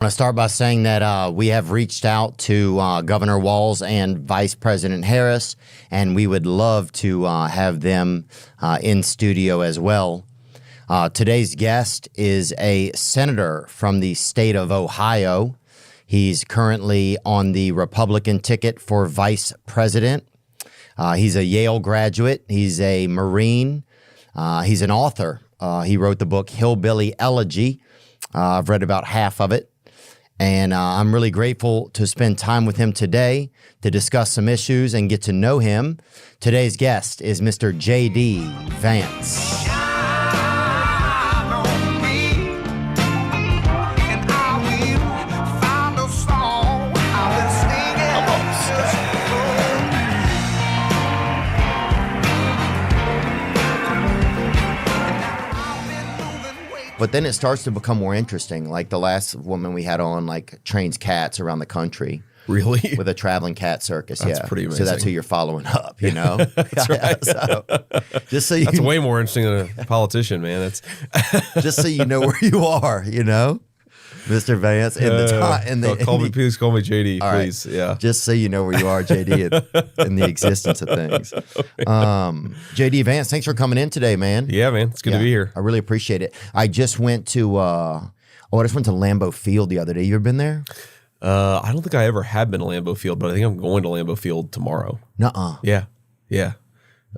I want to start by saying that we have reached out to Governor Walz and Vice President Harris, and we would love to have them in studio as well. Today's guest is a senator from the state of Ohio. He's currently on the Republican ticket for vice president. He's a Yale graduate. He's a Marine. He's an author. He wrote the book Hillbilly Elegy. I've read about half of it. And I'm really grateful to spend time with him today to discuss some issues and get to know him. Today's guest is Mr. J.D. Vance. But then it starts to become more interesting. Like the last woman we had on, like trains cats around the country. Really? With a traveling cat circus. That's pretty amazing. So that's who you're following up, you know? That's right. So, just so that's way more interesting than a politician, man. That's just so you know where you are, you know? Mr. Vance, please call me JD, right. please. Yeah. Just so you know where you are, JD, in the existence of things. JD Vance, thanks for coming in today, man. Yeah, man. It's good to be here. I really appreciate it. I just went to Lambeau Field the other day. You ever been there? I don't think I ever have been to Lambeau Field, but I think I'm going to Lambeau Field tomorrow. Nuh-uh. Yeah.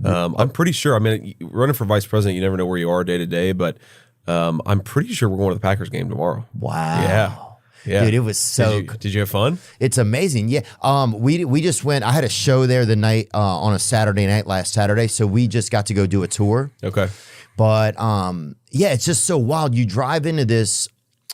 I'm pretty sure. I mean, running for vice president, you never know where you are day to day, but I'm pretty sure we're going to the Packers game tomorrow. Wow. Yeah. Dude, it was so Did you have fun? It's amazing. Yeah. We just went. I had a show there the night on a Saturday night last Saturday, so we just got to go do a tour. Okay. But yeah, it's just so wild. You drive into this,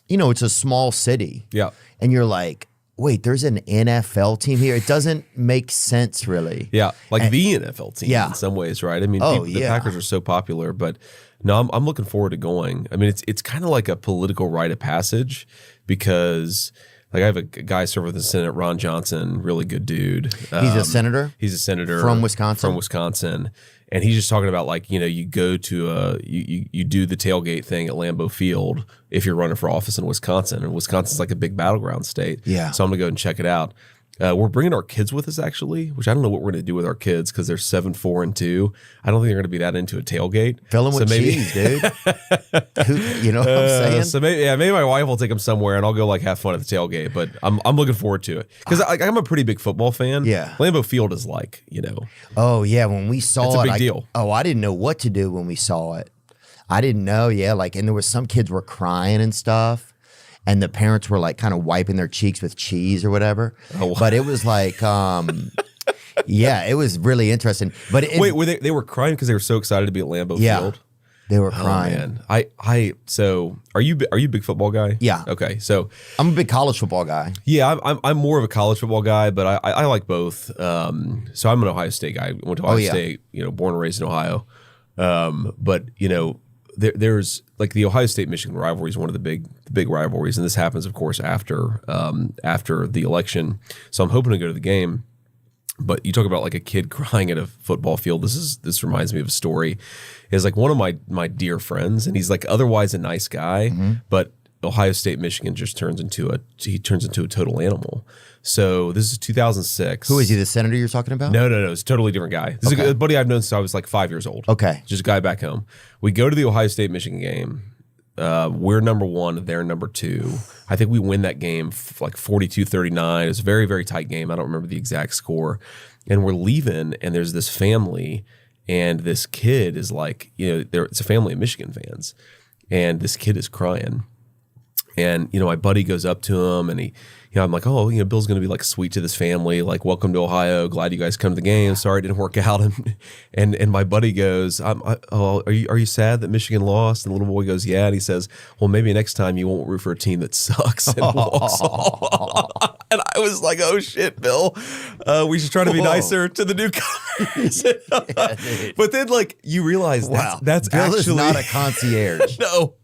it's a small city. Yeah. And you're like, wait, there's an NFL team here. It doesn't make sense, really. Yeah, the NFL team in some ways, right? I mean, the Packers are so popular, but no, I'm looking forward to going. I mean, it's kind of like a political rite of passage because, like, I have a guy serving with the Senate, Ron Johnson, really good dude. He's a senator? He's a senator. From Wisconsin? From Wisconsin. And he's just talking about, like, you go to you do the tailgate thing at Lambeau Field if you're running for office in Wisconsin. And Wisconsin's like a big battleground state. Yeah. So I'm going to go and check it out. We're bringing our kids with us, actually, which I don't know what we're going to do with our kids because they're 7, 4, and 2. I don't think they're going to be that into a tailgate. Fill them with cheese, dude. You know what I'm saying? So maybe my wife will take them somewhere and I'll go like have fun at the tailgate. But I'm looking forward to it because I'm a pretty big football fan. Yeah. Lambeau Field is like, Oh, yeah. When we saw it's a big deal. I didn't know what to do when we saw it. I didn't know. Yeah. And there was some kids were crying and stuff. And the parents were like kind of wiping their cheeks with cheese or whatever. Oh, wow. But it was like, yeah, it was really interesting. But wait, they were crying because they were so excited to be at Lambeau Field? They were crying. Oh, man. So are you a big football guy? Yeah. Okay. So I'm a big college football guy. Yeah, I'm more of a college football guy, but I like both. So I'm an Ohio State guy. I went to Ohio State, born and raised in Ohio. But there's like the Ohio State-Michigan rivalry is one of the big rivalries, and this happens, of course, after the election. So I'm hoping to go to the game. But you talk about like a kid crying at a football field. This reminds me of a story. It's like one of my dear friends, and he's like otherwise a nice guy, but Ohio State, Michigan just turns into a total animal. So this is 2006. Who is he? The senator you're talking about? No. It's a totally different guy. This is a buddy I've known since I was like 5 years old. Okay. Just a guy back home. We go to the Ohio State, Michigan game. We're number 1. They're number 2. I think we win that game like 42-39. It was a very, very tight game. I don't remember the exact score. And we're leaving, and there's this family, and this kid is like, it's a family of Michigan fans, and this kid is crying. And, my buddy goes up to him and I'm like, Bill's going to be like sweet to this family. Like, welcome to Ohio. Glad you guys come to the game. Sorry it didn't work out. And my buddy goes, are you sad that Michigan lost? And the little boy goes, yeah. And he says, well, maybe next time you won't root for a team that sucks. And walks off. And I was like, oh shit, Bill, we should try to be nicer to the newcomers. But then like you realize that's Bill actually is not a concierge. No.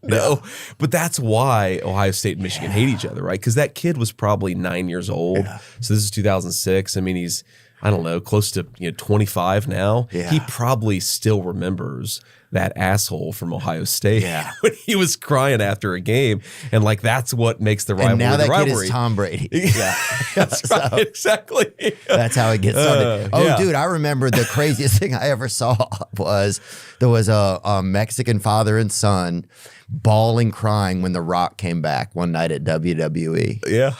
But that's why Ohio State and Michigan hate each other, right? Because that kid was probably 9 years old. Yeah. So this is 2006. I mean, he's, I don't know, close to 25 now. Yeah. He probably still remembers that asshole from Ohio State Yeah. when he was crying after a game, and like that's what makes the rivalry. And now that the kid rivalry. is Tom Brady. Yeah, That's right, exactly. that's how it gets started. yeah. Dude, I remember the craziest thing I ever saw was there was a Mexican father and son bawling, crying when The Rock came back one night at WWE. Yeah,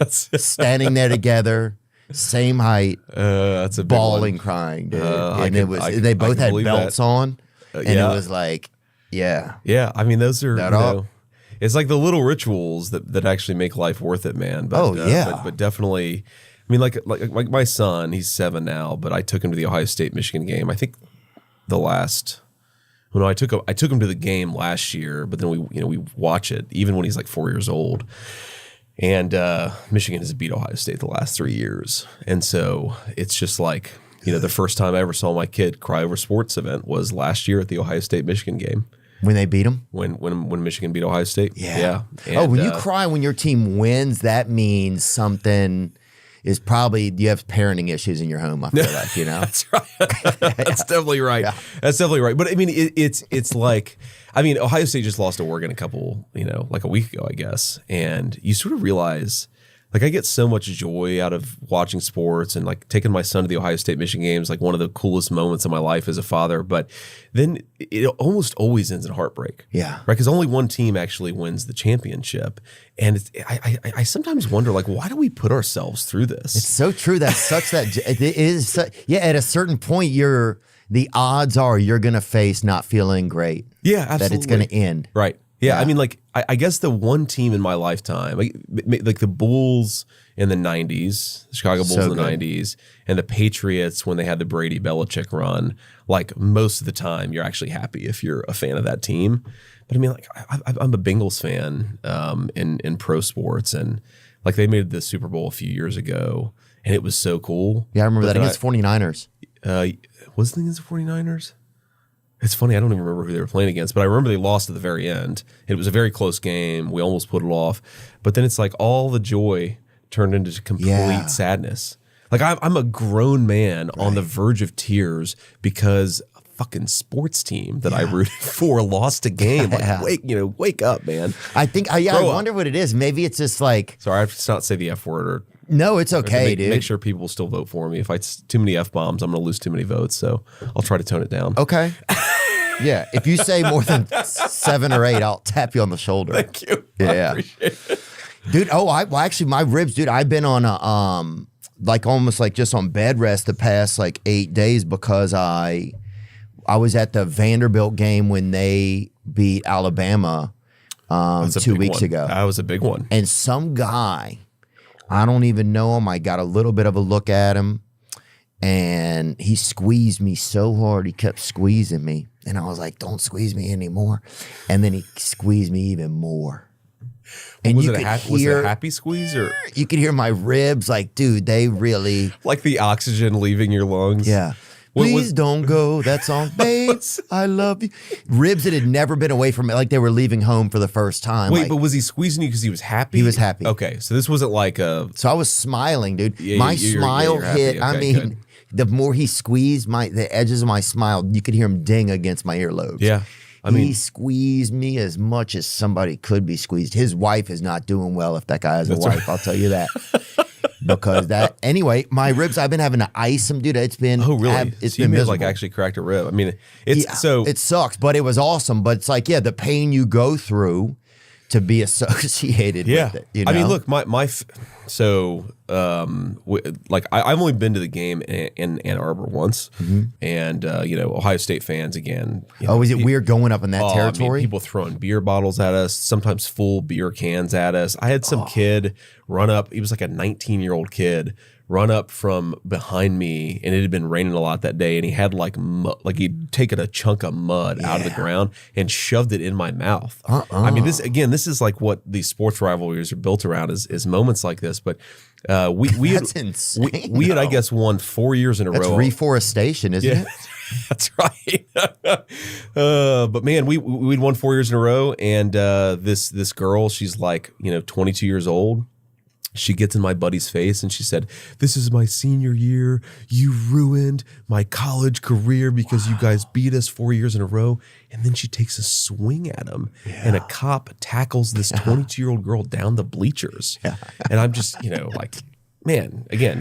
Standing there together, same height, that's a big bawling, one. crying, dude. I And they both had belts on, and yeah. it was like, yeah. Yeah, I mean those are That all? it's like the little rituals that actually make life worth it, man. But, yeah. but definitely. I mean, like my son, he's 7 now, but I took him to the Ohio State Michigan game. I think the last. Well, no, I took him to the game last year, but then we watch it even when he's like 4 years old. And Michigan has beat Ohio State the last 3 years, and so it's just like the first time I ever saw my kid cry over a sports event was last year at the Ohio State Michigan game When they beat them? when Michigan beat Ohio State. Yeah. And, when you cry when your team wins, that means something is probably you have parenting issues in your home. I feel like That's right. That's definitely right. Yeah. That's definitely right. But I mean, it's like, I mean, Ohio State just lost to Oregon like a week ago, I guess, and you sort of realize. Like I get so much joy out of watching sports and like taking my son to the Ohio State Michigan games, like one of the coolest moments of my life as a father. But then it almost always ends in heartbreak. Yeah. Right. Because only one team actually wins the championship. And I sometimes wonder, like, why do we put ourselves through this? It's so true. That's such that it is. Yeah. At a certain point, the odds are you're going to face not feeling great. Yeah, absolutely. That it's going to end. Right. Yeah, I mean, like, I guess the one team in my lifetime, like the Bulls in the 90s, the Chicago Bulls in the 90s, and the Patriots when they had the Brady Belichick run, like, most of the time, you're actually happy if you're a fan of that team. But I mean, like, I'm a Bengals fan in pro sports, and, like, they made the Super Bowl a few years ago, and it was so cool. Yeah, I remember that against 49ers. Was it against the 49ers? It's funny, I don't even remember who they were playing against, but I remember they lost at the very end. It was a very close game. We almost put it off. But then it's like all the joy turned into complete sadness. Like I'm a grown man on the verge of tears because a fucking sports team that I rooted for lost a game. Like, wake up, man. I think, I wonder what it is. Maybe it's just like. Sorry, I have to not say the F word or. No, it's okay, dude. Make sure people still vote for me. If I too many F-bombs, I'm going to lose too many votes. So I'll try to tone it down. Okay. Yeah. If you say more than 7 or 8, I'll tap you on the shoulder. Thank you. Yeah. I appreciate it. Dude, actually, my ribs, dude, I've been on a, like almost like just on bed rest the past like 8 days because I was at the Vanderbilt game when they beat Alabama 2 weeks ago. That was a big one. And some guy, I don't even know him. I got a little bit of a look at him, and he squeezed me so hard. He kept squeezing me, and I was like, "Don't squeeze me anymore." And then he squeezed me even more. And was it a happy squeeze, or you could hear my ribs? Like, dude, they really like the oxygen leaving your lungs. Yeah. Please don't go. That song, babe, I love you. Ribs that had never been away from it, like they were leaving home for the first time. Wait, like, but was he squeezing you because he was happy? He was happy. Okay, so this wasn't like a. So I was smiling, dude. Yeah, my smile you're happy. hit. Okay, I mean, good. the more he squeezed the edges of my smile, you could hear him ding against my earlobes. Yeah. He squeezed me as much as somebody could be squeezed. His wife is not doing well if that guy has a wife. Right. I'll tell you that. Because anyway, my ribs, I've been having to ice them, dude. It's been, It's been miserable. Like actually cracked a rib. I mean, it sucks, but it was awesome. But it's like, the pain you go through to be associated with it. You know? I mean, look, I've only been to the game in Ann Arbor once, and Ohio State fans again. Is it weird going up in that territory? I mean, people throwing beer bottles at us, sometimes full beer cans at us. I had some kid run up. He was like a 19-year-old kid run up from behind me, and it had been raining a lot that day, and he had like he'd taken a chunk of mud out of the ground and shoved it in my mouth. I mean, this is like what these sports rivalries are built around is moments like this. But we That's insane. We had, I guess, won 4 years in a row. That's reforestation, isn't it? That's right. But man, we'd won 4 years in a row, and this girl, she's like 22 years old. she gets in my buddy's face and she said, "This is my senior year. You ruined my college career because you guys beat us 4 years in a row." And then she takes a swing at him, and a cop tackles this 22-year-old girl down the bleachers. And I'm just, like, man, again,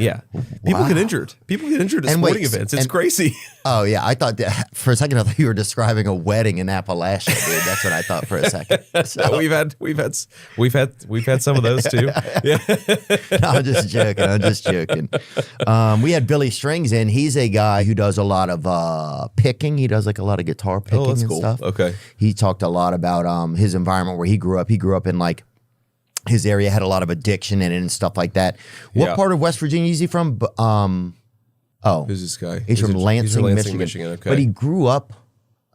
people get injured. People get injured at sporting events. It's crazy. Oh yeah, I thought that for a second. I thought you were describing a wedding in Appalachia, dude. That's what I thought for a second. So. we've had some of those too. Yeah. No, I'm just joking. We had Billy Strings in. He's a guy who does a lot of picking. He does like a lot of guitar picking and cool. stuff. Okay. He talked a lot about his environment where he grew up. He grew up in like. His area had a lot of addiction in it and stuff like that. What part of West Virginia is he from? Who's this guy? He's from Lansing, Michigan. Okay. But he grew up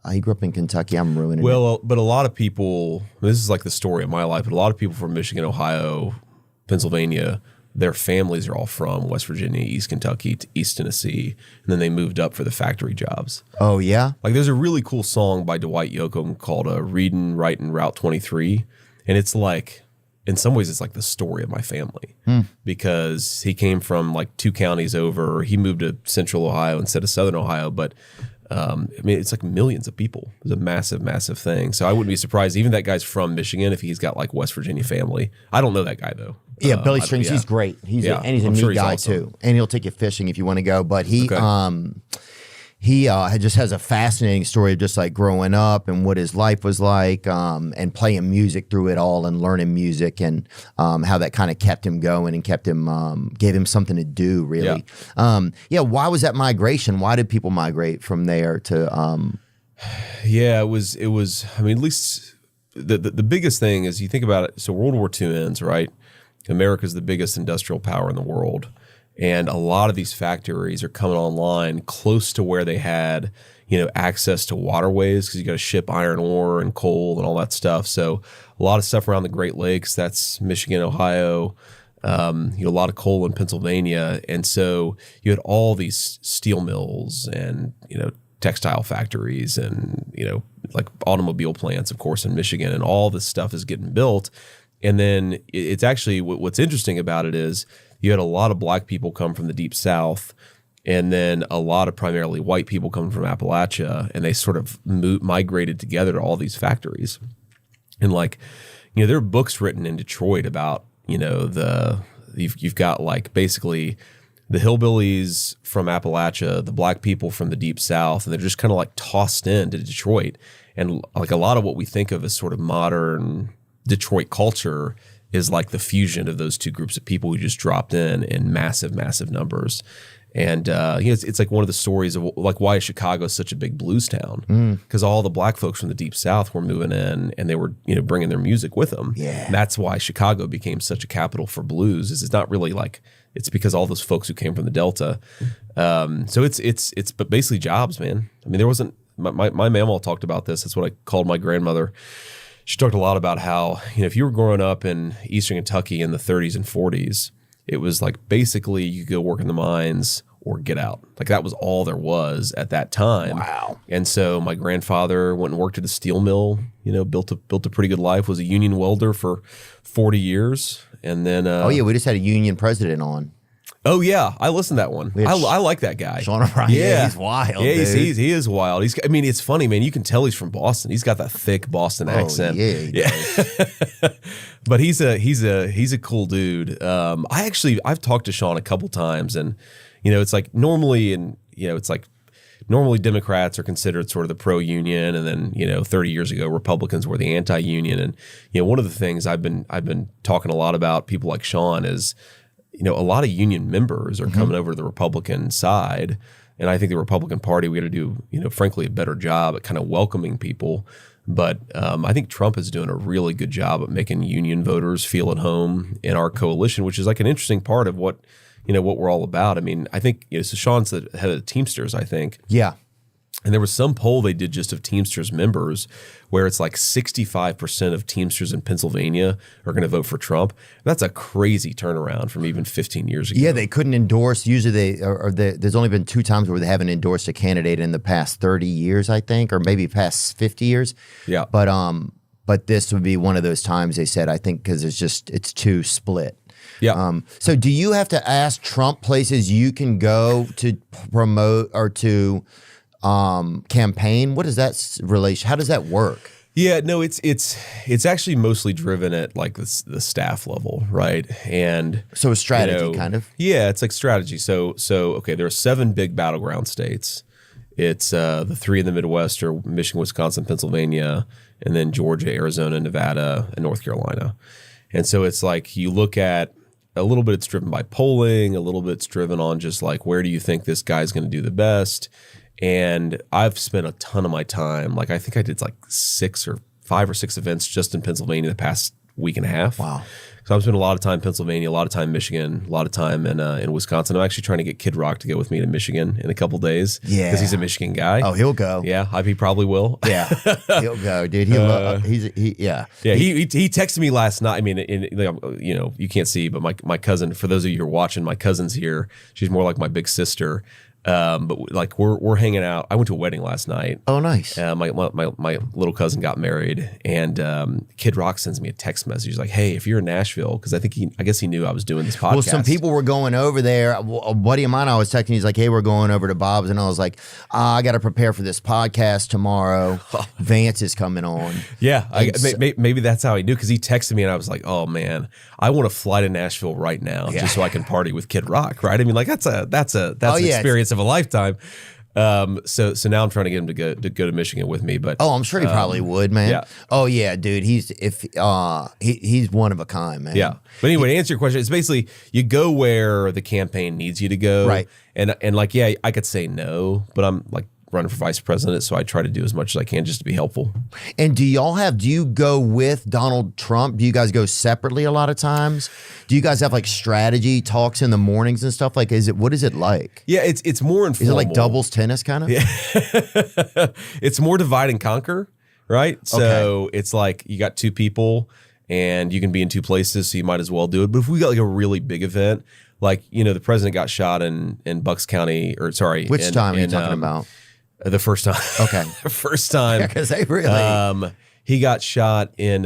in Kentucky. I'm ruining it. But a lot of people, this is like the story of my life, but a lot of people from Michigan, Ohio, Pennsylvania, their families are all from West Virginia, East Kentucky, to East Tennessee, and then they moved up for the factory jobs. Oh, yeah? Like there's a really cool song by Dwight Yoakam called Readin', Writin', Route 23, and it's like, in some ways, it's like the story of my family because he came from like 2 counties over. He moved to Central Ohio instead of Southern Ohio, but I mean, it's like millions of people. It's a massive, massive thing. So I wouldn't be surprised. Even that guy's from Michigan if he's got like West Virginia family. I don't know that guy though. Yeah, Billy Strings, he's great. And he's a neat guy awesome. too. And he'll take you fishing if you want to go. But he just has a fascinating story of just like growing up and what his life was like, and playing music through it all and learning music and how that kind of kept him going and kept him gave him something to do really. Why was that migration? Why did people migrate from there to? It was. I mean, at least the biggest thing is you think about it. So World War II ends, right? America's the biggest industrial power in the world. And a lot of these factories are coming online close to where they had, access to waterways because you got to ship iron ore and coal and all that stuff. So a lot of stuff around the Great Lakes, that's Michigan, Ohio, a lot of coal in Pennsylvania. And so you had all these steel mills and, textile factories and, like automobile plants, of course, in Michigan. And all this stuff is getting built. And then it's actually what's interesting about it is you had a lot of black people come from the Deep South, and then a lot of primarily white people coming from Appalachia, and they sort of migrated together to all these factories. And like, there are books written in Detroit about, you've got like basically the hillbillies from Appalachia, the black people from the Deep South, and they're just kind of like tossed into Detroit. And like a lot of what we think of as sort of modern Detroit culture is like the fusion of those two groups of people who just dropped in massive, massive numbers. And it's like one of the stories of like why is Chicago such a big blues town? Because all the black folks from the Deep South were moving in, and they were bringing their music with them. Yeah, and that's why Chicago became such a capital for blues. It's not really like it's because all those folks who came from the Delta. So it's but basically jobs, man. I mean, there wasn't my mamaw talked about this. That's what I called my grandmother. She talked a lot about how, if you were growing up in Eastern Kentucky in the 30s and 40s, it was like basically you could go work in the mines or get out. Like that was all there was at that time. Wow. And so my grandfather went and worked at a steel mill, built a pretty good life, was a union welder for 40 years. And then we just had a union president on. Oh yeah, I listened to that one. I like that guy. Sean O'Brien. Yeah, he's wild. Yeah, dude. he is wild. It's funny, man. You can tell he's from Boston. He's got that thick Boston accent. Yeah. But he's a cool dude. I've talked to Sean a couple times, and it's like normally normally Democrats are considered sort of the pro-union, and then 30 years ago Republicans were the anti-union. And one of the things I've been talking a lot about people like Sean is. A lot of union members are coming over to the Republican side. And I think the Republican Party, we got to do, frankly, a better job at kind of welcoming people. But I think Trump is doing a really good job at making union voters feel at home in our coalition, which is like an interesting part of what we're all about. I mean, I think, so Sean's the head of the Teamsters, I think. Yeah. And there was some poll they did just of Teamsters members where it's like 65% of Teamsters in Pennsylvania are going to vote for Trump. That's a crazy turnaround from even 15 years ago. Yeah, they couldn't endorse. Usually there's only been 2 times where they haven't endorsed a candidate in the past 30 years, I think, or maybe past 50 years. Yeah. But this would be one of those times they said, I think, because it's too split. So do you have to ask Trump places you can go to promote or to campaign? What is that relation? How does that work? Yeah, no, it's actually mostly driven at like the staff level, right? And so a strategy kind of. Yeah, it's like strategy. So okay, there are 7 big battleground states. It's the 3 in the Midwest are Michigan, Wisconsin, Pennsylvania, and then Georgia, Arizona, Nevada, and North Carolina. And so it's like you look at a little bit it's driven by polling, a little bit it's driven on just like where do you think this guy's going to do the best. And I've spent a ton of my time, like I think I did like 5 or 6 events just in Pennsylvania the past week and a half. Wow. So I've spent a lot of time in Pennsylvania, a lot of time in Michigan, a lot of time in Wisconsin. I'm actually trying to get Kid Rock to go with me to Michigan in a couple days. Yeah. Because he's a Michigan guy. Oh, he'll go. Yeah, he probably will. Yeah, he'll go, dude. Yeah, He he texted me last night. I mean, you can't see, but my cousin, for those of you who are watching, my cousin's here. She's more like my big sister. But like we're hanging out. I went to a wedding last night. Oh, nice. My little cousin got married, and Kid Rock sends me a text message. He's like, "Hey, if you're in Nashville," because I guess he knew I was doing this podcast. Well, some people were going over there. A buddy of mine, I was texting. He's like, "Hey, we're going over to Bob's," and I was like, "I got to prepare for this podcast tomorrow. Vance is coming on." Yeah, maybe that's how he knew, because he texted me, and I was like, "Oh man, I want to fly to Nashville right now just so I can party with Kid Rock." Right? I mean, like that's an experience of a lifetime. So now I'm trying to get him to go to Michigan with me. But I'm sure he probably would, man. Yeah. Oh yeah, dude. He's one of a kind, man. Yeah. But anyway, to answer your question, it's basically you go where the campaign needs you to go. Right. And like, yeah, I could say no, but I'm like running for vice president, so I try to do as much as I can just to be helpful. And do you go with Donald Trump? Do you guys go separately a lot of times? Do you guys have like strategy talks in the mornings and stuff? Like, what is it like? Yeah, it's more informal. Is it like doubles tennis kind of? Yeah. It's more divide and conquer, right? So It's like you got 2 people and you can be in 2 places, so you might as well do it. But if we got like a really big event, like, the president got shot in Bucks County, or sorry. Which time are you talking about? The first time. Okay. The first time. Because they really. He got shot in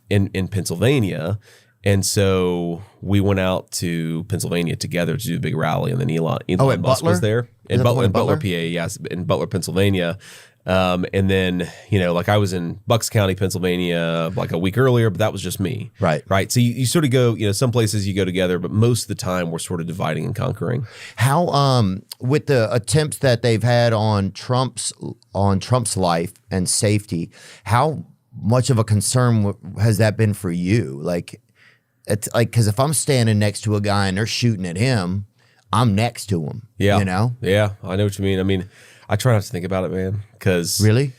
Pennsylvania. And so we went out to Pennsylvania together to do a big rally, and then Elon Musk Butler? was there. In Butler, PA, yes, in Butler, Pennsylvania. And then, like I was in Bucks County, Pennsylvania, like a week earlier, but that was just me. Right. Right. So you sort of go, some places you go together, but most of the time we're sort of dividing and conquering. How, with the attempts that they've had on Trump's life and safety, how much of a concern has that been for you? Like, it's like, because if I'm standing next to a guy and they're shooting at him, I'm next to him. Yeah. Yeah, I know what you mean. I mean, I try not to think about it, man, because really,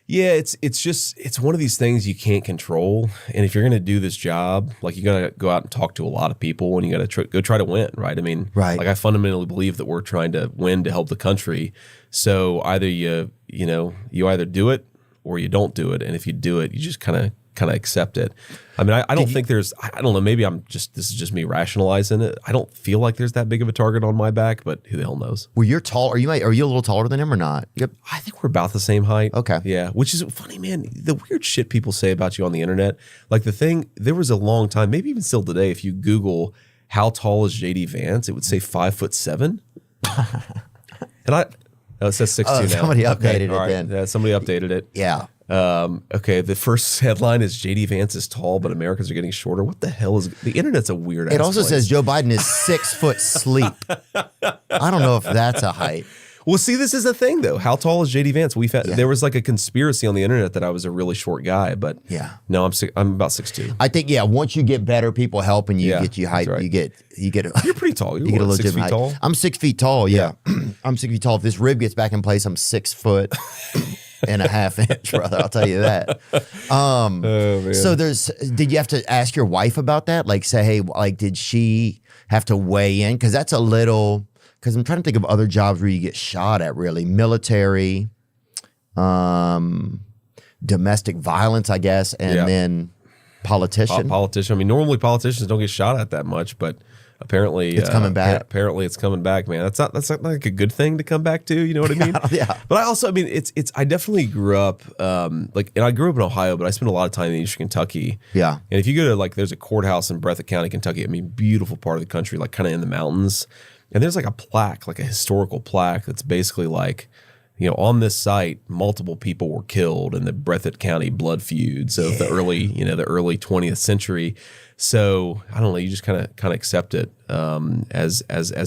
yeah, it's one of these things you can't control. And if you're going to do this job, like you got to go out and talk to a lot of people, and you got to go try to win, right? I mean, right. Like I fundamentally believe that we're trying to win to help the country. So either you either do it or you don't do it, and if you do it, you just kind of accept it. I mean, I don't think there's, I don't know, maybe this is just me rationalizing it. I don't feel like there's that big of a target on my back, but who the hell knows? Well, you're tall. Are you a little taller than him or not? Yep. I think we're about the same height. Okay. Yeah. Which is funny, man. The weird shit people say about you on the internet. Like there was a long time, maybe even still today, if you Google how tall is JD Vance, it would say 5'7". And it says 6'2" now. Somebody updated it right. then. Yeah, somebody updated it. Yeah. Okay, the first headline is JD Vance is tall, but Americans are getting shorter. What the hell is the internet's a weird ass It also place. says Joe Biden is 6 foot sleep. I don't know if that's a height. Well, see, this is a thing though. How tall is JD Vance? There was like a conspiracy on the internet that I was a really short guy, but no, I'm about 6'2". I think once you get better people helping you, get you height, right. you get You're pretty tall. You get a what, 6 legitimate feet height. tall? I'm 6 feet tall. Yeah. I'm 6 feet tall. If this rib gets back in place, I'm 6 foot and a half inch, brother. I'll tell you that. So did you have to ask your wife about that? Like say, hey, like did she have to weigh in? Because that's a little. Because I'm trying to think of other jobs where you get shot at, really. Military, domestic violence, I guess, and then politician. Politician. I mean, normally politicians don't get shot at that much, but Apparently, it's coming back. Apparently, it's coming back, man. That's not like a good thing to come back to. You know what I mean? Yeah. But I mean, it's. I definitely grew up, and I grew up in Ohio, but I spent a lot of time in Eastern Kentucky. Yeah. And if you go to there's a courthouse in Breathitt County, Kentucky. I mean, beautiful part of the country, like kind of in the mountains. And there's like a plaque, like a historical plaque that's basically like, on this site, multiple people were killed in the Breathitt County blood feuds of the early 20th century. So I don't know, you just kind of accept it as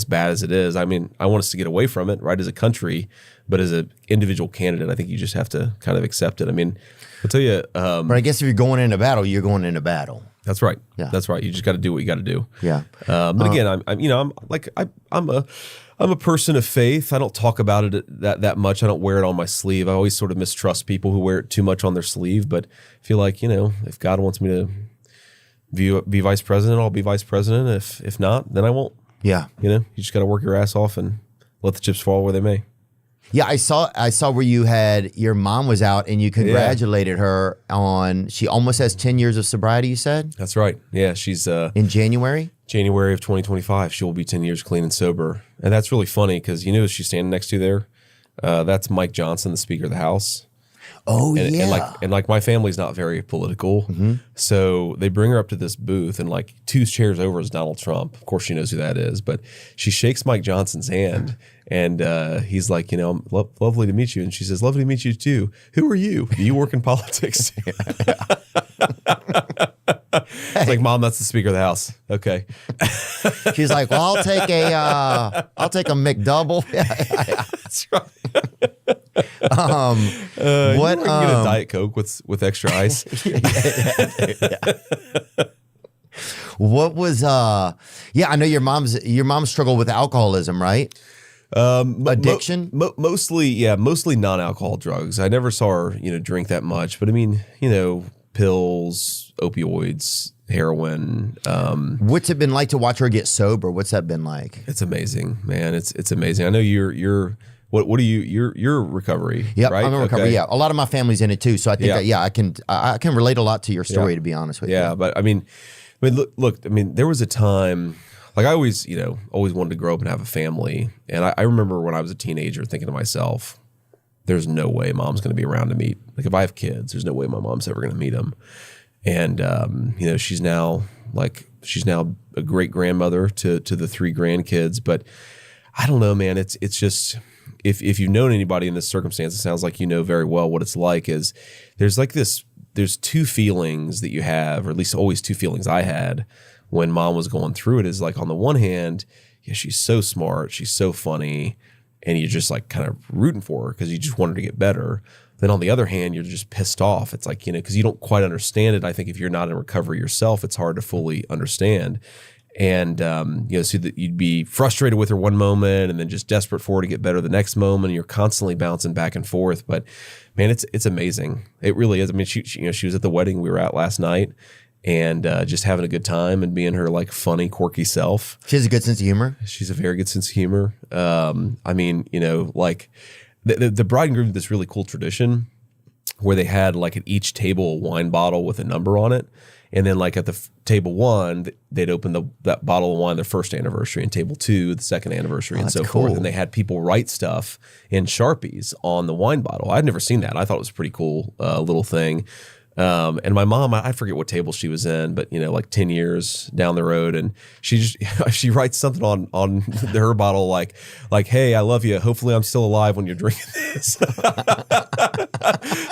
bad as it is. I mean, I want us to get away from it, right, as a country, but as an individual candidate, I think you just have to kind of accept it. I mean, I'll tell you. But I guess if you're going into battle, you're going into battle. That's right. Yeah. That's right. You just got to do what you got to do. Yeah. But again, I'm a person of faith. I don't talk about it that much. I don't wear it on my sleeve. I always sort of mistrust people who wear it too much on their sleeve. But I feel like, if God wants me to be vice president, I'll be vice president. If not, then I won't. Yeah. You just got to work your ass off and let the chips fall where they may. Yeah, I saw where you had your mom was out and you congratulated her on, she almost has 10 years of sobriety, you said? That's right. Yeah, she's in January of 2025, she will be 10 years clean and sober. And that's really funny because who she's standing next to there? That's Mike Johnson, the Speaker of the House. Oh, yeah. And my family's not very political. So they bring her up to this booth and like 2 chairs over is Donald Trump. Of course she knows who that is, but she shakes Mike Johnson's hand and he's like, lovely to meet you. And she says, lovely to meet you too. Who are you? Do you work in politics? It's like, Mom, that's the Speaker of the House. Okay. She's like, well, I'll take a McDouble. That's right. What you can get a Diet Coke with extra ice. What was I know your mom struggled with alcoholism, right? Addiction? Mostly non-alcohol drugs. I never saw her, drink that much, but I mean, pills, opioids, heroin. What's it been like to watch her get sober? What's that been like? It's amazing, man. It's amazing. I know you're what are you're recovery, yeah, right? I'm in recovery. Okay. Yeah, a lot of my family's in it too, so I think I can relate a lot to your story, to be honest with you. Yeah, but I mean, look. I mean, there was a time, like I always wanted to grow up and have a family, and I remember when I was a teenager thinking to myself, "There's no way Mom's going to be around to meet. Like if I have kids, there's no way my mom's ever going to meet them." And she's now a great grandmother to the 3 grandkids, but I don't know, man. It's just. If you've known anybody in this circumstance, it sounds like you know very well what it's like. Is there's 2 feelings that you have, or at least always 2 feelings I had when Mom was going through it. Is like on the one hand, yeah, she's so smart, she's so funny, and you're just like kind of rooting for her because you just want her to get better. Then on the other hand, you're just pissed off. It's like, because you don't quite understand it. I think if you're not in recovery yourself, it's hard to fully understand. And, so that you'd be frustrated with her one moment and then just desperate for her to get better the next moment. And you're constantly bouncing back and forth. But man, it's amazing. It really is. I mean, she was at the wedding we were at last night and just having a good time and being her like funny, quirky self. She has a good sense of humor. She's a very good sense of humor. I mean, like the bride and groom did this really cool tradition where they had like at each table a wine bottle with a number on it. And then like at the table 1, they'd open that bottle of wine their first anniversary, and table 2, the second anniversary, and so forth. And they had people write stuff in Sharpies on the wine bottle. I'd never seen that. I thought it was a pretty cool little thing. And my mom, I forget what table she was in, but like 10 years down the road, and she writes something on her bottle like, hey, I love you. Hopefully I'm still alive when you're drinking this.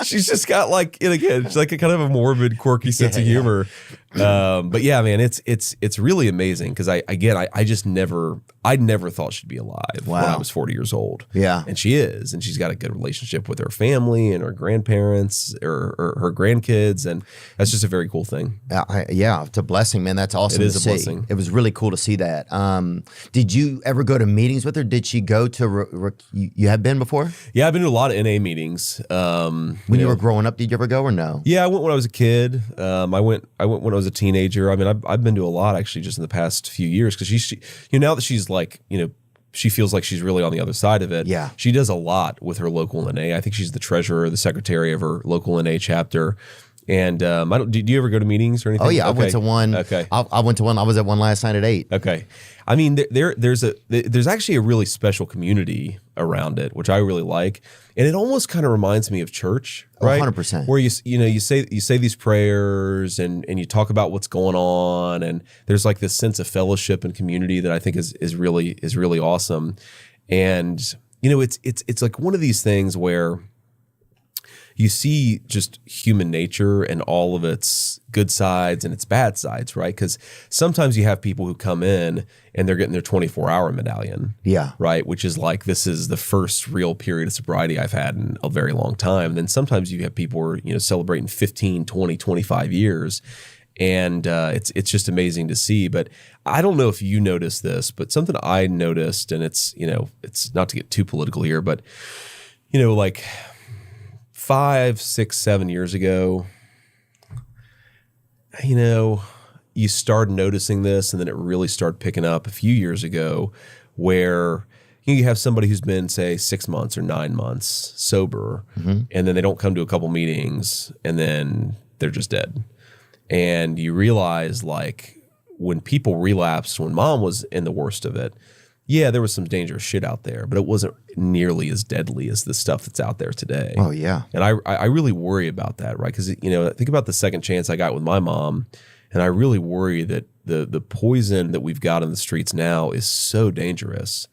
She's just got like, and again, she's like a kind of a morbid, quirky sense of humor. But yeah, man, it's really amazing because I never thought she'd be alive when I was 40 years old. Yeah. And she is, and she's got a good relationship with her family and her grandparents or her grandkids. And that's just a very cool thing. Yeah. It's a blessing, man. That's awesome to see. Blessing. It was really cool to see that. Did you ever go to meetings with her? Did she go to, you have been before? Yeah, I've been to a lot of NA meetings. When you were growing up, did you ever go or no? Yeah, I went when I was a kid. I went when I was a teenager. I mean, I've been to a lot actually just in the past few years because she now that she's like, she feels like she's really on the other side of it. Yeah. She does a lot with her local NA. I think she's the treasurer, the secretary of her local NA chapter. And I don't. Do you ever go to meetings or anything? Oh yeah, I went to one. Okay, I went to one. I was at one last night at 8. okay. I mean, there's actually a really special community around it, which I really like, and it almost kind of reminds me of church, right? 100%. Where you say these prayers and you talk about what's going on, and there's like this sense of fellowship and community that I think is really awesome, and it's like one of these things where you see just human nature and all of its good sides and its bad sides, right? Because sometimes you have people who come in and they're getting their 24-hour medallion. Yeah. Right? Which is like, this is the first real period of sobriety I've had in a very long time. And then sometimes you have people who are, celebrating 15, 20, 25 years. And it's just amazing to see. But I don't know if you noticed this, but something I noticed, and it's not to get too political here, but, like 5, 6, 7 years ago, you start noticing this, and then it really started picking up a few years ago, where you have somebody who's been, say, 6 months or 9 months sober, and then they don't come to a couple meetings, and then they're just dead. And you realize, like, when people relapsed, when mom was in the worst of it, yeah, there was some dangerous shit out there, but it wasn't nearly as deadly as the stuff that's out there today. Oh, yeah. And I really worry about that, right? Because, think about the second chance I got with my mom, and I really worry that the poison that we've got in the streets now is so dangerous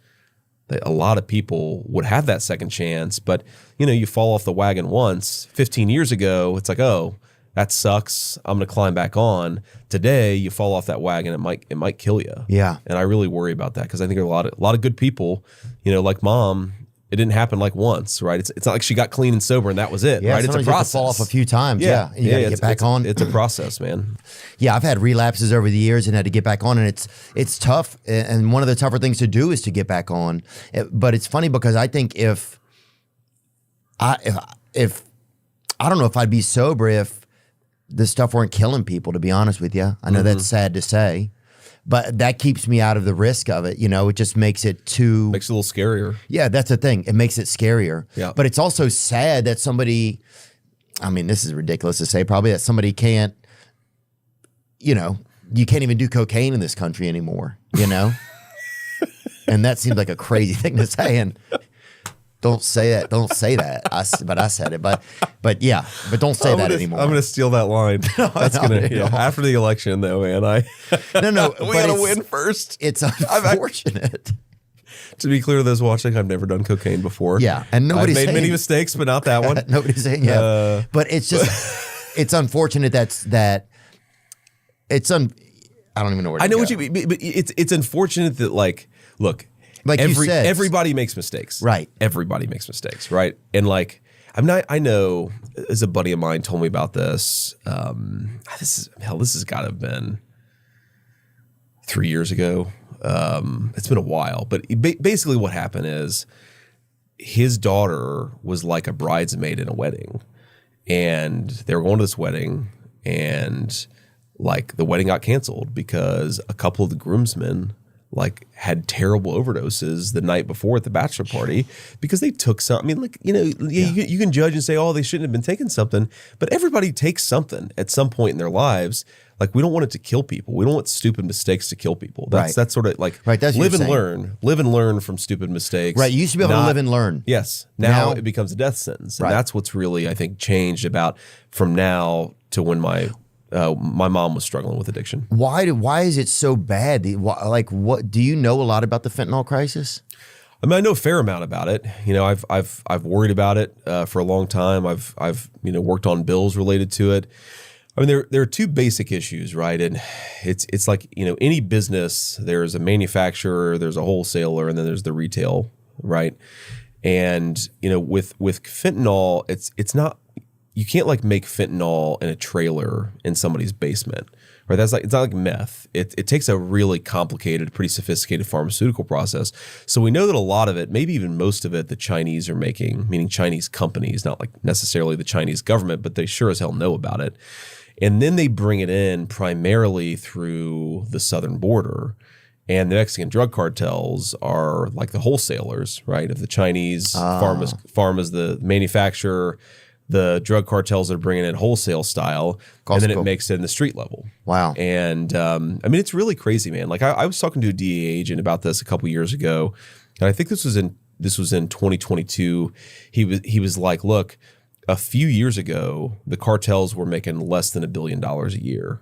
that a lot of people would have that second chance, but, you fall off the wagon once. 15 years ago, it's like, oh, that sucks, I'm going to climb back on. Today, you fall off that wagon, it might kill you. Yeah. And I really worry about that, because I think there are a lot of good people, like mom. It didn't happen like once, right? It's not like she got clean and sober and that was it, right? It's a process. You have to fall off a few times, yeah. And you got to get back on. It's a process, man. Yeah, I've had relapses over the years and had to get back on, and it's tough. And one of the tougher things to do is to get back on. But it's funny because I think if I don't know if I'd be sober if this stuff weren't killing people, to be honest with you. I know that's sad to say, but that keeps me out of the risk of it. It just makes it too... Makes it a little scarier. Yeah, that's the thing. It makes it scarier. Yeah. But it's also sad that somebody... I mean, this is ridiculous to say, probably, that somebody can't... you can't even do cocaine in this country anymore, And that seems like a crazy thing to say, and... Don't say that. Don't say that. But I said it. But yeah. But don't say that anymore. I'm going to steal that line. That's going to after the election, though, man. No. We got to win first. It's unfortunate. To be clear to those watching, I've never done cocaine before. Yeah, and nobody's I've made many mistakes, but not that one. Nobody's saying yeah. But it's just it's unfortunate I don't even know where to I know go. what you mean, but it's unfortunate that, like, look. Like you said, everybody makes mistakes. Right. Everybody makes mistakes, right? And like, I know, as a buddy of mine told me about this, this has got to have been 3 years ago. It's been a while, but basically what happened is his daughter was like a bridesmaid in a wedding, and they were going to this wedding, and like the wedding got canceled because a couple of the groomsmen had terrible overdoses the night before at the bachelor party because they took something. I mean, you can judge and say, oh, they shouldn't have been taking something, but everybody takes something at some point in their lives. Like, we don't want it to kill people. We don't want stupid mistakes to kill people. That's sort of like that's live and learn from stupid mistakes. Right. You used to be able to live and learn. Yes. Now it becomes a death sentence. And that's what's really, I think, changed about from now to when my mom was struggling with addiction. Why is it so bad? What do you know a lot about the fentanyl crisis? I mean, I know a fair amount about it. I've worried about it for a long time. I've worked on bills related to it. I mean, there are two basic issues, right? And it's like, any business, there's a manufacturer, there's a wholesaler, and then there's the retail, right? And with fentanyl, it's not. You can't make fentanyl in a trailer in somebody's basement, right? It's not like meth. It takes a really complicated, pretty sophisticated pharmaceutical process. So we know that a lot of it, maybe even most of it, the Chinese are making, meaning Chinese companies, not like necessarily the Chinese government, but they sure as hell know about it. And then they bring it in primarily through the southern border. And the Mexican drug cartels are like the wholesalers, right? Of the Chinese, pharma's the manufacturer. the drug cartels that are bringing in wholesale style, and then it makes it in the street level. Wow. And I mean, it's really crazy, man. Like I was talking to a DEA agent about this a couple years ago, and I think this was in 2022. He was like, look, a few years ago, the cartels were making less than $1 billion a year.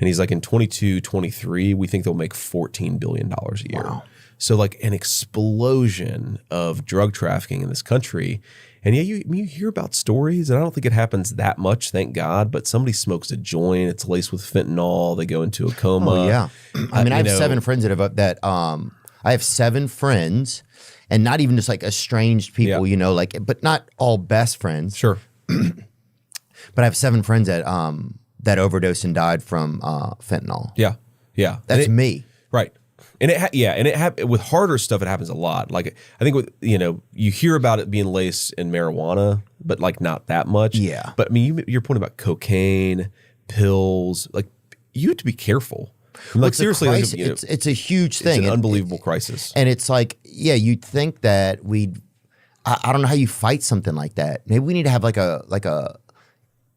And he's like, in 22, 23, we think they'll make $14 billion a year. Wow. So like an explosion of drug trafficking in this country. And yeah, you hear about stories, and I don't think it happens that much, thank God, but somebody smokes a joint, it's laced with fentanyl, they go into a coma. Oh, yeah. I mean, I have 7 friends I have 7 friends, and not even just like estranged people, you know, like, but not all best friends. Sure. But I have 7 friends that overdosed and died from fentanyl. Yeah. Yeah. That's me. Right. And with harder stuff, it happens a lot. Like I think with, you hear about it being laced in marijuana, but like not that much. Yeah. But I mean, your point about cocaine, pills, like you have to be careful. Like seriously, it's a huge thing. It's an unbelievable crisis. And it's like, yeah, you'd think that I don't know how you fight something like that. Maybe we need to have like a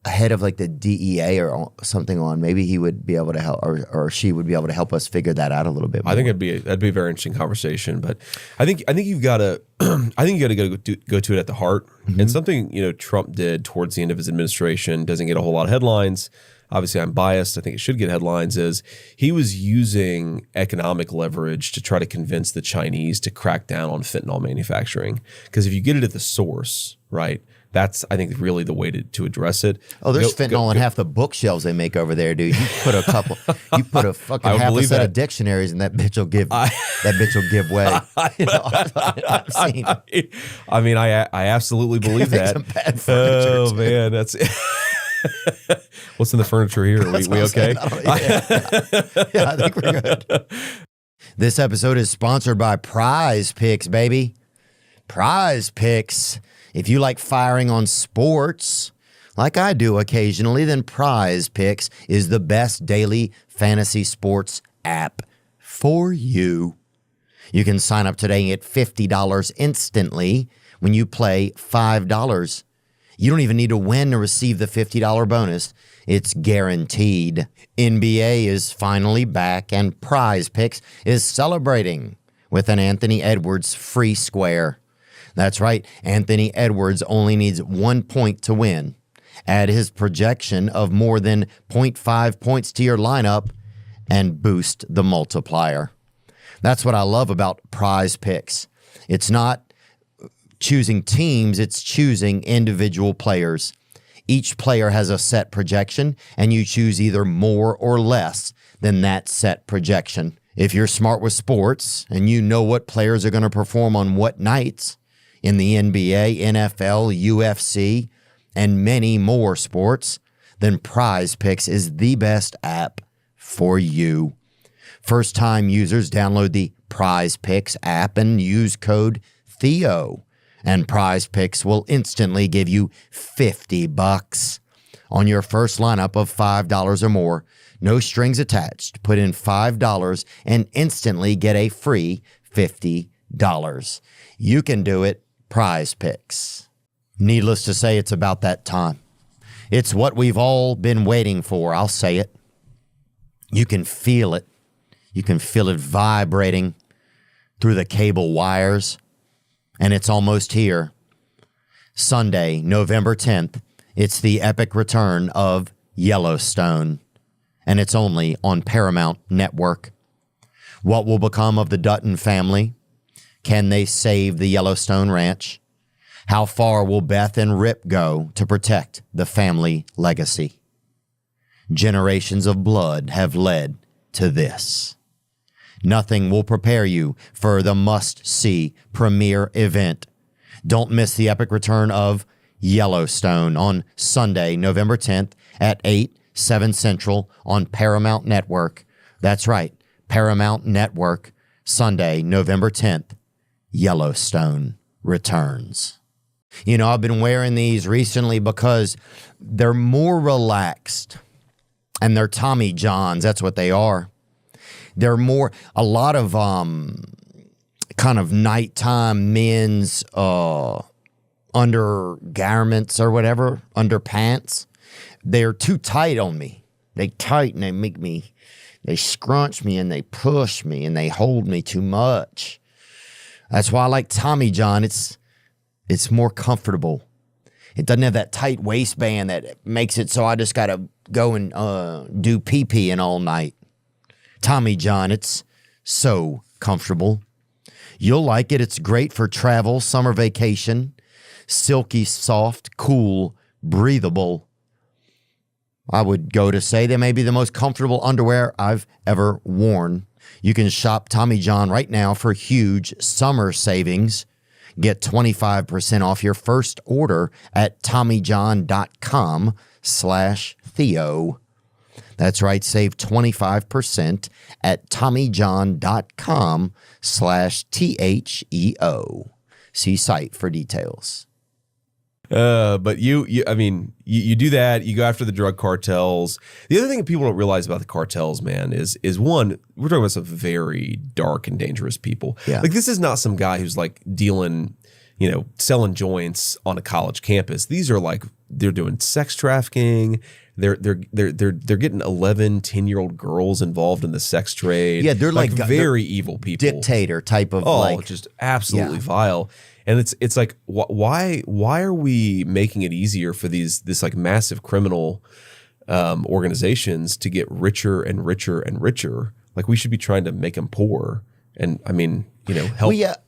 head of like the DEA or something on. Maybe he would be able to help, or she would be able to help us figure that out a little bit more. I think that'd be a very interesting conversation. But I think you've got to go to it at the heart. Mm-hmm. And something Trump did towards the end of his administration doesn't get a whole lot of headlines. Obviously, I'm biased. I think it should get headlines. Is he was using economic leverage to try to convince the Chinese to crack down on fentanyl manufacturing. Because if you get it at the source, right? That's, I think, really the way to address it. Oh, there's fentanyl in half the bookshelves they make over there, dude. You put a fucking half a set of dictionaries, and that bitch will give way. I've seen. I mean, I absolutely believe that. Some bad furniture. Oh man, that's. What's in the furniture here? Are we okay? Yeah, I think we're good. This episode is sponsored by Prize Picks, baby. Prize Picks. If you like firing on sports, like I do occasionally, then Prize Picks is the best daily fantasy sports app for you. You can sign up today and get $50 instantly when you play $5. You don't even need to win to receive the $50 bonus. It's guaranteed. NBA is finally back, and Prize Picks is celebrating with an Anthony Edwards free square. That's right. Anthony Edwards only needs 1 point to win. Add his projection of more than 0.5 points to your lineup and boost the multiplier. That's what I love about Prize Picks. It's not choosing teams, it's choosing individual players. Each player has a set projection, and you choose either more or less than that set projection. If you're smart with sports and you know what players are going to perform on what nights, in the NBA, NFL, UFC, and many more sports, then Prize Picks is the best app for you. First-time users download the Prize Picks app and use code Theo, and Prize Picks will instantly give you $50 on your first lineup of $5 or more. No strings attached. Put in $5 and instantly get a free $50. You can do it. Prize Picks. Needless to say, it's about that time. It's what we've all been waiting for. I'll say it. You can feel it. You can feel it vibrating through the cable wires. And it's almost here. Sunday, November 10th, it's the epic return of Yellowstone. And it's only on Paramount Network. What will become of the Dutton family? Can they save the Yellowstone Ranch? How far will Beth and Rip go to protect the family legacy? Generations of blood have led to this. Nothing will prepare you for the must-see premiere event. Don't miss the epic return of Yellowstone on Sunday, November 10th at 8, 7 Central on Paramount Network. That's right, Paramount Network, Sunday, November 10th. Yellowstone returns. I've been wearing these recently because they're more relaxed, and they're Tommy Johns. That's what they are. They're a lot of kind of nighttime men's undergarments or whatever, underpants. They're too tight on me. They tighten, they scrunch me and they push me and they hold me too much. That's why I like Tommy John. It's more comfortable. It doesn't have that tight waistband that makes it so I just got to go and do pee-peeing all night. Tommy John, it's so comfortable. You'll like it. It's great for travel, summer vacation. Silky, soft, cool, breathable. I would go to say they may be the most comfortable underwear I've ever worn. You can shop Tommy John right now for huge summer savings. Get 25% off your first order at TommyJohn.com/Theo. That's right, save 25% at TommyJohn.com/THEO. See site for details. But you do that. You go after the drug cartels. The other thing that people don't realize about the cartels, man, is one, we're talking about some very dark and dangerous people. Yeah. Like, this is not some guy who's like dealing, selling joints on a college campus. These are like, they're doing sex trafficking. They're getting 11, 10-year-old girls involved in the sex trade. Yeah, they're like very evil people. Dictator type of just absolutely vile. And it's like, why are we making it easier for this like massive criminal organizations to get richer and richer and richer? Like, we should be trying to make them poor and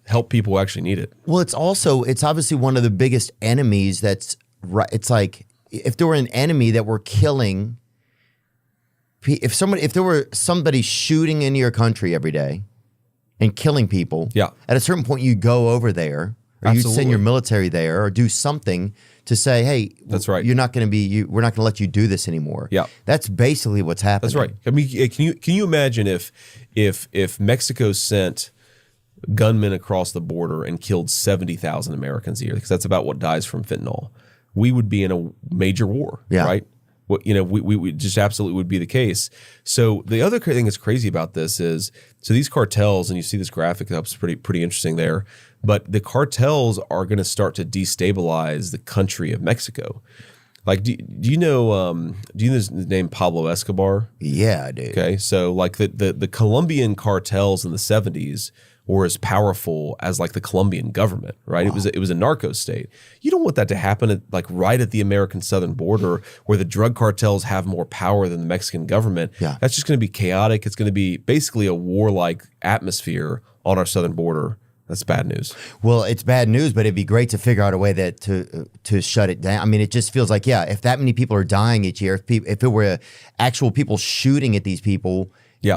help people who actually need it. Well, it's obviously one of the biggest enemies. That's right. It's like if there were an enemy that were killing, if there were somebody shooting into your country every day and killing people, at a certain point you go over there. Or you send your military there, or do something to say, "Hey, that's right. You're not going to be. We're not going to let you do this anymore." Yeah, that's basically what's happening. That's right. I mean, can you imagine if Mexico sent gunmen across the border and killed 70,000 Americans a year, because that's about what dies from fentanyl, we would be in a major war, right? We just absolutely would be the case. So the other thing that's crazy about this is, so these cartels, and you see this graphic that's pretty interesting there, but the cartels are going to start to destabilize the country of Mexico. Like, do you know the name Pablo Escobar? Yeah, I do. Okay, so like the Colombian cartels in the 70s were as powerful as like the Colombian government, right? Wow. It was a narco state. You don't want that to happen right at the American southern border, where the drug cartels have more power than the Mexican government. Yeah. That's just going to be chaotic. It's going to be basically a warlike atmosphere on our southern border. That's bad news. Well, it's bad news, but it'd be great to figure out a way that to shut it down. I mean, it just feels like, if that many people are dying each year, if it were actual people shooting at these people,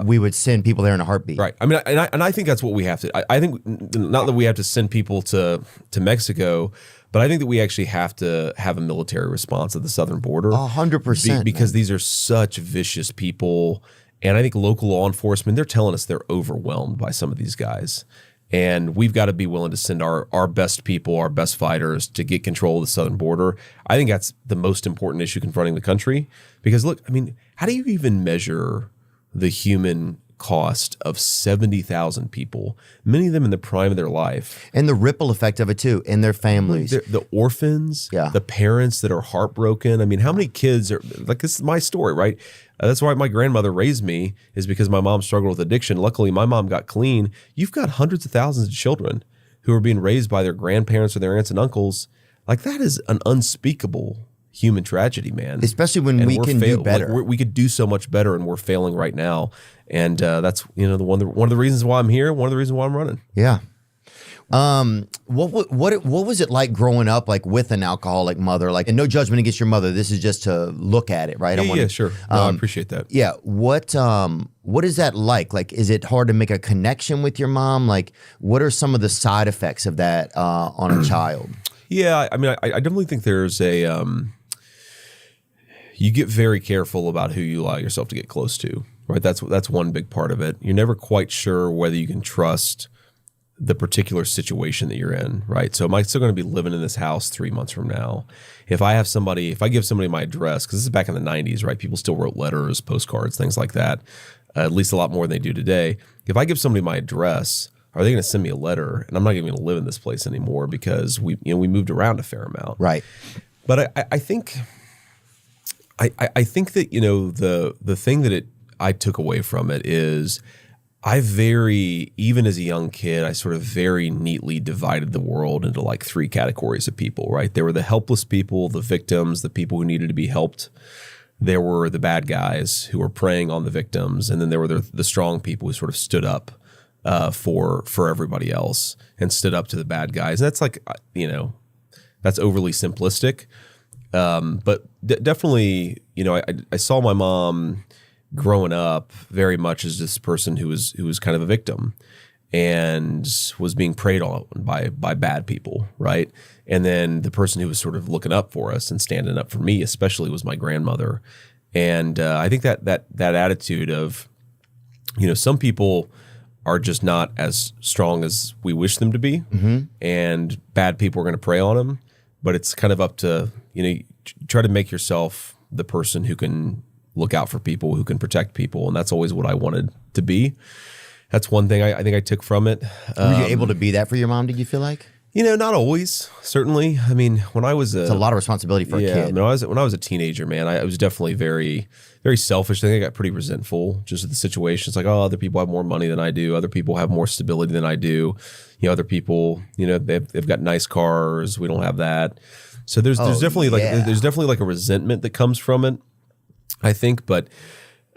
we would send people there in a heartbeat. Right. I mean, and I think that's what we have to. I think not that we have to send people to Mexico, but I think that we actually have to have a military response at the southern border. 100%. Because these are such vicious people, and I think local law enforcement, they're telling us they're overwhelmed by some of these guys. And we've got to be willing to send our best people, our best fighters, to get control of the southern border. I think that's the most important issue confronting the country. Because look, I mean, how do you even measure the human cost of 70,000 people, many of them in the prime of their life? And the ripple effect of it too, in their families. The orphans, the parents that are heartbroken. I mean, how many kids are, like, this is my story, right? That's why my grandmother raised me, is because my mom struggled with addiction. Luckily, my mom got clean. You've got hundreds of thousands of children who are being raised by their grandparents or their aunts and uncles. Like, that is an unspeakable human tragedy, man. Especially when we can do better. Like, we could do so much better, and we're failing right now. And that's one of the reasons why I'm here. One of the reasons why I'm running. Yeah. What was it like growing up, like, with an alcoholic mother? Like, and no judgment against your mother. This is just to look at it, right? Yeah, sure. No, I appreciate that. Yeah. What is that like? Like, is it hard to make a connection with your mom? Like, what are some of the side effects of that on a child? Yeah, I mean, I definitely think there's a you get very careful about who you allow yourself to get close to, right? That's one big part of it. You're never quite sure whether you can trust the particular situation that you're in, right? So am I still going to be living in this house 3 months from now? If I give somebody my address, because this is back in the 90s, right? People still wrote letters, postcards, things like that, at least a lot more than they do today. If I give somebody my address, are they going to send me a letter? And I'm not even going to live in this place anymore because we moved around a fair amount. Right. But I think that, the thing that I took away from it is even as a young kid, I sort of very neatly divided the world into like 3 categories of people, right? There were the helpless people, the victims, the people who needed to be helped. There were the bad guys who were preying on the victims. And then there were the strong people who sort of stood up for everybody else and stood up to the bad guys. And that's like, that's overly simplistic. But definitely, I saw my mom growing up very much as this person who was kind of a victim and was being preyed on by bad people, right? And then the person who was sort of looking up for us and standing up for me, especially, was my grandmother. And I think that attitude of, some people are just not as strong as we wish them to be, and bad people are going to prey on them. But it's kind of up to, try to make yourself the person who can look out for people, who can protect people. And that's always what I wanted to be. That's one thing I think I took from it. Were you able to be that for your mom, did you feel like? Not always, certainly. I mean, when I was it's a lot of responsibility for a kid. I mean, when I was a teenager, man, I was definitely very, very selfish. I think I got pretty resentful just at the situation. It's like, oh, other people have more money than I do. Other people have more stability than I do. Other people, they've got nice cars. We don't have that. So there's definitely like a resentment that comes from it, I think. But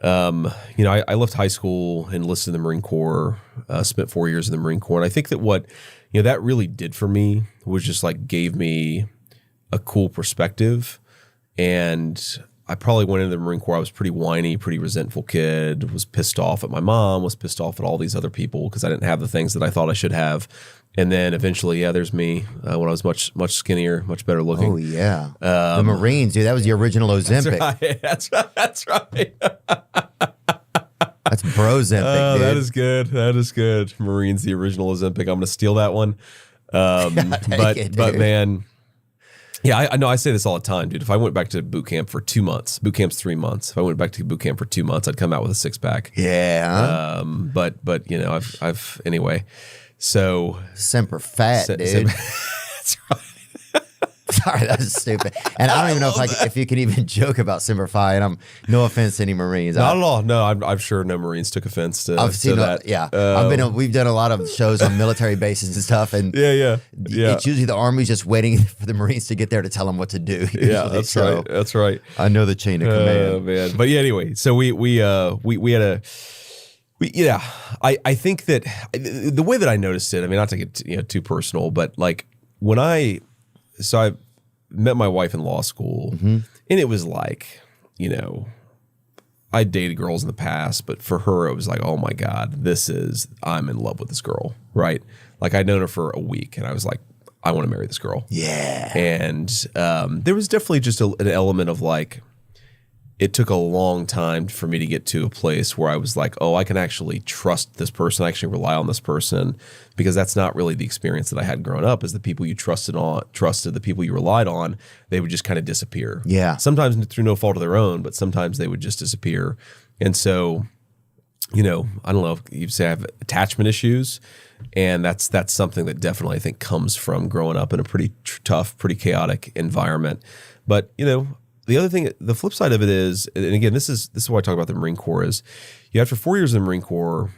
I left high school and enlisted in the Marine Corps, spent 4 years in the Marine Corps. And I think that what, that really did for me was just like gave me a cool perspective. And I probably went into the Marine Corps. I was pretty whiny, pretty resentful kid, was pissed off at my mom, was pissed off at all these other people because I didn't have the things that I thought I should have. And then eventually, there's me when I was much, much skinnier, much better looking. Oh, yeah. The Marines, dude, that was the original Ozempic. That's right. That's Brozempic, dude. That is good. That is good. Marines, the original Ozempic. I'm going to steal that one. But man, I know I say this all the time, dude. If I went back to boot camp for 2 months, boot camp's 3 months. If I went back to boot camp for 2 months, I'd come out with a 6-pack. Yeah. But I've anyway. So Semper Fat, dude. That's right. Sorry, that was stupid. And I don't even know if you can even joke about Semper Fi. And no offense to any Marines. Not at all. No, I'm sure no Marines took offense to that. Yeah, we've done a lot of shows on military bases and stuff. And yeah. It's usually the Army's just waiting for the Marines to get there to tell them what to do. Usually. Yeah, that's right. That's right. I know the chain of command. Oh man. But yeah, anyway, so we had a. I think that the way that I noticed it, I mean, not to get too personal, but like when I met my wife in law school, and it was like, I dated girls in the past, but for her, it was like, oh my God, I'm in love with this girl, right? Like I'd known her for a week and I was like, I want to marry this girl. Yeah. And there was definitely just an element of like, it took a long time for me to get to a place where I was like, oh, I can actually trust this person. I actually rely on this person, because that's not really the experience that I had growing up. Is the people you trusted, the people you relied on, they would just kind of disappear. Yeah. Sometimes through no fault of their own, but sometimes they would just disappear. And so, I don't know if you'd say I have attachment issues. And that's something that definitely I think comes from growing up in a pretty tough, pretty chaotic environment. But, the other thing, the flip side of it is, and again, this is why I talk about the Marine Corps, is after 4 years in the Marine Corps,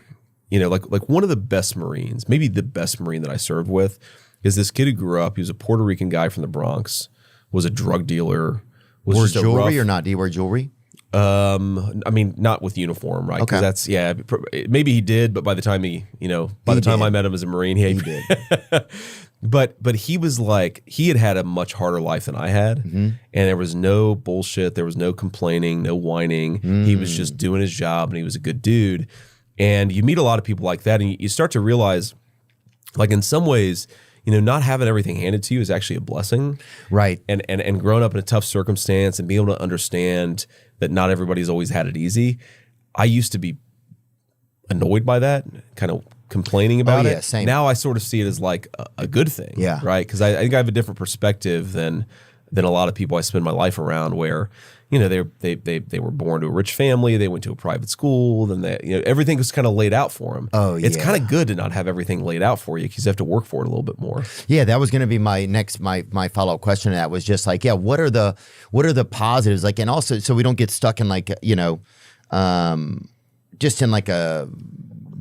like one of the best Marines, maybe the best Marine that I served with, is this kid who grew up. He was a Puerto Rican guy from the Bronx, was a drug dealer. Wore jewelry or not? Do you wear jewelry? I mean, not with uniform, right? Okay. That's maybe he did, but by the time I met him as a Marine, he did. But he was like, he had a much harder life than I had, and there was no bullshit, there was no complaining, no whining. He was just doing his job, and he was a good dude. And you meet a lot of people like that, and you start to realize, like in some ways, not having everything handed to you is actually a blessing, right? And growing up in a tough circumstance and being able to understand that not everybody's always had it easy. I used to be annoyed by that, kind of complaining about it. Same. Now I sort of see it as like a good thing, yeah, right? Because I think I have a different perspective than than a lot of people I spend my life around, where they were born to a rich family, they went to a private school, then everything was kind of laid out for them. Oh, yeah. It's kind of good to not have everything laid out for you, because you have to work for it a little bit more. Yeah, that was going to be my follow-up question to that, was just like, what are the positives, like, and also so we don't get stuck in like, just in like a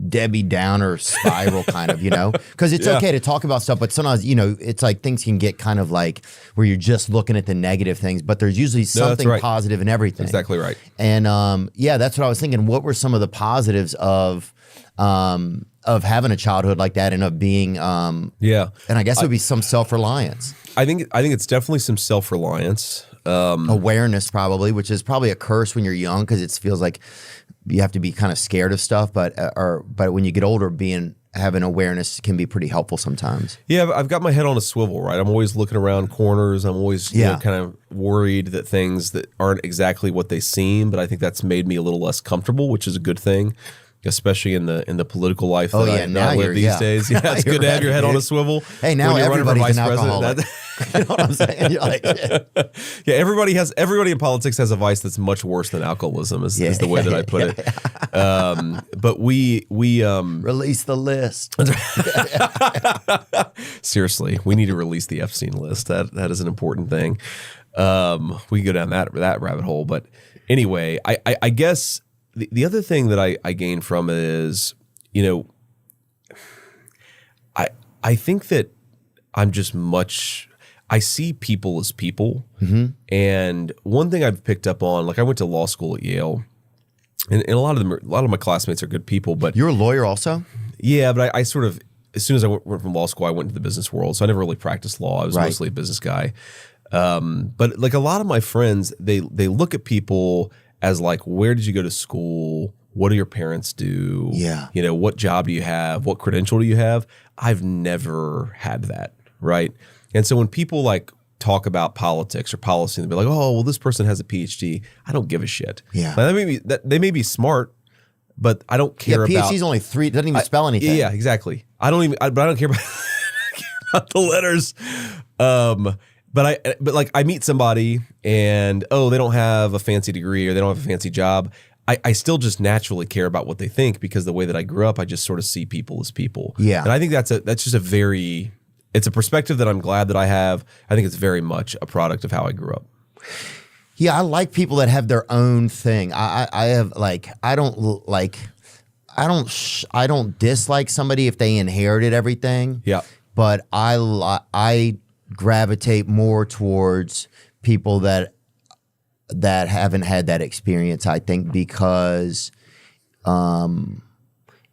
Debbie Downer spiral kind of, because it's okay to talk about stuff, but sometimes, it's like things can get kind of like where you're just looking at the negative things, but there's usually something positive in everything. Exactly right. And that's what I was thinking. What were some of the positives of having a childhood like that, and of being, and I guess it would be some self-reliance. I think it's definitely some self-reliance. Awareness probably, which is probably a curse when you're young, because it feels like you have to be kind of scared of stuff, but when you get older, having awareness can be pretty helpful sometimes. Yeah, I've got my head on a swivel, right? I'm always looking around corners. I'm always kind of worried that things that aren't exactly what they seem, but I think that's made me a little less comfortable, which is a good thing, especially in the political life that I live these days. Yeah, it's good to have your head on a swivel. Hey, now everybody's an alcoholic. You know what I'm saying? You're like, yeah, everybody in politics has a vice that's much worse than alcoholism, is the way that I put it. But we release the list. Seriously, we need to release the Epstein list. That is an important thing. We can go down that rabbit hole. But anyway, I guess the other thing that I gain from it is, I think that I'm just I see people as people. Mm-hmm. And one thing I've picked up on, like I went to law school at Yale, and a lot of my classmates are good people. But you're a lawyer also? Yeah, but I sort of, as soon as I went from law school, I went into the business world. So I never really practiced law. I was mostly a business guy. But like a lot of my friends, they look at people as like, where did you go to school? What do your parents do? Yeah. What job do you have? What credential do you have? I've never had that, right? And so when people like talk about politics or policy, they'll be like, oh, well, this person has a PhD. I don't give a shit. Yeah. Now, they may be smart, but I don't care about. PhD's only 3, doesn't even spell anything. Yeah, exactly. But I don't care about the letters. But I meet somebody and, they don't have a fancy degree or they don't have a fancy job. I still just naturally care about what they think, because the way that I grew up, I just sort of see people as people. Yeah. And I think that's just it's a perspective that I'm glad that I have. I think it's very much a product of how I grew up. Yeah, I like people that have their own thing. I don't dislike somebody if they inherited everything. Yeah. But I gravitate more towards people that haven't had that experience, I think, because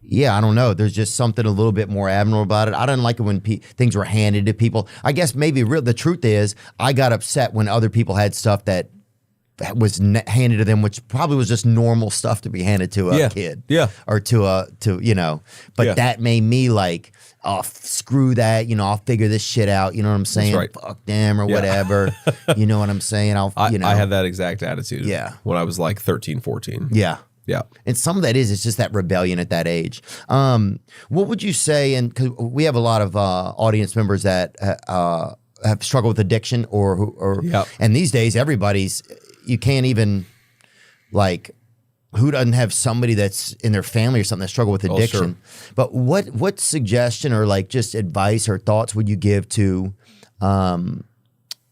I don't know. There's just something a little bit more abnormal about it. I didn't like it when things were handed to people. I guess maybe the truth is I got upset when other people had stuff that was handed to them, which probably was just normal stuff to be handed to a kid. Yeah. Or but that made me like, oh, screw that. I'll figure this shit out. You know what I'm saying? That's right. Fuck them or whatever. You know what I'm saying? I had that exact attitude. Yeah. When I was like 13, 14. Yeah. Yeah. And some of that it's just that rebellion at that age. What would you say, and because we have a lot of audience members that have struggled with addiction and these days you can't even, like, who doesn't have somebody that's in their family or something that struggle with addiction? Sure. But what suggestion or like just advice or thoughts would you give to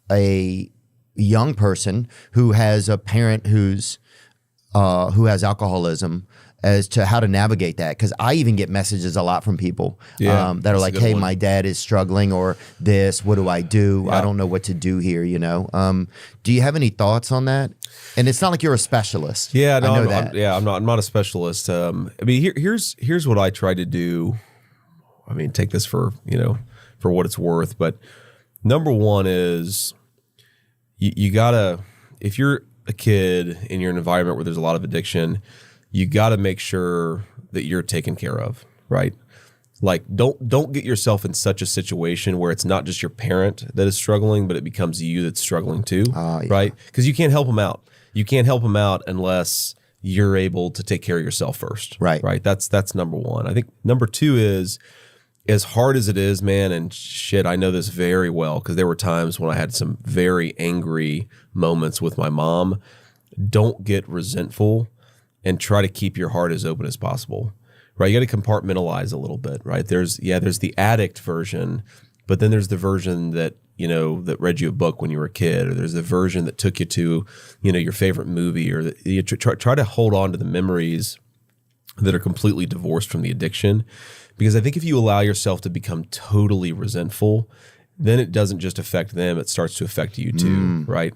a young person who has a parent who has alcoholism, as to how to navigate that? Because I even get messages a lot from people that are like, hey, my dad is struggling, or this, what do I do? I don't know what to do here, Do you have any thoughts on that? And it's not like you're a specialist. Yeah, no, I know that. I'm not a specialist. Here's what I try to do. Take this for what it's worth. But number one is you gotta, if you're a kid and you're in an environment where there's a lot of addiction, you got to make sure that you're taken care of, right? Like, don't get yourself in such a situation where it's not just your parent that is struggling, but it becomes you that's struggling too, right? Because you can't help them out. You can't help them out unless you're able to take care of yourself first, right? Right. That's number one. I think number two is as hard as it is, man, and shit, I know this very well because there were times when I had some very angry moments with my mom. Don't get resentful and try to keep your heart as open as possible, right? You got to compartmentalize a little bit, right? There's the addict version, but then there's the version that, that read you a book when you were a kid, or there's the version that took you to, your favorite movie, or you try to hold on to the memories that are completely divorced from the addiction. Because I think if you allow yourself to become totally resentful, then it doesn't just affect them; it starts to affect you too, right?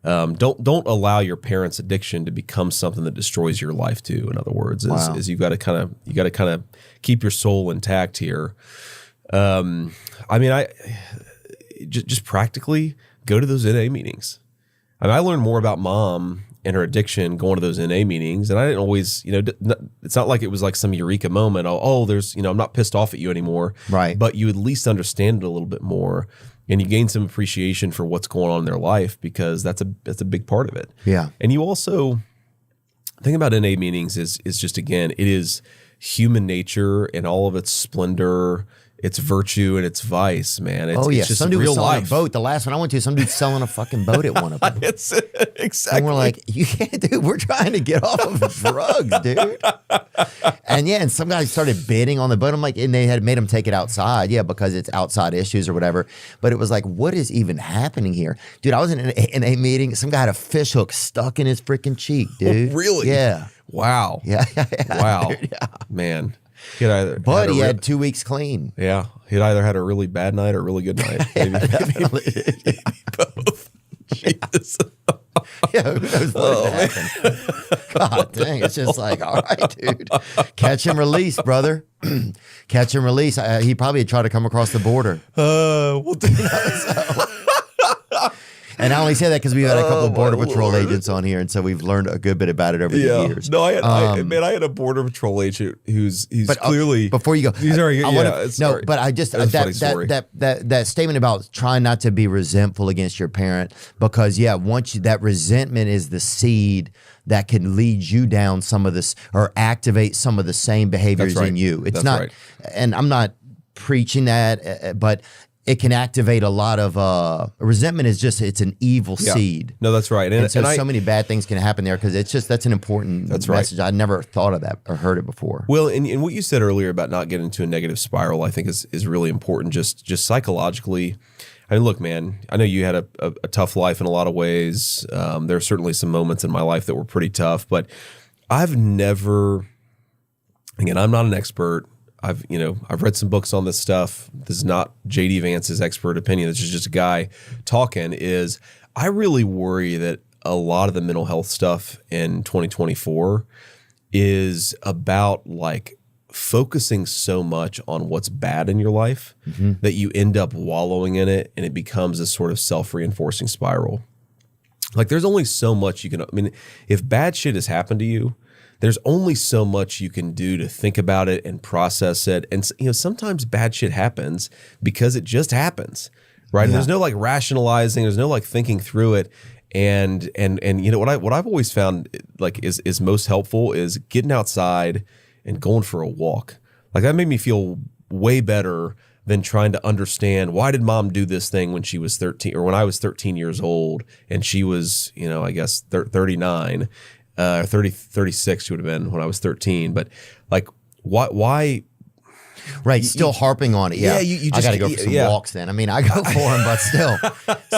Don't allow your parents' addiction to become something that destroys your life too. In other words, is you've got to kind of keep your soul intact here. I just practically go to those NA meetings. I learned more about mom and her addiction going to those NA meetings. And I didn't always, it's not like it was like some eureka moment. There's, I'm not pissed off at you anymore. Right. But you at least understand it a little bit more, and you gain some appreciation for what's going on in their life, because that's a big part of it. Yeah. And you also, the thing about NA meetings is just, again, it is human nature and all of its splendor, its virtue and its vice, man. It's just some dude real was selling life. a boat. The last one I went to, some dude's selling a fucking boat at one of them. It's exactly. And we're like, you can't, dude. We're trying to get off of drugs, dude. And some guy started bidding on the boat. I'm like, and they had made him take it outside, because it's outside issues or whatever. But it was like, what is even happening here, dude? I was in a meeting. Some guy had a fish hook stuck in his freaking cheek, dude. Really? Yeah. Wow. Yeah. Wow. Dude, yeah. Man. He had 2 weeks clean. Yeah. He'd either had a really bad night or a really good night. Maybe both. Jesus. Yeah, who knows what happened. God dang, it's just like, all right, dude. Catch and release, brother. Catch and release. He probably had tried to come across the border. We'll do And I only say that because we've had a couple of Border Patrol agents on here, and so we've learned a good bit about it over the years. No, I had a Border Patrol agent who's clearly. Before you go, but I just that statement about trying not to be resentful against your parent, because that resentment is the seed that can lead you down some of this or activate some of the same behaviors in you. It's not, and I'm not preaching that, but it can activate a lot of resentment. It's an evil seed. No, that's right. And so many bad things can happen there, because that's an important message. I never thought of that or heard it before. Well, and what you said earlier about not getting into a negative spiral, I think is really important, just psychologically. I mean, look, man, I know you had a tough life in a lot of ways. There are certainly some moments in my life that were pretty tough, but I've never, again, I'm not an expert. I've read some books on this stuff. This is not JD Vance's expert opinion. This is just a guy talking. I really worry that a lot of the mental health stuff in 2024 is about like focusing so much on what's bad in your life that you end up wallowing in it, and it becomes a sort of self-reinforcing spiral. Like, there's only so much you can, if bad shit has happened to you, there's only so much you can do to think about it and process it. And sometimes bad shit happens because it just happens, right? And there's no like rationalizing, there's no like thinking through it. And what I've always found like is most helpful is getting outside and going for a walk. Like, that made me feel way better than trying to understand, why did mom do this thing when she was 13 or when I was 13 years old and she was, I guess 39. 36 she would have been when I was 13. But like, why? Right, still harping on it. Yeah, you just, I got to go for some walks then. I go for them, but still,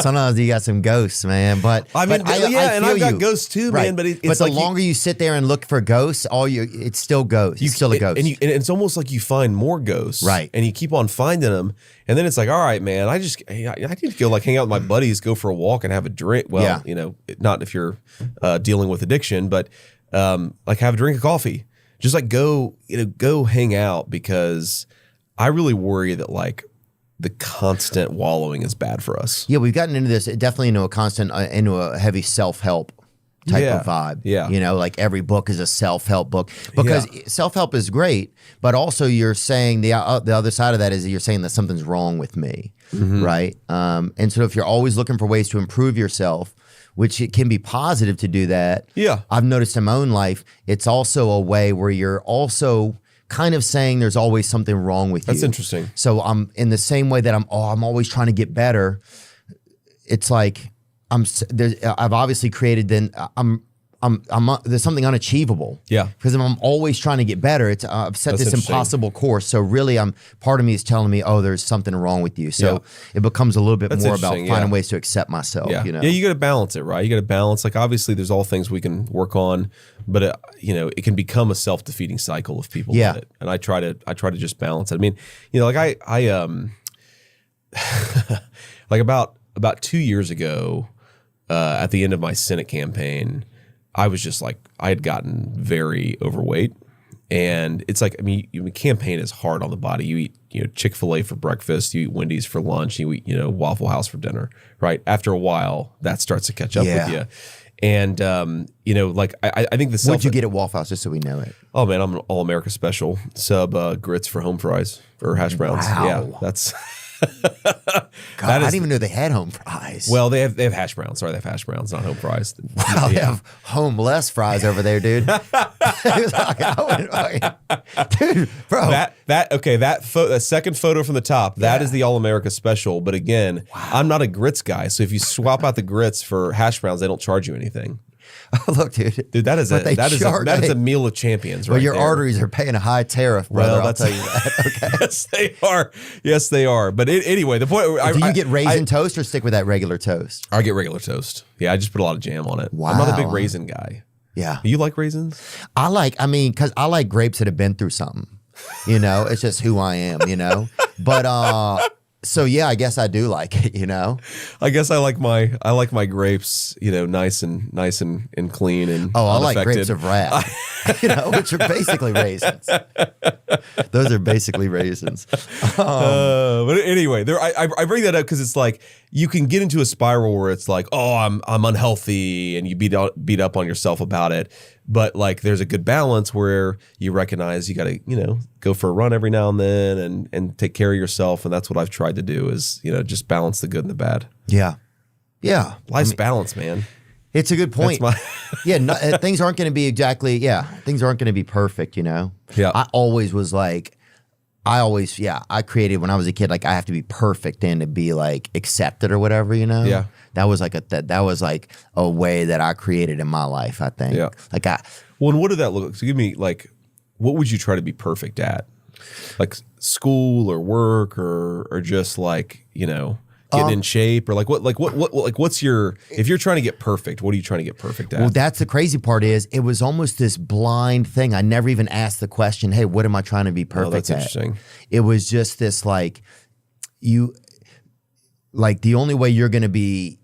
sometimes you got some ghosts, man. But and I've got ghosts too, man. But it's the like longer you sit there and look for ghosts, it's still ghosts. It's still a ghost, and it's almost like you find more ghosts, right? And you keep on finding them, and then it's like, all right, man, I need to go like hang out with my buddies, go for a walk, and have a drink. Well, not if you're dealing with addiction, but like have a drink of coffee. Just like go hang out, because I really worry that like the constant wallowing is bad for us. Yeah, we've gotten into this definitely into a heavy self-help type of vibe. Yeah. Like every book is a self-help book, because self-help is great, but also you're saying the other side of that is you're saying that something's wrong with me, right? And so if you're always looking for ways to improve yourself, which it can be positive to do that. Yeah. I've noticed in my own life, it's also a way where you're also kind of saying there's always something wrong with you. That's interesting. So I'm in the same way that I'm always trying to get better. It's like I've obviously created there's something unachievable. Yeah. Because I'm always trying to get better. I've set That's this impossible course. So really part of me is telling me, oh, there's something wrong with you. So it becomes a little bit more about finding ways to accept myself. Yeah. You know? Yeah, you got to balance it, right? You got to balance. Like obviously there's all things we can work on, but it can become a self-defeating cycle if people let it. And I try to just balance it. I mean, like I like about 2 years ago, at the end of my Senate campaign, I was just like, I had gotten very overweight. And it's like, I mean, campaign is hard on the body. You eat, Chick-fil-A for breakfast, you eat Wendy's for lunch, you eat, Waffle House for dinner, right? After a while, that starts to catch up with you. And, like, I think the What'd you get at Waffle House, just so we know it? Oh, man, I'm an All-America special. Sub grits for home fries or hash browns. Wow. Yeah, that's... God, I didn't even know they had home fries. Well, they have hash browns. Sorry, they have hash browns, not home fries. Wow, they have homeless fries over there, dude. Dude, bro. That second photo from the top, that is the All-America special. But again, I'm not a grits guy. So if you swap out the grits for hash browns, they don't charge you anything. Oh, look, dude. That is a meal of champions, right? Well, your there. arteries are paying a high tariff, brother. Well, I'll tell you that. Okay. Yes, they are. Yes, they are. But anyway, the point. Do you get raisin toast or stick with that regular toast? I get regular toast. Yeah, I just put a lot of jam on it. Wow. I'm not a big raisin guy. Yeah. You like raisins? Because I like grapes that have been through something. It's just who I am. But so yeah, I guess I do like it. I guess I like my grapes, nice and clean and I unaffected. like grapes of wrath, which are basically raisins. Those are basically raisins. But anyway, I bring that up because it's like you can get into a spiral where it's like, oh, I'm unhealthy, and you beat up on yourself about it. But like, there's a good balance where you recognize you got to, go for a run every now and then and take care of yourself. And that's what I've tried to do is, just balance the good and the bad. Yeah. Yeah. Life's balance, man. It's a good point. Things aren't going to be exactly, things aren't going to be perfect, Yeah. I always was like, I created when I was a kid, like I have to be perfect and to be like accepted or whatever, Yeah. That was like a way that I created in my life, I think. Yeah. Well, and what did that look like? So give me like, what would you try to be perfect at? Like school or work or just like, getting in shape or what's your, if you're trying to get perfect, what are you trying to get perfect at? Well, that's the crazy part is it was almost this blind thing. I never even asked the question, hey, what am I trying to be perfect that's at? Interesting. It was just this the only way you're going to be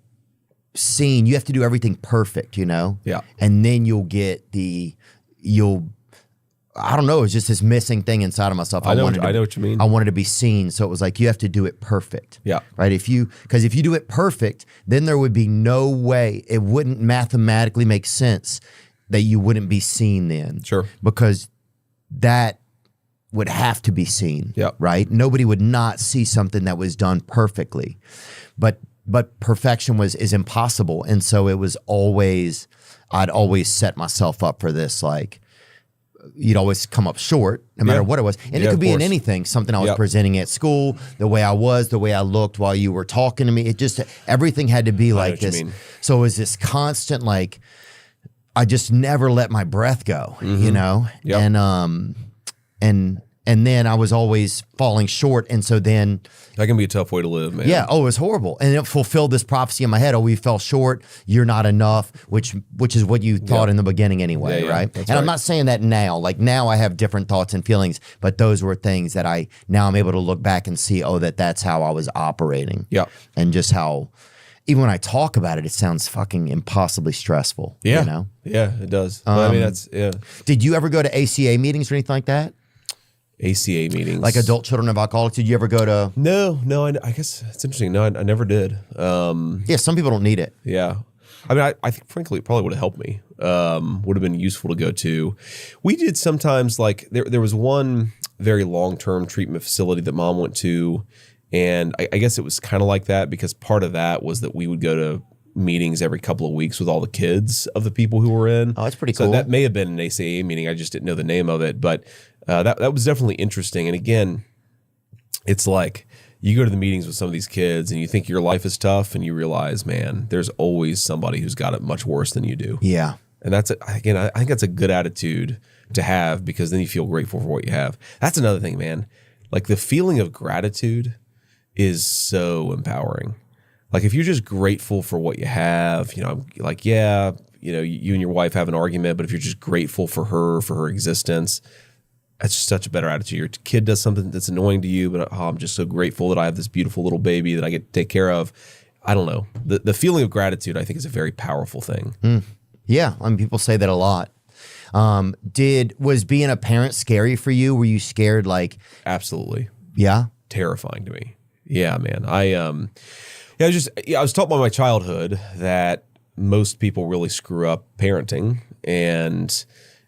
seen, you have to do everything perfect, Yeah. And then I don't know, it's just this missing thing inside of myself. I know what you mean. I wanted to be seen. So it was like, you have to do it perfect. Yeah. Right. Because if you do it perfect, then there would be no way, it wouldn't mathematically make sense that you wouldn't be seen then. Sure. Because that would have to be seen. Yeah. Right. Nobody would not see something that was done perfectly. But perfection is impossible. And so it was I'd always set myself up for this, like, you'd always come up short no matter what it was. And it could be in anything, something I was presenting at school, the way I looked while you were talking to me. It just, everything had to be like this. So it was this constant, like, I just never let my breath go, Yep. And then I was always falling short. And so then that can be a tough way to live, man. Yeah. Oh, it was horrible. And it fulfilled this prophecy in my head. Oh, we fell short. You're not enough, which is what you thought in the beginning anyway, right? That's and I'm not saying that now. Like now I have different thoughts and feelings, but those were things that now I'm able to look back and see, that's how I was operating. Yeah. And just how, even when I talk about it, it sounds fucking impossibly stressful. Yeah. Yeah, it does. But, Did you ever go to ACA meetings or anything like that? ACA meetings, like adult children of alcoholics. Did you ever go to? No. I guess it's interesting. No, I never did. Yeah, some people don't need it. Yeah, I mean, I think frankly, it probably would have helped me. Would have been useful to go to. We did sometimes like there was one very long-term treatment facility that Mom went to, and I guess it was kind of like that because part of that was that we would go to meetings every couple of weeks with all the kids of the people who were in. Oh, that's pretty cool. So that may have been an ACA meeting. I just didn't know the name of it, but that was definitely interesting. And again, it's like you go to the meetings with some of these kids and you think your life is tough and you realize, man, there's always somebody who's got it much worse than you do. Yeah. And that's, again, I think that's a good attitude to have, because then you feel grateful for what you have. That's another thing, man. Like the feeling of gratitude is so empowering. Like if you're just grateful for what you have, like, yeah, you and your wife have an argument, but if you're just grateful for her existence, that's just such a better attitude. Your kid does something that's annoying to you, but I'm just so grateful that I have this beautiful little baby that I get to take care of. I don't know. The feeling of gratitude, I think, is a very powerful thing. Yeah, I mean, people say that a lot. Was being a parent scary for you? Were you scared? Like, absolutely. Yeah, terrifying to me. Yeah, man. I was taught by my childhood that most people really screw up parenting, and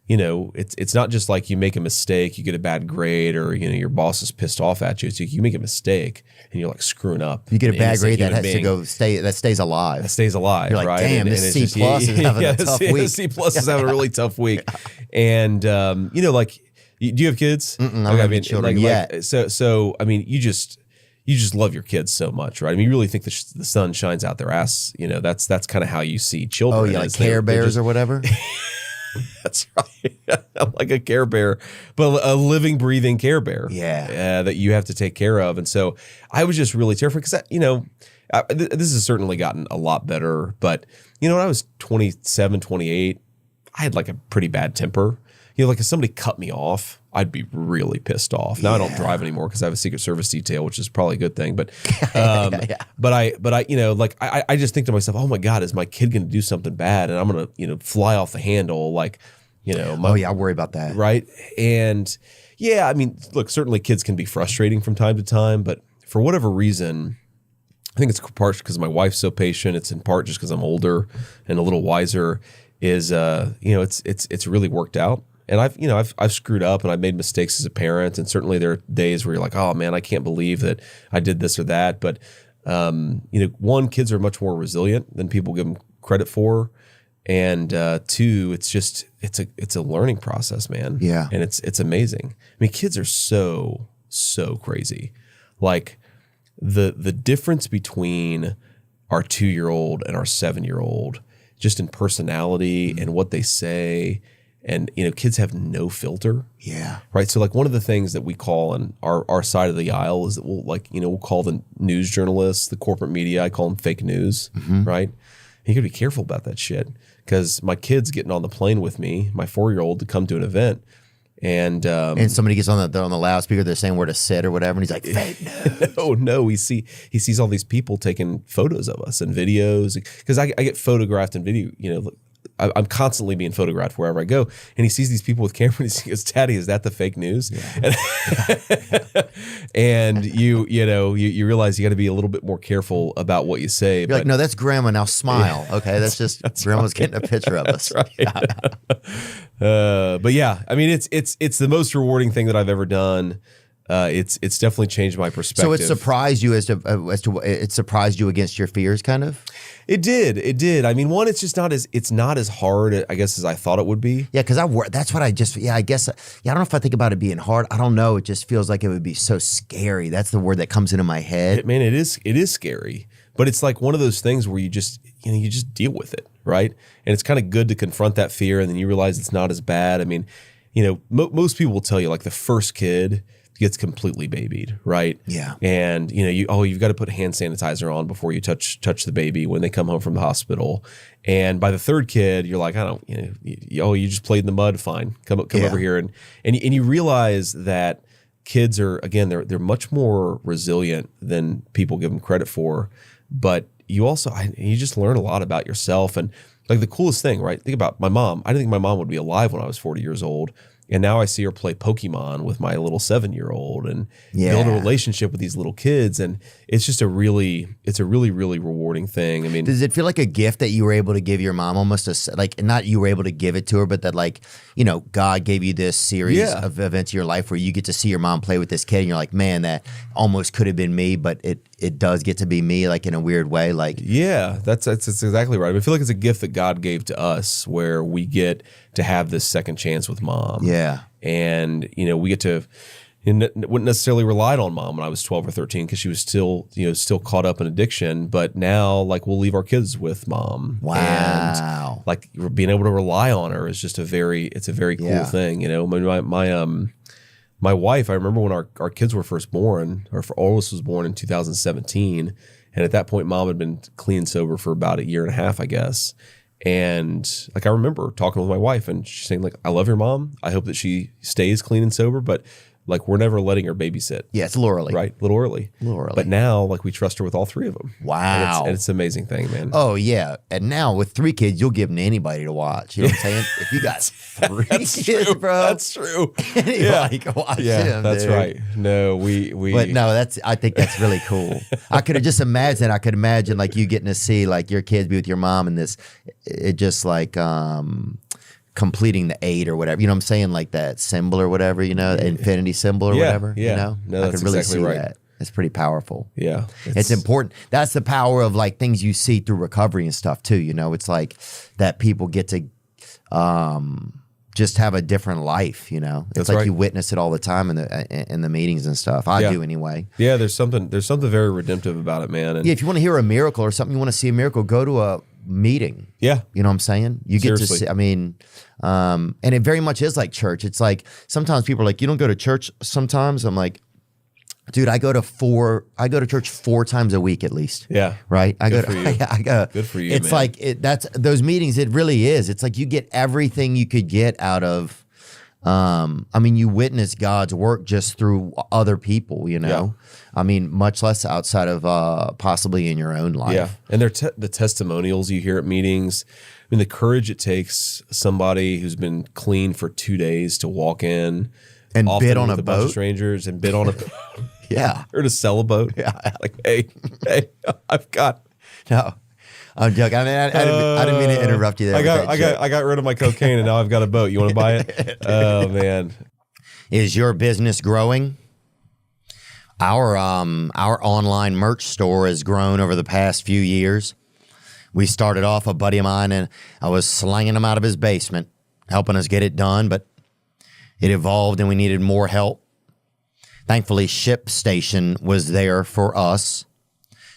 it's not just like you make a mistake, you get a bad grade, or your boss is pissed off at you. It's you make a mistake and you're like screwing up. You get a bad grade that has to go that stays alive. That stays alive. You're like, right? damn, this C plus is having a tough week. C plus is having a really tough week, and like, do you have kids? I don't have any children yet. So I mean, you just love your kids so much, right? I mean, you really think the sun shines out their ass. That's kind of how you see children. Oh yeah, like Care Bears or whatever. That's right. Like a Care Bear, but a living, breathing Care Bear. Yeah. That you have to take care of. And so I was just really terrified because, this has certainly gotten a lot better. But, when I was 27, 28, I had like a pretty bad temper. Like if somebody cut me off, I'd be really pissed off. Now I don't drive anymore because I have a Secret Service detail, which is probably a good thing. But, but I just think to myself, oh my God, is my kid going to do something bad and I'm going to, fly off the handle? Like, I worry about that. Right. And yeah, I mean, look, certainly kids can be frustrating from time to time, but for whatever reason, I think it's part because my wife's so patient. It's in part just because I'm older and a little wiser. It's really worked out. And I've screwed up and I've made mistakes as a parent. And certainly there are days where you're like, oh man, I can't believe that I did this or that. But, one, kids are much more resilient than people give them credit for. And two, it's a learning process, man. Yeah. And it's amazing. I mean, kids are so crazy. Like the difference between our 2-year-old and our 7-year-old, just in personality and what they say. And, kids have no filter. Yeah. Right. So like one of the things that we call on our side of the aisle is that we'll call the news journalists, the corporate media, I call them fake news. Right. And you got to be careful about that shit because my kid's getting on the plane with me, my 4-year-old, to come to an event. And somebody gets on the loudspeaker, they're saying where to sit or whatever, and he's like, fake news. No, he sees all these people taking photos of us and videos because I get photographed in video, I'm constantly being photographed wherever I go, and he sees these people with cameras. He goes, "Daddy, is that the fake news?" Yeah. And you realize you got to be a little bit more careful about what you say. You're like, no, that's Grandma. Now smile. Okay, that's Grandma's getting a picture of us. That's right. But yeah, I mean, it's the most rewarding thing that I've ever done. It's definitely changed my perspective. So it surprised you as to it surprised you against your fears, kind of. It did. I mean, one, it's not as hard, I guess, as I thought it would be. Yeah, because that's what I guess. I don't know if I think about it being hard. I don't know. It just feels like it would be so scary. That's the word that comes into my head. Man, it is scary, but it's like one of those things where you just deal with it, right? And it's kind of good to confront that fear, and then you realize it's not as bad. I mean, most people will tell you like the first kid gets completely babied, right? Yeah. And you've got to put hand sanitizer on before you touch the baby when they come home from the hospital. And by the third kid, you're like, you just played in the mud, fine. Come over here, and you realize that kids are, again, they're much more resilient than people give them credit for. But you just learn a lot about yourself. And like the coolest thing, right? Think about my mom. I didn't think my mom would be alive when I was 40 years old. And now I see her play Pokemon with my little 7-year-old and build a relationship with these little kids. And it's just a really rewarding thing. I mean, does it feel like a gift that you were able to give your mom almost not you were able to give it to her, but that God gave you this series of events in your life where you get to see your mom play with this kid and you're like, man, that almost could have been me, but it does get to be me, like in a weird way. Like, yeah, that's exactly right. I feel like it's a gift that God gave to us where we get to have this second chance with mom. Yeah. And, we get to, wouldn't necessarily relied on mom when I was 12 or 13 because she was still caught up in addiction. But now, like, we'll leave our kids with mom. Wow. And, like, being able to rely on her is just a very cool thing. My wife, I remember when our kids were first born, our oldest was born in 2017. And at that point, mom had been clean and sober for about a year and a half, I guess. And like, I remember talking with my wife and she's saying, like, I love your mom. I hope that she stays clean and sober, but like, we're never letting her babysit. Yeah, it's a little early. Right? A little early. But now, like, we trust her with all three of them. Wow. And it's an amazing thing, man. Oh, yeah. And now with 3 kids, you'll give them to anybody to watch. You know what I'm saying? If you got 3 kids, true. bro. That's true. Anybody can watch them, that's dude. right. No, we. But no, I think that's really cool. I could have just imagined, like, you getting to see, like, your kids be with your mom and it just, like, completing the 8 or whatever, you know what I'm saying? Like that symbol or whatever, the infinity symbol or whatever, No, I could really exactly see right. that. It's pretty powerful. Yeah. It's important. That's the power of like things you see through recovery and stuff too, It's like that people get to just have a different life, It's That's like right. you witness it all the time in the meetings and stuff. I do anyway. Yeah, there's something very redemptive about it, man. And Yeah, if you want to hear a miracle or something, you want to see a miracle, go to a meeting. Yeah. You know what I'm saying? You get Seriously. to see, and it very much is like church. It's like sometimes people are like, you don't go to church sometimes. I'm like, dude, I go to church 4 times a week at least. Yeah. Right? Good for you. I go. Good for you, It's man. like, that's those meetings, it really is. It's like you get everything you could get out of, you witness God's work just through other people, Yeah. much less outside of possibly in your own life. Yeah, and the testimonials you hear at meetings. The courage it takes somebody who's been clean for 2 days to walk in And often bid on with a bunch of boat. strangers and bid on a Yeah. or to sell a boat. Yeah. Like, hey, I've got. No, I'm joking. I didn't mean to interrupt you there. I got rid of my cocaine and now I've got a boat. You want to buy it? Oh man, Is your business growing? Our online merch store has grown over the past few years. We started off, a buddy of mine, and I was slanging him out of his basement, helping us get it done, but it evolved and we needed more help. Thankfully, ShipStation was there for us.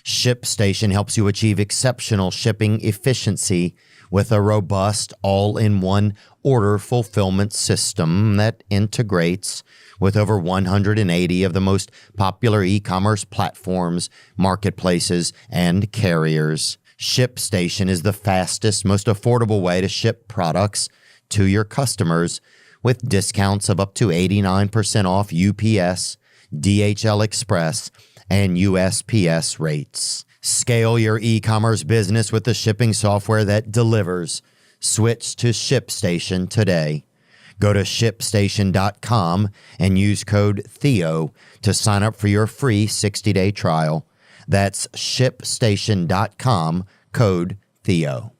ShipStation helps you achieve exceptional shipping efficiency with a robust all-in-one order fulfillment system that integrates with over 180 of the most popular e-commerce platforms, marketplaces, and carriers. ShipStation is the fastest, most affordable way to ship products to your customers with discounts of up to 89% off UPS, DHL Express, and USPS rates. Scale your e-commerce business with the shipping software that delivers. Switch to ShipStation today. Go to ShipStation.com and use code Theo to sign up for your free 60-day trial. That's ShipStation.com, code Theo.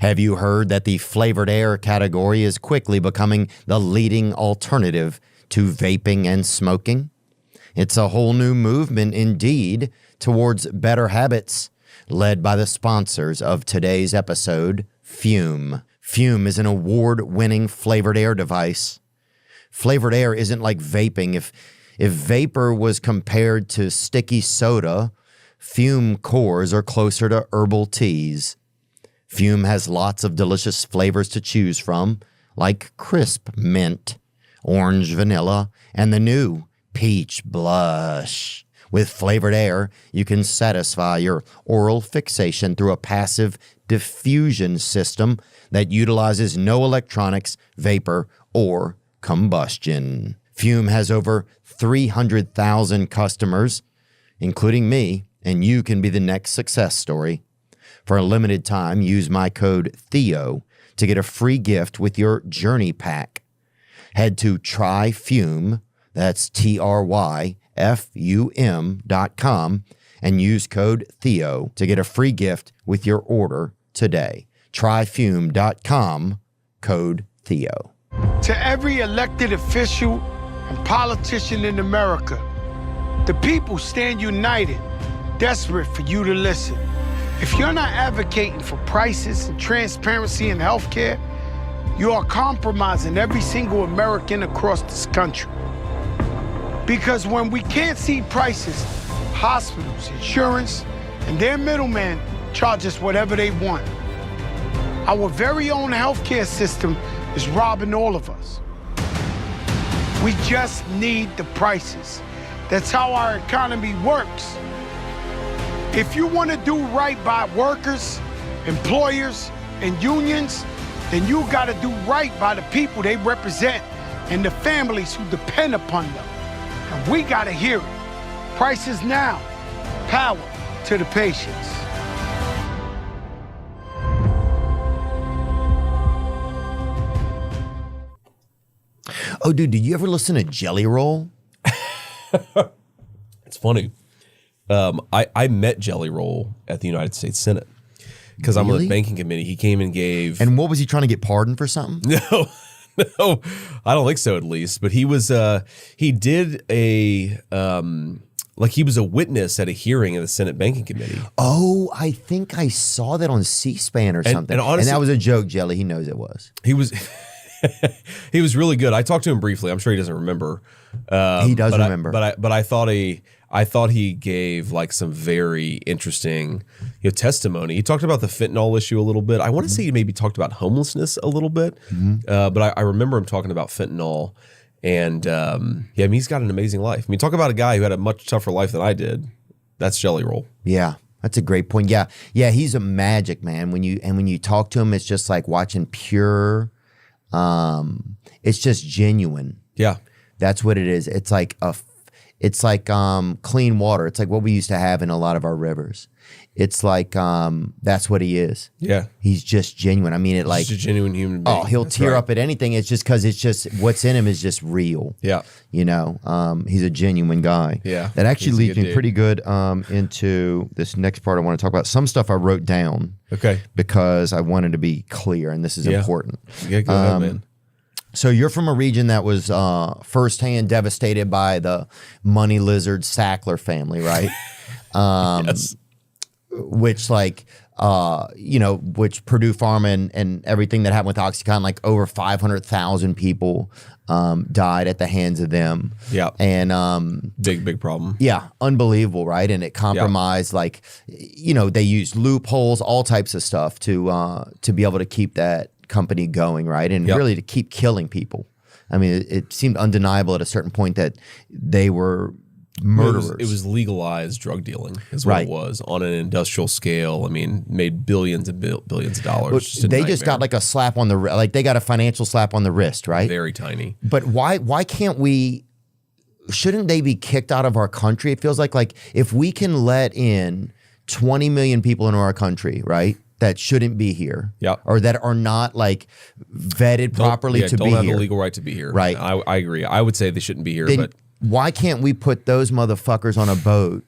Have you heard that the flavored air category is quickly becoming the leading alternative to vaping and smoking? It's a whole new movement indeed towards better habits, led by the sponsors of today's episode, Fume. Fume is an award-winning flavored air device. Flavored air isn't like vaping. If vapor was compared to sticky soda, Fume cores are closer to herbal teas. Fume has lots of delicious flavors to choose from, like crisp mint, orange vanilla, and the new peach blush. With flavored air, you can satisfy your oral fixation through a passive diffusion system that utilizes no electronics, vapor, or combustion. Fume has over 300,000 customers, including me, and you can be the next success story. For a limited time, use my code Theo to get a free gift with your Journey Pack. Head to tryfume, that's TRYFUM.com, and use code Theo to get a free gift with your order today. Tryfume.com, code Theo. To every elected official and politician in America, the people stand united, desperate for you to listen. If you're not advocating for prices and transparency in healthcare, you are compromising every single American across this country. Because when we can't see prices, hospitals, insurance, and their middleman charge us whatever they want. Our very own healthcare system is robbing all of us. We just need the prices. That's how our economy works. If you want to do right by workers, employers, and unions, then you got to do right by the people they represent and the families who depend upon them. And we got to hear it. Prices now. Power to the patients. Oh, dude, did you ever listen to Jelly Roll? It's funny. I met Jelly Roll at the United States Senate because I'm on the banking committee. He came and gave. And what was he trying to get pardoned for something? No, I don't think so. At least, but he was. He did a like he was a witness at a hearing in the Senate Banking Committee. Oh, I think I saw that on C-SPAN or something. And honestly, that was a joke, Jelly. He knows it was. He was. He was really good. I talked to him briefly. I'm sure he doesn't remember. He does remember. But I thought he gave like some very interesting testimony. He talked about the fentanyl issue a little bit. I want to say he maybe talked about homelessness a little bit. But I remember him talking about fentanyl. And yeah, I mean, he's got an amazing life. I mean, talk about a guy who had a much tougher life than I did. That's Jelly Roll. Yeah. That's a great point. Yeah. Yeah, he's a magic man. When you talk to him, it's just like watching pure it's just genuine. Yeah. That's what it is. It's like clean water. It's like what we used to have in a lot of our rivers. It's like that's what he is. Yeah. He's just genuine. I mean, He's a genuine human being. Oh, he'll tear up at anything. It's just because it's just what's in him is just real. Yeah. You know, he's a genuine guy. Yeah. That actually leads me pretty good into this next part I want to talk about. Some stuff I wrote down. Okay. Because I wanted to be clear, and this is important. Yeah, go ahead, man. So you're from a region that was firsthand devastated by the money lizard Sackler family, right? Yes. Which which Purdue Pharma and everything that happened with OxyContin, like over 500,000 people died at the hands of them. Yeah. And big problem. Yeah, unbelievable, right? And it compromised, they used loopholes, all types of stuff to be able to keep that company going, right? And really to keep killing people. I mean, it seemed undeniable at a certain point that they were murderers. It was legalized drug dealing is what it was on an industrial scale. I mean, made billions of dollars. They just got like a slap on the they got a financial slap on the wrist, right? Very tiny. But why can't we? Shouldn't they be kicked out of our country? It feels like if we can let in 20 million people into our country, right? That shouldn't be here, or that are not vetted properly to be here. Don't have the legal right to be here, right? I agree. I would say they shouldn't be here, but why can't we put those motherfuckers on a boat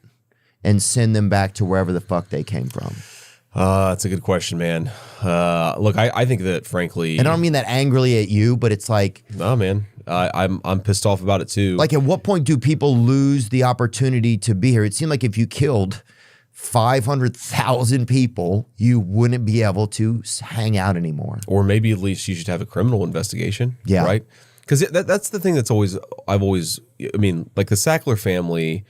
and send them back to wherever the fuck they came from? That's a good question, man. Look, I think that frankly, and I don't mean that angrily at you, but it's like, no, man, I'm pissed off about it too. Like, at what point do people lose the opportunity to be here? It seemed like if you killed 500,000 people, you wouldn't be able to hang out anymore. Or maybe at least you should have a criminal investigation. Yeah. Right? Because that's the thing that's I mean, like the Sackler family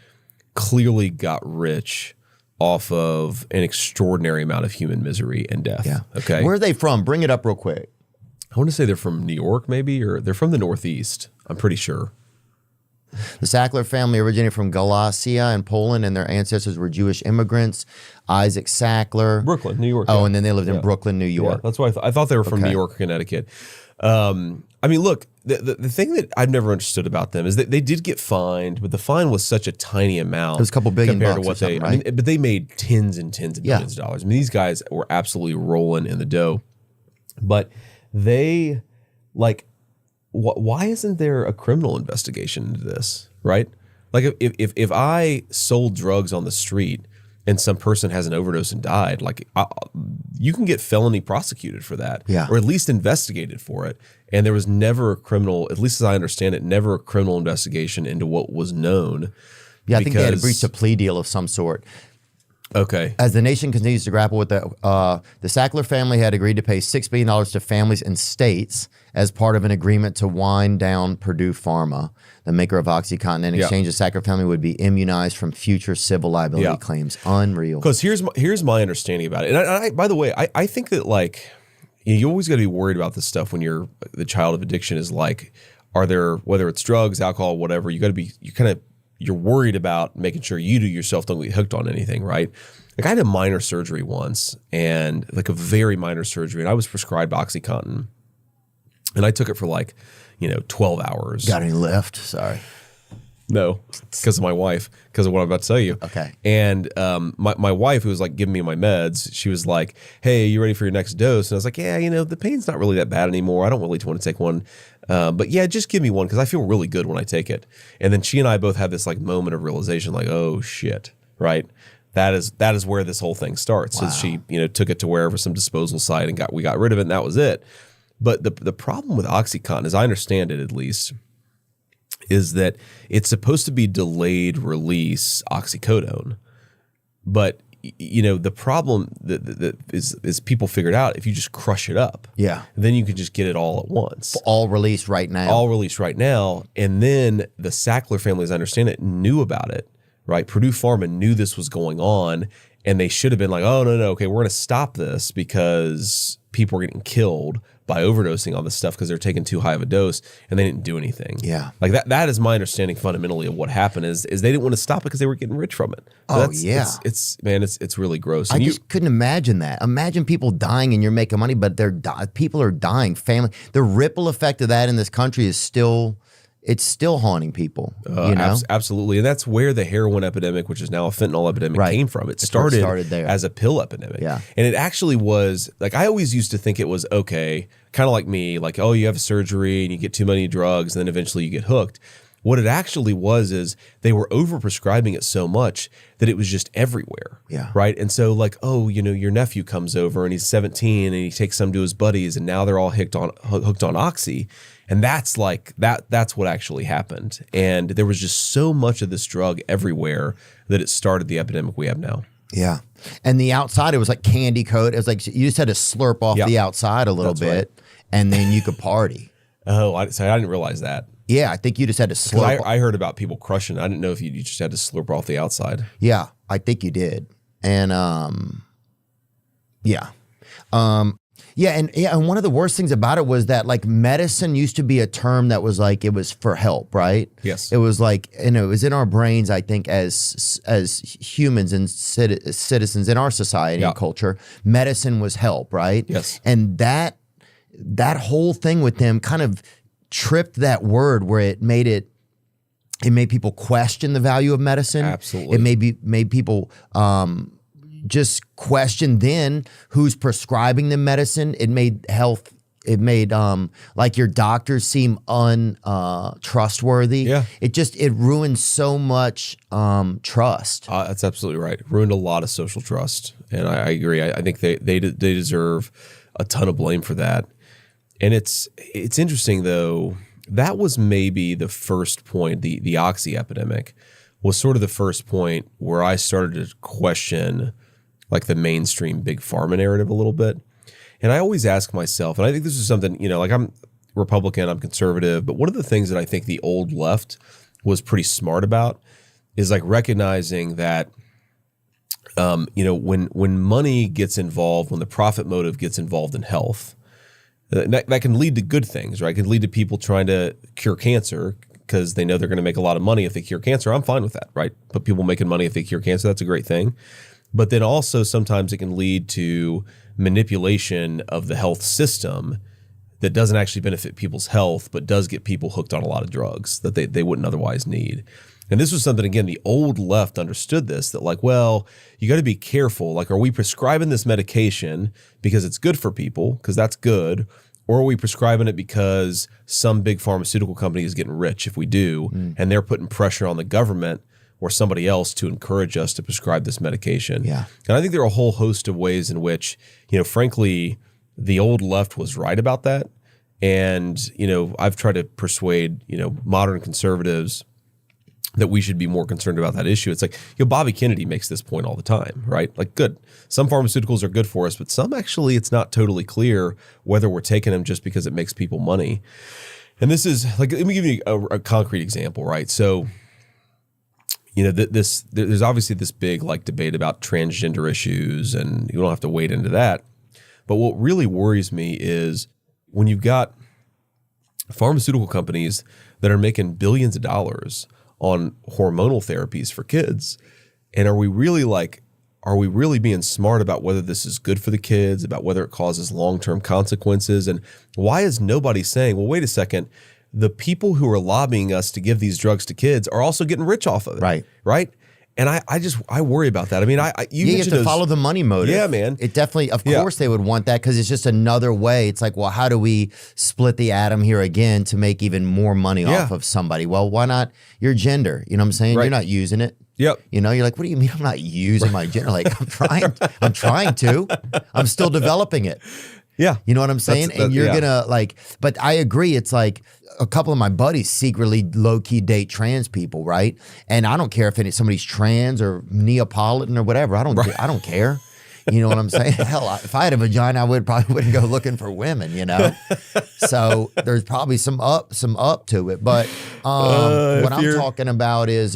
clearly got rich off of an extraordinary amount of human misery and death. Yeah. Okay. Where are they from? Bring it up real quick. I want to say they're from New York, maybe, or they're from the Northeast. I'm pretty sure. The Sackler family originated from Galicia and Poland, and their ancestors were Jewish immigrants. Isaac Sackler. Brooklyn, New York. Oh, and then they lived in Brooklyn, New York. Yeah, that's why I thought they were from New York, Connecticut. I mean, look, the thing that I've never understood about them is that they did get fined, but the fine was such a tiny amount. It was a couple billion compared bucks to what or something, right? I mean, but they made tens and tens of billions of dollars. I mean, these guys were absolutely rolling in the dough. But they, why isn't there a criminal investigation into this, right? Like, if I sold drugs on the street and some person has an overdose and died, you can get felony prosecuted for that, or at least investigated for it. And there was never a criminal, at least as I understand it, never a criminal investigation into what was known. Yeah, I think they had to breach a plea deal of some sort. Okay. As the nation continues to grapple with the Sackler family had agreed to pay $6 billion to families and states as part of an agreement to wind down Purdue Pharma, the maker of OxyContin. In exchange, the Sackler family would be immunized from future civil liability claims. Unreal. Because here's my understanding about it. And I by the way, I think that like you always got to be worried about this stuff when you're the child of addiction. Is like, are there, whether it's drugs, alcohol, whatever, you got to be, you're worried about making sure you yourself don't get hooked on anything, right? Like I had a minor surgery once, and like a very minor surgery, and I was prescribed OxyContin, and I took it for like, 12 hours. Got any left? Sorry. No, because of my wife, because of what I'm about to tell you. Okay. And my wife, who was like giving me my meds, she was like, "Hey, you ready for your next dose?" And I was like, "Yeah, the pain's not really that bad anymore. I don't really want to take one. But yeah, just give me one because I feel really good when I take it." And then she and I both had this like moment of realization, like, "Oh shit!" Right? That is where this whole thing starts. Wow. So she took it to wherever, some disposal site, and we got rid of it, and that was it. But the problem with OxyContin, as I understand it at least, is that it's supposed to be delayed release oxycodone, but the problem that is people figured out, if you just crush it up, then you can just get it all at once, all released right now. And then the Sackler family, as I understand it, knew about it, right? Purdue Pharma knew this was going on, and they should have been like, "Oh no, okay, we're going to stop this because people are getting killed by overdosing on this stuff because they're taking too high of a dose," and they didn't do anything. Yeah. Like that is my understanding fundamentally of what happened is they didn't want to stop it because they were getting rich from it. So it's really gross. I just couldn't imagine that. Imagine people dying and you're making money, but people are dying. Family, the ripple effect of that in this country is still haunting people. Absolutely. And that's where the heroin epidemic, which is now a fentanyl epidemic, came from. It started there as a pill epidemic. Yeah. And it actually was, like, I always used to think it was okay, kind of like me, like, oh, you have a surgery and you get too many drugs and then eventually you get hooked. What it actually was is they were overprescribing it so much that it was just everywhere. Yeah. Right. And so like, oh, your nephew comes over and he's 17 and he takes some to his buddies and now they're all hooked on Oxy. And that's what actually happened. And there was just so much of this drug everywhere that it started the epidemic we have now. Yeah. And the outside, it was like candy coat. It was like you just had to slurp off the outside a little bit, and then you could party. Oh, I didn't realize that. Yeah, I think you just had to slurp. I heard about people crushing. I didn't know if you just had to slurp off the outside. Yeah, I think you did. And and one of the worst things about it was that like medicine used to be a term that was like, it was for help, right? Yes. It was like, it was in our brains, I think, as humans and citizens in our society and culture, medicine was help, right? Yes. And that whole thing with them kind of tripped that word where it made people question the value of medicine. Absolutely. It made people just question then who's prescribing the medicine. It made like your doctors seem untrustworthy. Yeah. It ruined so much trust. That's absolutely right. Ruined a lot of social trust, and I agree. I think they deserve a ton of blame for that. And it's interesting though. That was maybe the first point. The Oxy epidemic was sort of the first point where I started to question like the mainstream big pharma narrative a little bit. And I always ask myself, and I think this is something, like I'm Republican, I'm conservative, but one of the things that I think the old left was pretty smart about is like recognizing that, when money gets involved, when the profit motive gets involved in health, that can lead to good things, right? It can lead to people trying to cure cancer because they know they're going to make a lot of money if they cure cancer. I'm fine with that, right? But people making money if they cure cancer, that's a great thing. But then also sometimes it can lead to manipulation of the health system that doesn't actually benefit people's health, but does get people hooked on a lot of drugs that they wouldn't otherwise need. And this was something, again, the old left understood this, that like, well, you got to be careful. Like, are we prescribing this medication because it's good for people, because that's good, or are we prescribing it because some big pharmaceutical company is getting rich if we do, and they're putting pressure on the government or somebody else to encourage us to prescribe this medication? Yeah. And I think there are a whole host of ways in which, frankly, the old left was right about that. And, I've tried to persuade, modern conservatives that we should be more concerned about that issue. It's like, Bobby Kennedy makes this point all the time, right? Like, good. Some pharmaceuticals are good for us, but some actually it's not totally clear whether we're taking them just because it makes people money. And this is like, let me give you a concrete example, right? So, there's obviously this big like debate about transgender issues, and you don't have to wade into that. But what really worries me is when you've got pharmaceutical companies that are making billions of dollars on hormonal therapies for kids. And are we really being smart about whether this is good for the kids, about whether it causes long-term consequences? And why is nobody saying, well, wait a second, the people who are lobbying us to give these drugs to kids are also getting rich off of it. Right. And I worry about that. I mean, you have to follow the money motive. Yeah, man. It definitely, of course they would want that because it's just another way. It's like, well, how do we split the atom here again to make even more money off of somebody? Well, why not your gender? You know what I'm saying? Right. You're not using it. Yep. You're like, what do you mean I'm not using my gender? Like, I'm trying to. I'm still developing it. Yeah. You know what I'm saying? And you're gonna but I agree. It's like a couple of my buddies secretly low-key date trans people, right? And I don't care if somebody's trans or Neapolitan or whatever. I don't care. You know what I'm saying? Hell, if I had a vagina, I probably wouldn't go looking for women, So there's probably some up to it. But what I'm talking about is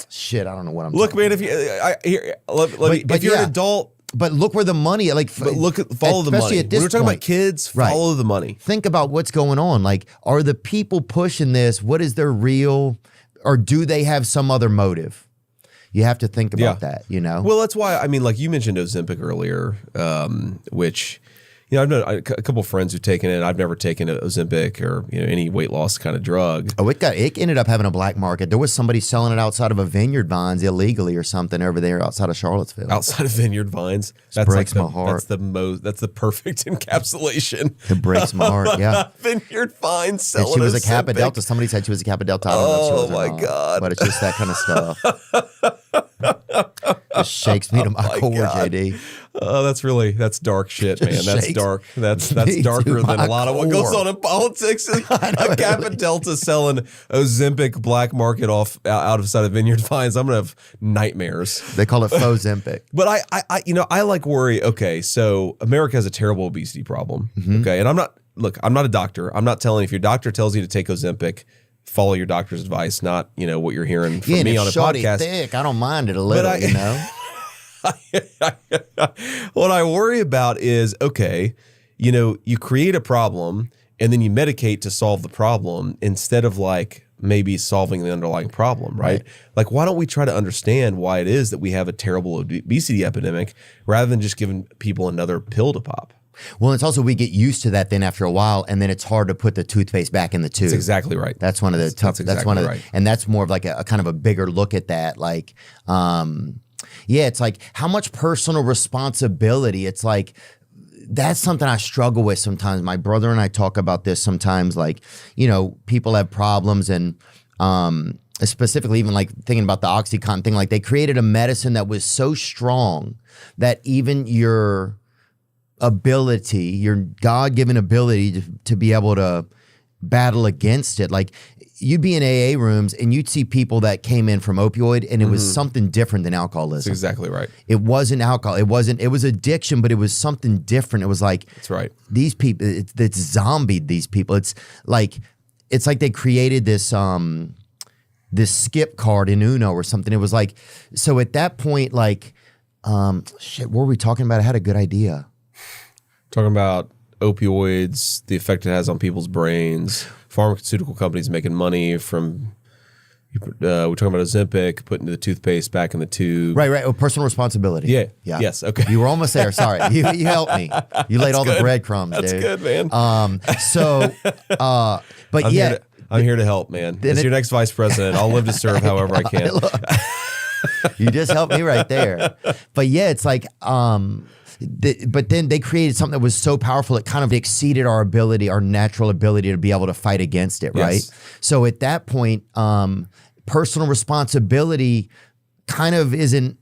shit, I don't know what I'm talking about. Man, if you're an adult. But look where the money, follow the money. When we're talking about kids, follow the money. Think about what's going on. Like, are the people pushing this? What is their real, or do they have some other motive? You have to think about that, Well, that's why, I mean, like you mentioned Ozempic earlier, which, I've known a couple of friends who've taken it. I've never taken Ozempic or any weight loss kind of drug. Oh, it ended up having a black market. There was somebody selling it outside of a Vineyard Vines illegally or something over there outside of Charlottesville. Outside of Vineyard Vines, that breaks my heart. That's the perfect encapsulation. It breaks my heart. Yeah, Vineyard Vines selling. And she was a Kappa Delta. Somebody said she was a Kappa Delta. I don't know if she was or not, God! But it's just that kind of stuff. It shakes me to my core, JD. Oh, that's dark shit, man. That's dark. That's darker than a lot of what goes on in politics. A Kappa Delta selling Ozempic black market out of side of Vineyard Vines. I'm gonna have nightmares. They call it faux Zempic. But I like worry. Okay, so America has a terrible obesity problem. Okay, and I'm not a doctor. I'm not telling, if your doctor tells you to take Ozempic, follow your doctor's advice, not what you're hearing from me on a podcast. Thick, I don't mind it a little, What I worry about is, okay, you create a problem and then you medicate to solve the problem instead of maybe solving the underlying problem, right? Like, why don't we try to understand why it is that we have a terrible obesity epidemic rather than just giving people another pill to pop? Well, it's also we get used to that then after a while, and then it's hard to put the toothpaste back in the tube. That's exactly right. That's one of the tough. That's one of the, and that's more of like a kind of a bigger look at that. Like, it's like how much personal responsibility. It's like that's something I struggle with sometimes. My brother and I talk about this sometimes. Like, people have problems, and specifically even like thinking about the OxyContin thing. Like, they created a medicine that was so strong that even your ability, your God-given ability to be able to battle against it. Like, you'd be in AA rooms and you'd see people that came in from opioid, and it was something different than alcoholism. That's exactly right. It wasn't alcohol. It was addiction, but it was something different. It was like, that's right. These people, it's zombied these people. It's like they created this skip card in Uno or something. It was like, so at that point, like, what were we talking about? I had a good idea. Talking about opioids, the effect it has on people's brains, pharmaceutical companies making money from, we're talking about Ozempic, putting the toothpaste back in the tube. Right. Oh, personal responsibility. Yeah. Yes. Okay. You were almost there. Sorry. You helped me. You laid all the breadcrumbs, dude. That's good, man. But I'm here to help, man. As your next vice president, I'll live to serve however I can. You just helped me right there. But it's like, but then they created something that was so powerful it kind of exceeded our natural ability to be able to fight against it, right? Yes. So at that point, personal responsibility kind of isn't.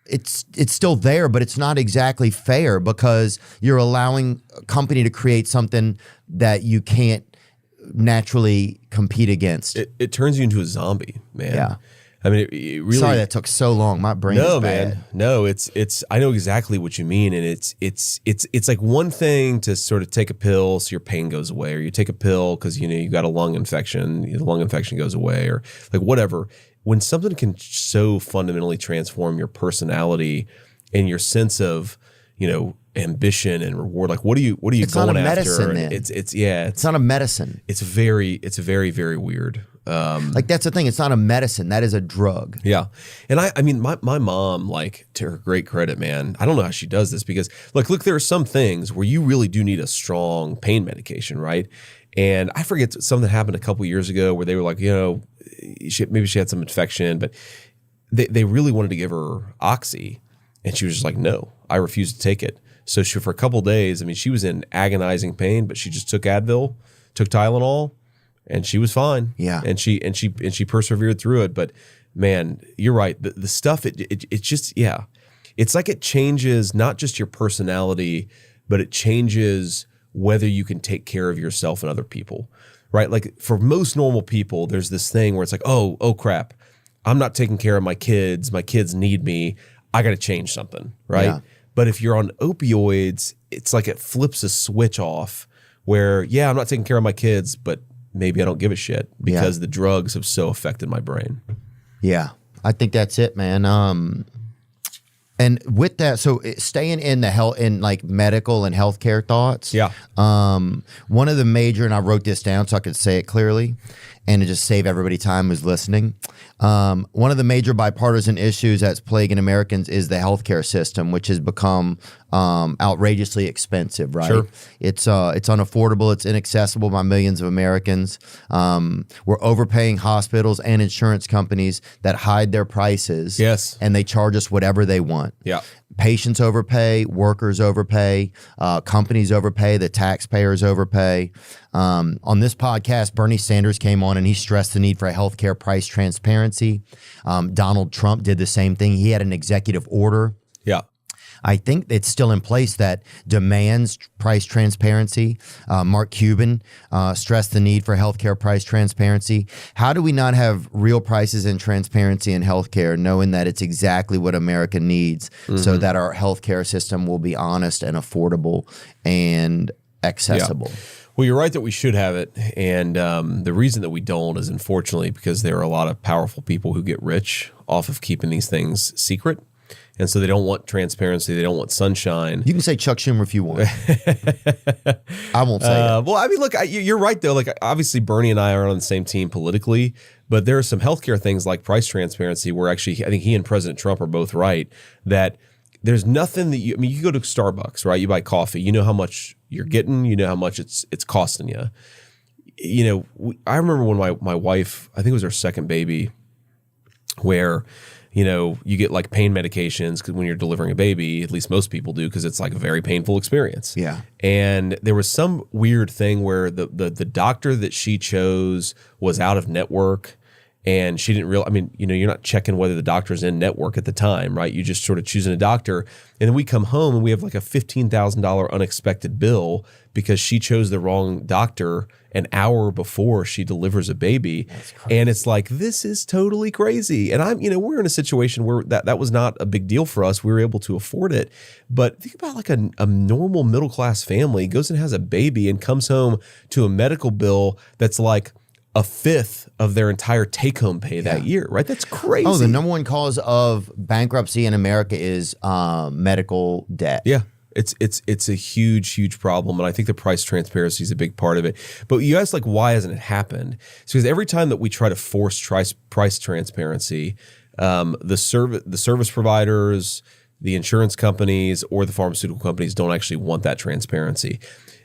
It's still there, but it's not exactly fair because you're allowing a company to create something that you can't naturally compete against. It turns you into a zombie, man. Yeah. I mean, it really. Sorry that took so long. My brain is bad. Man. No, it's. I know exactly what you mean, and it's like one thing to sort of take a pill so your pain goes away, or you take a pill because you got a lung infection, the lung infection goes away, or like whatever. When something can so fundamentally transform your personality and your sense of ambition and reward, like what are you It's going not a after? medicine, then. It's not a medicine. It's very very weird. Like that's the thing. It's not a medicine. That is a drug. Yeah. And I mean, my mom, like, to her great credit, man, I don't know how she does this because look, there are some things where you really do need a strong pain medication, right? And I forget something that happened a couple years ago where they were like, maybe she had some infection, but they really wanted to give her Oxy. And she was just like, no, I refuse to take it. So for a couple of days, I mean, she was in agonizing pain, but she just took Advil, took Tylenol, and she was fine. Yeah. And she persevered through it. But man, you're right. The stuff, it just, yeah. It's like it changes not just your personality, but it changes whether you can take care of yourself and other people, right? Like for most normal people, there's this thing where it's like, oh crap, I'm not taking care of my kids. My kids need me. I got to change something, right? Yeah. But if you're on opioids, it's like it flips a switch off where, yeah, I'm not taking care of my kids, but maybe I don't give a shit because the drugs have so affected my brain. Yeah, I think that's it, man. And with that, so staying in the health, in like medical and healthcare thoughts. Yeah. One of the major, and I wrote this down so I could say it clearly, and to just save everybody time who's listening. One of the major bipartisan issues that's plaguing Americans is the healthcare system, which has become outrageously expensive. Right? Sure. It's unaffordable. It's inaccessible by millions of Americans. We're overpaying hospitals and insurance companies that hide their prices. Yes. And they charge us whatever they want. Yeah. Patients overpay, workers overpay, companies overpay, the taxpayers overpay. On this podcast, Bernie Sanders came on and he stressed the need for healthcare price transparency. Donald Trump did the same thing. He had an executive order. Yeah. I think it's still in place that demands price transparency. Mark Cuban stressed the need for healthcare price transparency. How do we not have real prices and transparency in healthcare, knowing that it's exactly what America needs so that our healthcare system will be honest and affordable and accessible? Yeah. Well, you're right that we should have it. And the reason that we don't is unfortunately because there are a lot of powerful people who get rich off of keeping these things secret. And so they don't want transparency. They don't want sunshine. You can say Chuck Schumer if you want. I won't say it. Well, I mean, look, you're right, though. Like, obviously, Bernie and I are on the same team politically, but there are some healthcare things like price transparency where actually I think he and President Trump are both right that there's nothing that you go to Starbucks, right? You buy coffee. You know how much you're getting. You know how much it's costing you. I remember when my wife, I think it was her second baby, where you get like pain medications when you're delivering a baby, at least most people do, because it's like a very painful experience. Yeah. And there was some weird thing where the doctor that she chose was out of network and she didn't realize, you're not checking whether the doctor's in network at the time, right? You just sort of choosing a doctor. And then we come home and we have like a $15,000 unexpected bill because she chose the wrong doctor an hour before she delivers a baby. And it's like, this is totally crazy. And we're in a situation where that was not a big deal for us. We were able to afford it. But think about like a normal middle-class family goes and has a baby and comes home to a medical bill that's like a fifth of their entire take-home pay that year, right? That's crazy. Oh, the number one cause of bankruptcy in America is medical debt. Yeah. It's a huge problem, and I think the price transparency is a big part of it. But you ask, like, why hasn't it happened? It's because every time that we try to force price transparency, the service providers, the insurance companies, or the pharmaceutical companies don't actually want that transparency.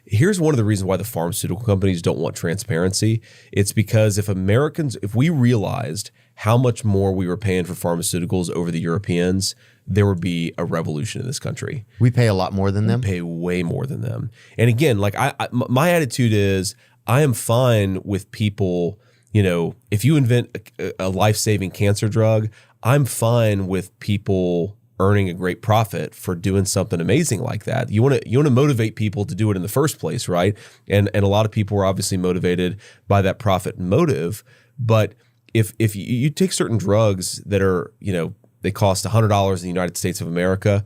Here's one of the reasons why the pharmaceutical companies don't want transparency. It's because if we realized how much more we were paying for pharmaceuticals over the Europeans, there would be a revolution in this country. We pay a lot more than them? We pay way more than them. And again, like my attitude is I am fine with people, if you invent a life-saving cancer drug, I'm fine with people earning a great profit for doing something amazing like that. You want to motivate people to do it in the first place, right? And a lot of people are obviously motivated by that profit motive. But if you take certain drugs that are, they cost $100 in the United States of America,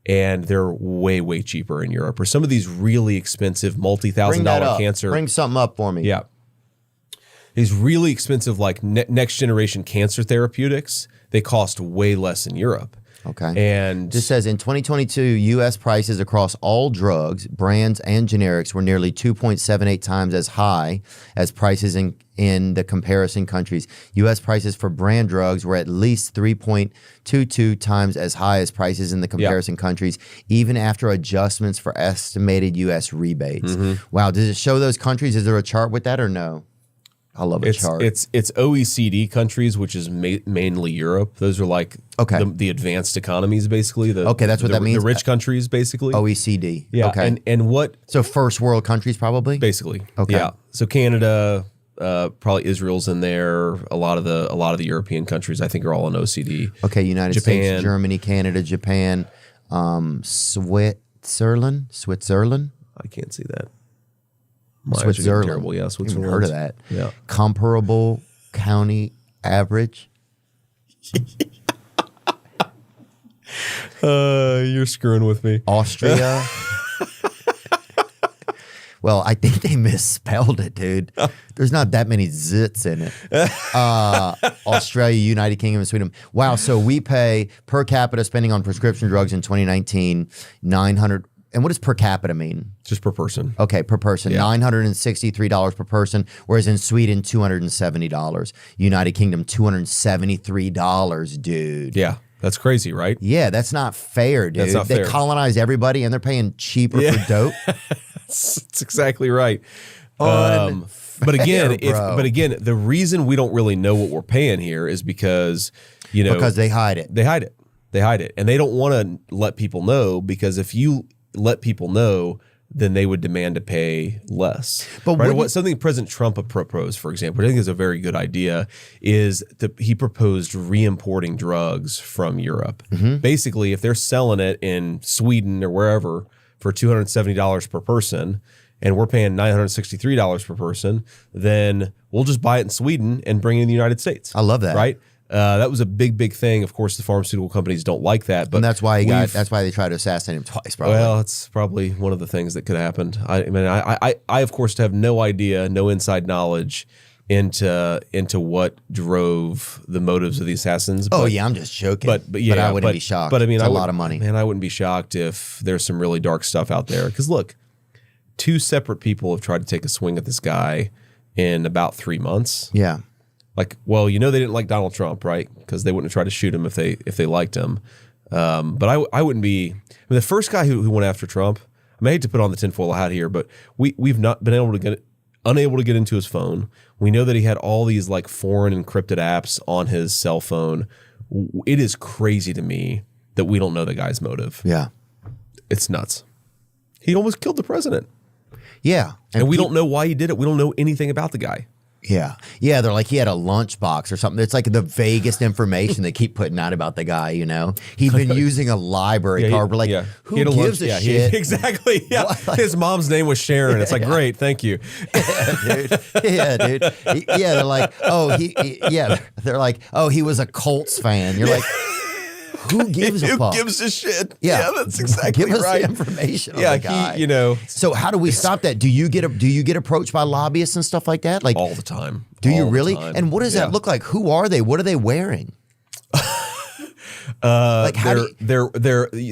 and they're way, way cheaper in Europe, or some of these really expensive multi-$1,000 cancer. Bring something up for me. Yeah. These really expensive, like next generation cancer therapeutics, they cost way less in Europe. Okay. And this says in 2022, U.S. prices across all drugs, brands, and generics were nearly 2.78 times as high as prices in the comparison countries. U.S. prices for brand drugs were at least 3.22 times as high as prices in the comparison countries, even after adjustments for estimated U.S. rebates. Wow. Does it show those countries? Is there a chart with that or no? I love a chart. It's OECD countries, which is mainly Europe. Those are like the advanced economies, basically. That's what that means. The rich countries, basically. OECD. Yeah. Okay. And what? So first world countries, probably. Basically. Okay. Yeah. So Canada, probably Israel's in there. A lot of the European countries, I think, are all in OECD. Okay. United States, Germany, Canada, Japan, Switzerland. I can't see that. Switzerland. Terrible. Yeah, Switzerland. Heard of that? Yeah. Comparable county average. You're screwing with me. Austria. Well, I think they misspelled it, dude. There's not that many zits in it. Australia, United Kingdom, and Sweden. Wow. So we pay per capita spending on prescription drugs in 2019, $900. And what does per capita mean? Just per person. Okay, per person. Yeah. $963 per person, whereas in Sweden, $270. United Kingdom, $273, dude. Yeah, that's crazy, right? Yeah, that's not fair, dude. That's not they fair. colonize everybody, and they're paying cheaper for dope. That's exactly right. But again, the reason we don't really know what we're paying here is because because they hide it. They hide it, and they don't want to let people know, because if you let people know, then they would demand to pay less. But right? Something President Trump proposed, for example, which I think is a very good idea, is that he proposed re-importing drugs from Europe. Basically, if they're selling it in Sweden or wherever for $270 per person, and we're paying $963 per person, then we'll just buy it in Sweden and bring it in the United States. I love that. Right? That was a big thing. Of course, the pharmaceutical companies don't like that, but and that's why they tried to assassinate him twice. Probably. Well, it's probably one of the things that could have happened. I of course have no idea, no inside knowledge into what drove the motives of the assassins. But, I'm just joking. But I wouldn't be shocked. But I mean, it's a lot of money. Man, I wouldn't be shocked if there's some really dark stuff out there. Because look, 2 separate people have tried to take a swing at this guy in about 3 months. Yeah. Like, well, they didn't like Donald Trump, right? Because they wouldn't have tried to shoot him if they liked him. But I wouldn't be. I mean, the first guy who went after Trump. I hate to put on the tinfoil hat here, but we've not been unable to get into his phone. We know that he had all these like foreign encrypted apps on his cell phone. It is crazy to me that we don't know the guy's motive. Yeah, it's nuts. He almost killed the president. Yeah, and we don't know why he did it. We don't know anything about the guy. Yeah. Yeah, they're like he had a lunchbox or something. It's like the vaguest information they keep putting out about the guy, He'd been using a library card. We're like, who gives a shit? Exactly. Yeah. His mom's name was Sharon. It's like, great, thank you. Yeah, dude. Yeah, they're like, they're like, he was a Colts fan. You're like, who gives a fuck? Who gives a shit? Yeah, that's exactly right. Give us right. the information on the guy. So how do we stop that? Do you get approached by lobbyists and stuff like that? Like all the time. Do you really? And what does that look like? Who are they? What are they wearing? Like how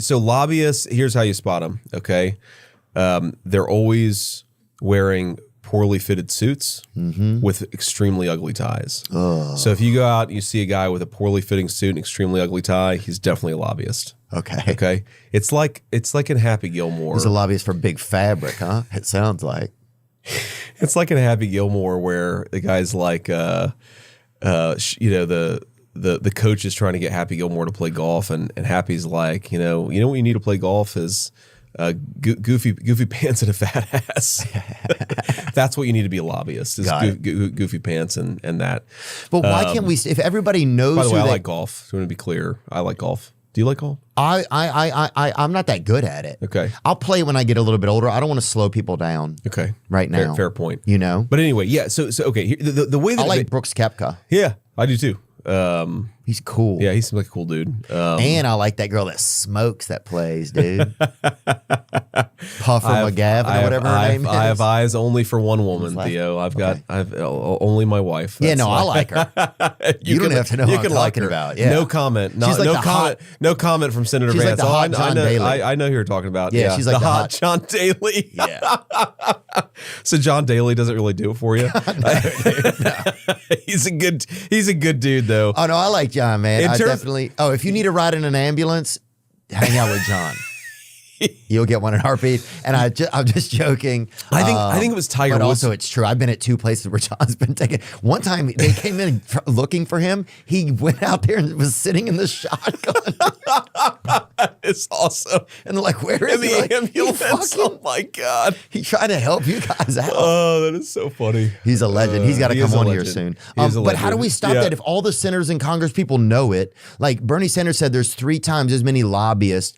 so lobbyists, here's how you spot them, okay? They're always wearing poorly fitted suits with extremely ugly ties. So if you go out and you see a guy with a poorly fitting suit and extremely ugly tie, he's definitely a lobbyist. Okay. It's like in Happy Gilmore. He's a lobbyist for big fabric, huh? It sounds like. It's like in Happy Gilmore where the guy's like, the coach is trying to get Happy Gilmore to play golf, and Happy's like, what you need to play golf is goofy pants and a fat ass. That's what you need to be a lobbyist, is goofy pants and that. But why can't we? If everybody knows, by the way, I like golf. So I want to be clear, I like golf. Do you like golf? I'm not that good at it. Okay. I'll play when I get a little bit older. I don't want to slow people down. Okay. Right now. Fair point. You know? But anyway, yeah. So okay. The way that I like Brooks Koepka. Yeah, I do too. He's cool. Yeah, he seems like a cool dude. And I like that girl that smokes that plays, dude. Puffer McGavin or whatever her name is. I have eyes only for one woman, Like, Theo. I've only my wife. Yeah, no, I like her. You don't have to know what I'm talking about. Yeah. No comment. No, She's like no the comment. No comment from Senator She's like Vance. the hot John Daly. I know who you're talking about. Yeah, she's like the the hot John Daly. Yeah. So John Daly doesn't really do it for you. No. He's a good dude though. Oh no, I like John, man. I terms- definitely. Oh, if you need a ride in an ambulance, hang out with John. You'll get one in a heartbeat. And I'm just joking. I think it was Tiger But Woods. also, it's true. I've been at 2 places where John's been taken. One time, they came in looking for him. He went out there and was sitting in the shotgun. It's awesome. And they're like, "Where is In he?" the Like, ambulance. Oh my God. He tried to help you guys out. Oh, that is so funny. He's a legend. He's got to he come is a on here legend. soon. He is a But how do legend. we stop Yeah. that if all the senators and Congress people know it? Like Bernie Sanders said, there's 3 times as many lobbyists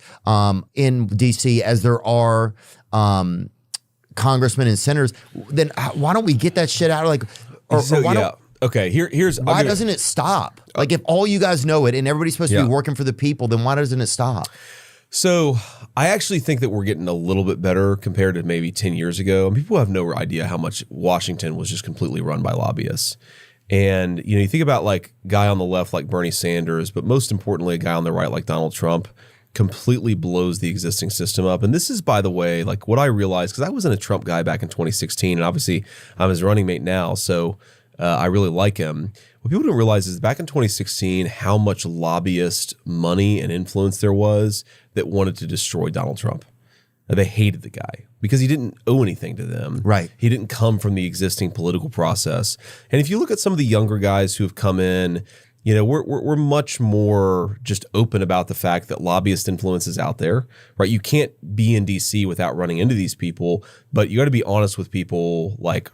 in D.C. as there are congressmen and senators. Then why don't we get that shit out? Like, or why don't? Okay. Here's Why doesn't it stop? Like, if all you guys know it and everybody's supposed to Yeah. be working for the people, then why doesn't it stop? So I actually think that we're getting a little bit better compared to maybe 10 years ago. And people have no idea how much Washington was just completely run by lobbyists. And, you think about like a guy on the left like Bernie Sanders, but most importantly, a guy on the right like Donald Trump completely blows the existing system up. And this is, by the way, like what I realized, because I wasn't a Trump guy back in 2016. And obviously I'm his running mate now. So I really like him. What people don't realize is back in 2016, how much lobbyist money and influence there was that wanted to destroy Donald Trump. They hated the guy because he didn't owe anything to them. Right. He didn't come from the existing political process. And if you look at some of the younger guys who have come in, we're much more just open about the fact that lobbyist influence is out there, right? You can't be in DC without running into these people, but you got to be honest with people like,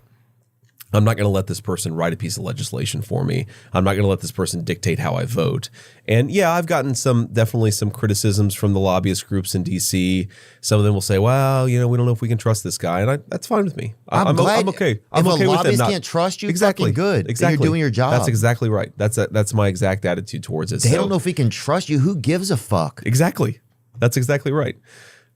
I'm not going to let this person write a piece of legislation for me. I'm not going to let this person dictate how I vote. And yeah, I've gotten definitely some criticisms from the lobbyist groups in DC. Some of them will say, well, we don't know if we can trust this guy. And that's fine with me. I'm okay. I'm if okay a with lobbyist them can't trust you, exactly fucking good. Then Exactly. You're doing your job. That's exactly right. That's my exact attitude towards it. They don't know if we can trust you. Who gives a fuck? Exactly. That's exactly right.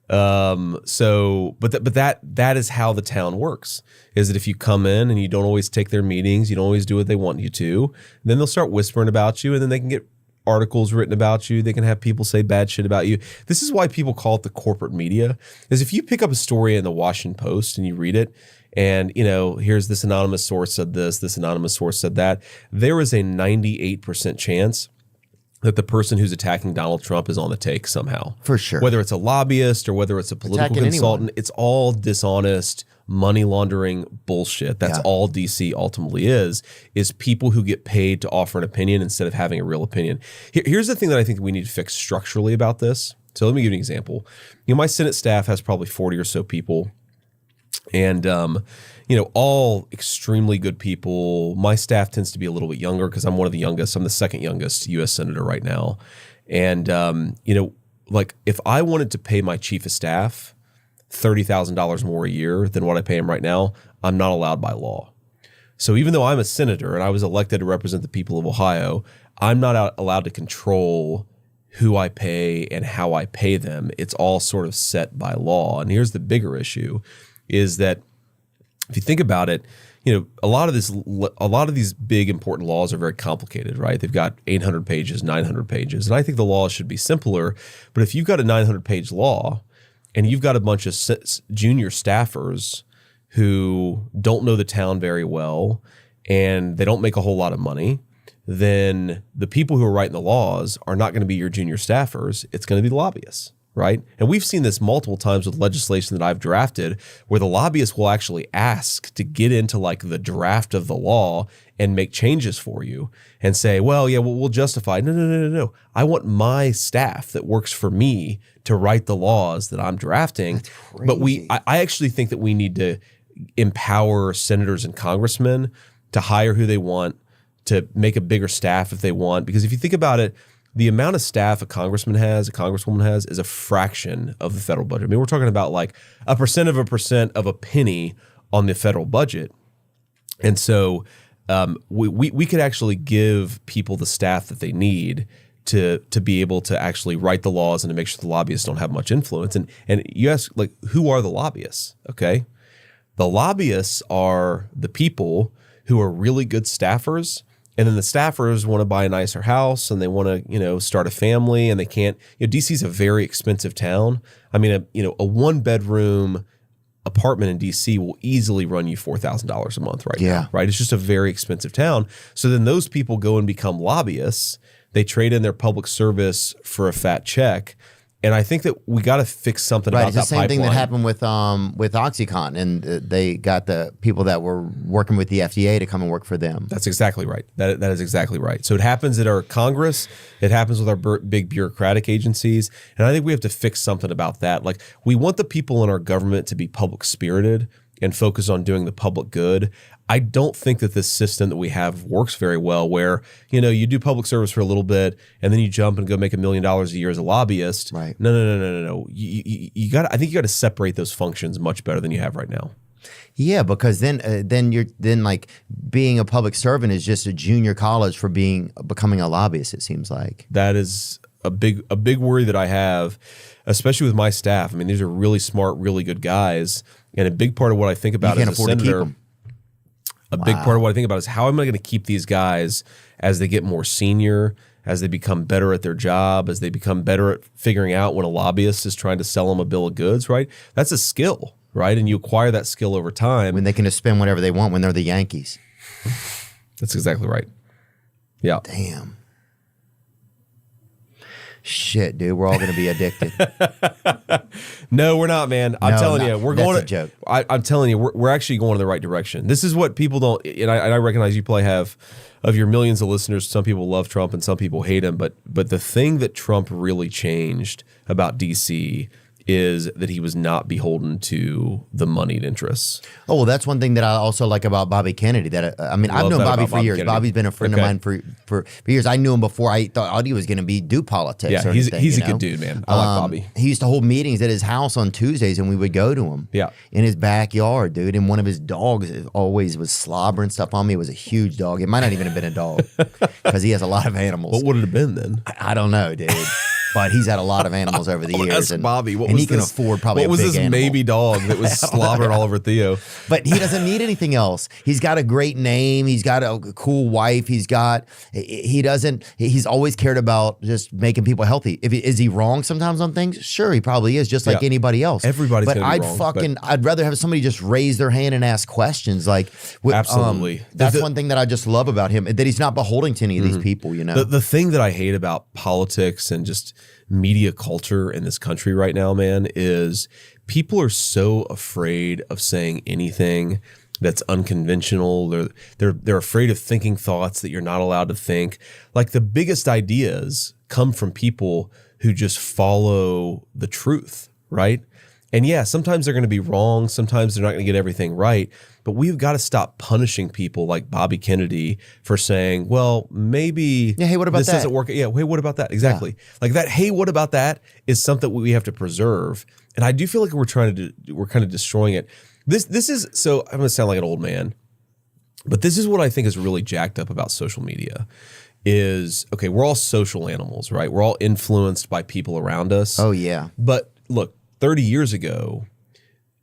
But that is how the town works, is that if you come in and you don't always take their meetings, you don't always do what they want you to, then they'll start whispering about you, and then they can get articles written about you. They can have people say bad shit about you. This is why people call it the corporate media, is if you pick up a story in the Washington Post and you read it, and here's this anonymous source said this anonymous source said that, there is a 98% chance that the person who's attacking Donald Trump is on the take somehow. For sure. Whether it's a lobbyist or whether it's a political Attacking consultant, anyone. it's all dishonest, money laundering bullshit. That's Yeah. all DC ultimately is people who get paid to offer an opinion instead of having a real opinion. Here's the thing that I think we need to fix structurally about this. So let me give you an example. My Senate staff has probably 40 or so people. And, all extremely good people. My staff tends to be a little bit younger because I'm one of the youngest. I'm the second youngest U.S. Senator right now. And, like if I wanted to pay my chief of staff $30,000 more a year than what I pay him right now, I'm not allowed by law. So even though I'm a senator and I was elected to represent the people of Ohio, I'm not allowed to control who I pay and how I pay them. It's all sort of set by law. And here's the bigger issue is that if you think about it, a lot of these big important laws are very complicated, right? They've got 800 pages, 900 pages. And I think the laws should be simpler. But if you've got a 900-page law and you've got a bunch of junior staffers who don't know the town very well and they don't make a whole lot of money, then the people who are writing the laws are not going to be your junior staffers. It's going to be the lobbyists. Right. And we've seen this multiple times with legislation that I've drafted where the lobbyists will actually ask to get into like the draft of the law and make changes for you and say, well, yeah, we'll justify. No. I want my staff that works for me to write the laws that I'm drafting. But I actually think that we need to empower senators and congressmen to hire who they want, to make a bigger staff if they want. Because if you think about it, the amount of staff a congressman has, a congresswoman has, is a fraction of the federal budget. I mean, we're talking about like a percent of a penny on the federal budget. And so we could actually give people the staff that they need to be able to actually write the laws and to make sure the lobbyists don't have much influence. And you ask, like, who are the lobbyists? Okay. The lobbyists are the people who are really good staffers, and then the staffers want to buy a nicer house and they want to, start a family, and they can't. DC's a very expensive town. I mean, a 1-bedroom apartment in DC will easily run you $4,000 a month right now, right? It's just a very expensive town. So then those people go and become lobbyists. They trade in their public service for a fat check. And I think that we got to fix something about that pipeline. Right, it's the same thing that happened with OxyContin, and they got the people that were working with the FDA to come and work for them. That's exactly right. That is exactly right. So it happens at our Congress. It happens with our big bureaucratic agencies. And I think we have to fix something about that. Like, we want the people in our government to be public spirited and focus on doing the public good. I don't think that this system that we have works very well, where, you do public service for a little bit and then you jump and go make $1 million a year as a lobbyist. Right. No. I think you got to separate those functions much better than you have right now. Yeah, because then you're like being a public servant is just a junior college for becoming a lobbyist. It seems like that is a big worry that I have, especially with my staff. I mean, these are really smart, really good guys, and a big part of what I think about as a senator. A big part of what I think about is how am I going to keep these guys as they get more senior, as they become better at their job, as they become better at figuring out when a lobbyist is trying to sell them a bill of goods, right? That's a skill, right? And you acquire that skill over time. When they can just spend whatever they want when they're the Yankees. That's exactly right. Yeah. Damn. Shit, dude, we're all going to be addicted. No, we're not, man. I'm telling you, we're going. That's a joke. I'm telling you, we're actually going in the right direction. This is what people don't. And I recognize you probably have, of your millions of listeners, some people love Trump and some people hate him. But the thing that Trump really changed about DC is that he was not beholden to the moneyed interests. Oh, well, that's one thing that I also like about Bobby Kennedy. That I've known Bobby for years. Kennedy. Bobby's been a friend of mine for years. I knew him before I thought he was going to do politics. Yeah, he's a good dude, man. I like Bobby. He used to hold meetings at his house on Tuesdays, and we would go to him. Yeah, in his backyard, dude. And one of his dogs always was slobbering stuff on me. It was a huge dog. It might not even have been a dog because he has a lot of animals. What would it have been then? I don't know, dude. But he's had a lot of animals over the years. And Bobby. And he can afford probably a big animal. What was this baby dog that was slobbering all over Theo? But he doesn't need anything else. He's got a great name. He's got a cool wife. He's always cared about just making people healthy. Is he wrong sometimes on things? Sure, he probably is, just like anybody else. Everybody's but gonna be wrong. I'd rather have somebody just raise their hand and ask questions. Like, absolutely. That's one thing that I just love about him, that he's not beholden to any of these people, The thing that I hate about politics and just media culture in this country right now, man, is people are so afraid of saying anything that's unconventional. They're afraid of thinking thoughts that you're not allowed to think. Like, the biggest ideas come from people who just follow the truth, right? And yeah, sometimes they're going to be wrong. Sometimes they're not going to get everything right. But we've got to stop punishing people like Bobby Kennedy for saying, well, maybe hey, what about this that? Doesn't work. Yeah, hey, what about that? Exactly. Yeah. Like that, hey, what about that is something we have to preserve. And I do feel like we're kind of destroying it. This is, so I'm going to sound like an old man, but this is what I think is really jacked up about social media is, okay, we're all social animals, right? We're all influenced by people around us. Oh, yeah. But look, 30 years ago,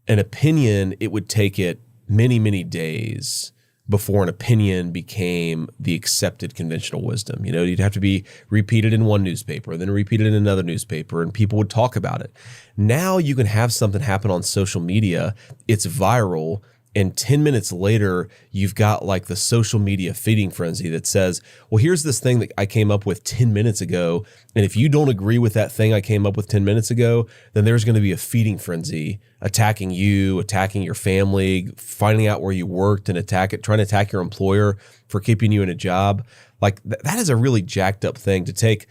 an opinion, it would take it many, many days before an opinion became the accepted conventional wisdom. You'd have to be repeated in one newspaper, then repeated in another newspaper, and people would talk about it. Now you can have something happen on social media, it's viral, and 10 minutes later, you've got like the social media feeding frenzy that says, well, here's this thing that I came up with 10 minutes ago. And if you don't agree with that thing I came up with 10 minutes ago, then there's going to be a feeding frenzy attacking you, attacking your family, finding out where you worked and trying to attack your employer for keeping you in a job. Like that is a really jacked up thing to take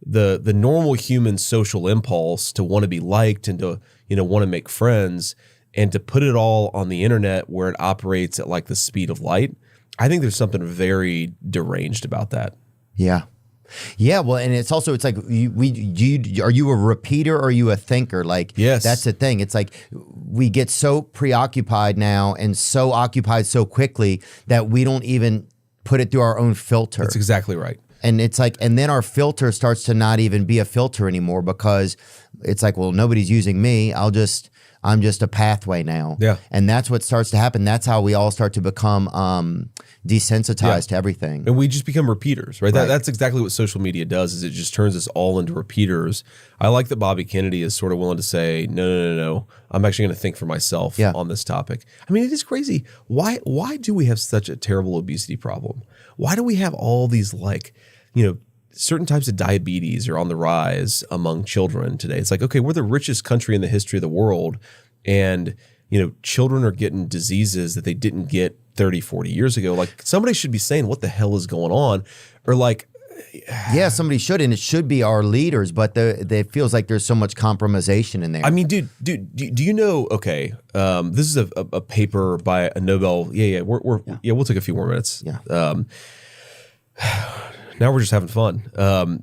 the normal human social impulse to want to be liked and to, want to make friends, and to put it all on the internet where it operates at like the speed of light. I think there's something very deranged about that. Yeah. Yeah, well, and it's also it's like are you a repeater or are you a thinker? Like, Yes. that's the thing. It's like we get so preoccupied now and so occupied so quickly that we don't even put it through our own filter. That's exactly right. And it's like, and then our filter starts to not even be a filter anymore because it's like, well, nobody's using me. I'm just a pathway now. Yeah. And that's what starts to happen. That's how we all start to become desensitized to everything. And we just become repeaters, right? Right. That's exactly what social media does, is it just turns us all into repeaters. I like that Bobby Kennedy is sort of willing to say, no. I'm actually going to think for myself on this topic. I mean, it is crazy. Why do we have such a terrible obesity problem? Why do we have all these certain types of diabetes are on the rise among children today? It's like, okay, we're the richest country in the history of the world, and children are getting diseases that they didn't get 30, 40 years ago. Like, somebody should be saying, what the hell is going on? Or like, yeah, somebody should, and it should be our leaders, but it feels like there's so much compromisation in there. I mean, dude, do you know? Okay, this is a paper by a Nobel. We'll take a few more minutes. Yeah. Now we're just having fun.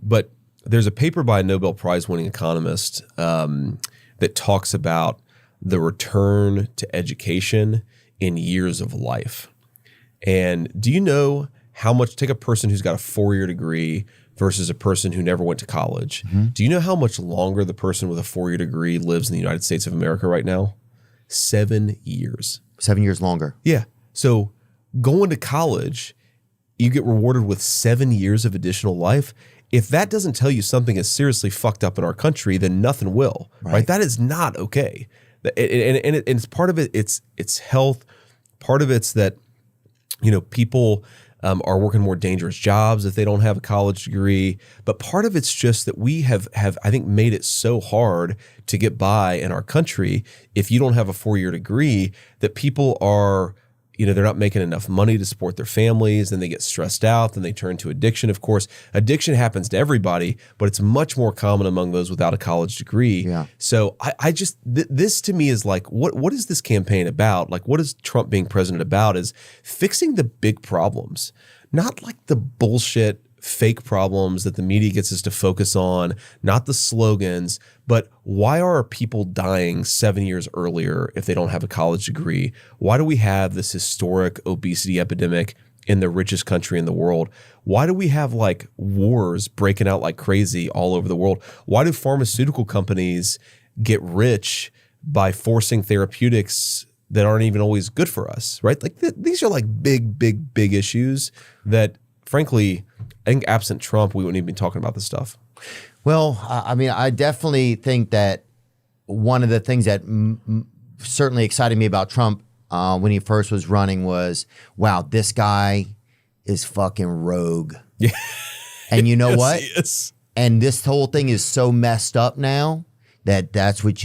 But there's a paper by a Nobel Prize-winning economist that talks about the return to education in years of life. And do you know how much? Take a person who's got a 4-year degree versus a person who never went to college. Mm-hmm. Do you know how much longer the person with a 4-year degree lives in the United States of America right now? 7 years. 7 years longer. Yeah. So going to college, you get rewarded with 7 years of additional life. If that doesn't tell you something is seriously fucked up in our country, then nothing will. Right? That is not okay. And it's part of it. It's health. Part of it's that people are working more dangerous jobs if they don't have a college degree. But part of it's just that we have I think made it so hard to get by in our country if you don't have a 4-year degree, that people are, they're not making enough money to support their families, and they get stressed out, then they turn to addiction. Of course, addiction happens to everybody, but it's much more common among those without a college degree. Yeah. So I just, this to me is like, what is this campaign about? Like, what is Trump being president about? Is fixing the big problems, not like the bullshit fake problems that the media gets us to focus on, not the slogans, but why are people dying 7 years earlier if they don't have a college degree? Why do we have this historic obesity epidemic in the richest country in the world? Why do we have like wars breaking out like crazy all over the world? Why do pharmaceutical companies get rich by forcing therapeutics that aren't even always good for us, right? Like these are like big issues that, frankly, I think absent Trump, we wouldn't even be talking about this stuff. Well, I mean, I definitely think that one of the things that certainly excited me about Trump when he first was running was, wow, this guy is fucking rogue. Yeah. And you know what? Yes. And this whole thing is so messed up now that's what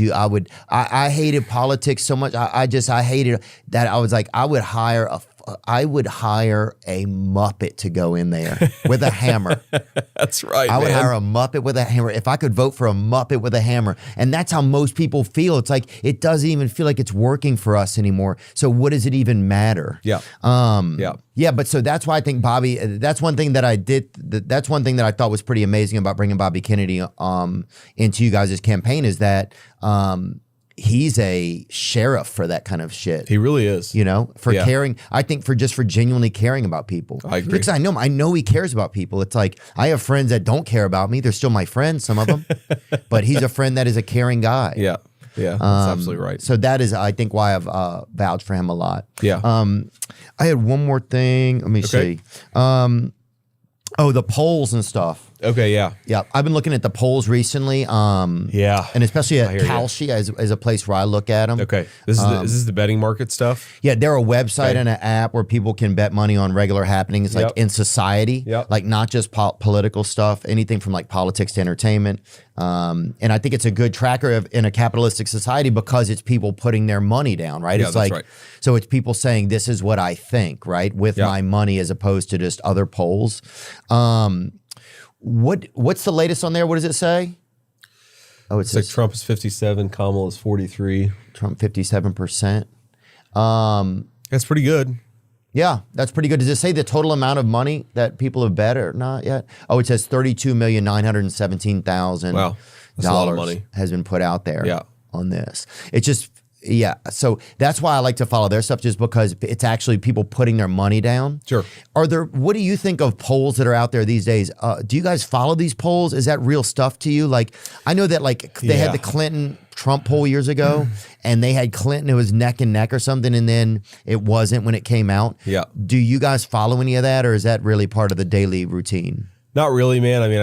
I hated politics so much. I hated that. I was like, I would hire a Muppet to go in there with a hammer. That's right. I would hire a Muppet with a hammer if I could vote for a Muppet with a hammer. And that's how most people feel. It's like it doesn't even feel like it's working for us anymore. So what does it even matter? Yeah. Yeah, but so that's why I think Bobby, that's one thing that I did, that's one thing that I thought was pretty amazing about bringing Bobby Kennedy into you guys' campaign is that he's a sheriff for that kind of shit. He really is. For caring, I think for genuinely caring about people. I agree. Because I know he cares about people. It's like, I have friends that don't care about me. They're still my friends, some of them, but he's a friend that is a caring guy. Yeah. Yeah, that's absolutely right. So that is, I think, why I've vouched for him a lot. Yeah. I had one more thing. Let me see. The polls and stuff. Okay, yeah. Yeah, I've been looking at the polls recently. Yeah. And especially at Kalshi as a place where I look at them. Okay. Is this the betting market stuff? Yeah, they're a website and an app where people can bet money on regular happenings like in society, like not just political stuff, anything from like politics to entertainment. And I think it's a good tracker in a capitalistic society because it's people putting their money down, right? Yeah, it's like, right. So it's people saying, this is what I think, right? With my money as opposed to just other polls. What's the latest on there? What does it say? Oh, it's like Trump is 57, Kamala is 43. Trump 57%. That's pretty good. Yeah, that's pretty good. Does it say the total amount of money that people have bet or not yet? Oh, it says $32,917,000. Wow, that's a lot of money has been put out there Yeah. on this. It's just, yeah. So that's why I like to follow their stuff, just because it's actually people putting their money down. Sure. What do you think of polls that are out there these days? Do you guys follow these polls? Is that real stuff to you? Like, I know that like they had the Clinton-Trump poll years ago, and they had Clinton who was neck and neck or something, and then it wasn't when it came out. Yeah. Do you guys follow any of that, or is that really part of the daily routine? Not really, man. I mean,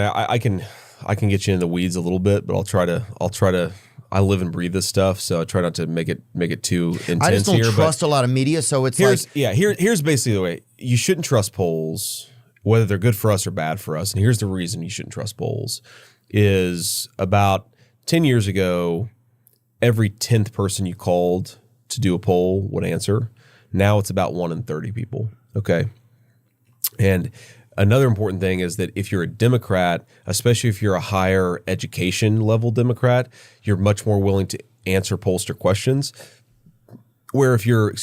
I can get you in the weeds a little bit, but I'll try to. I live and breathe this stuff, so I try not to make it too intense. I just don't here, trust a lot of media, so it's here's basically the way. You shouldn't trust polls, whether they're good for us or bad for us. And here's the reason you shouldn't trust polls: is about 10 years ago, every 10th person you called to do a poll would answer. Now it's about 1 in 30 people. Okay, and another important thing is that if you're a Democrat, especially if you're a higher education level Democrat, you're much more willing to answer pollster questions. Where if you're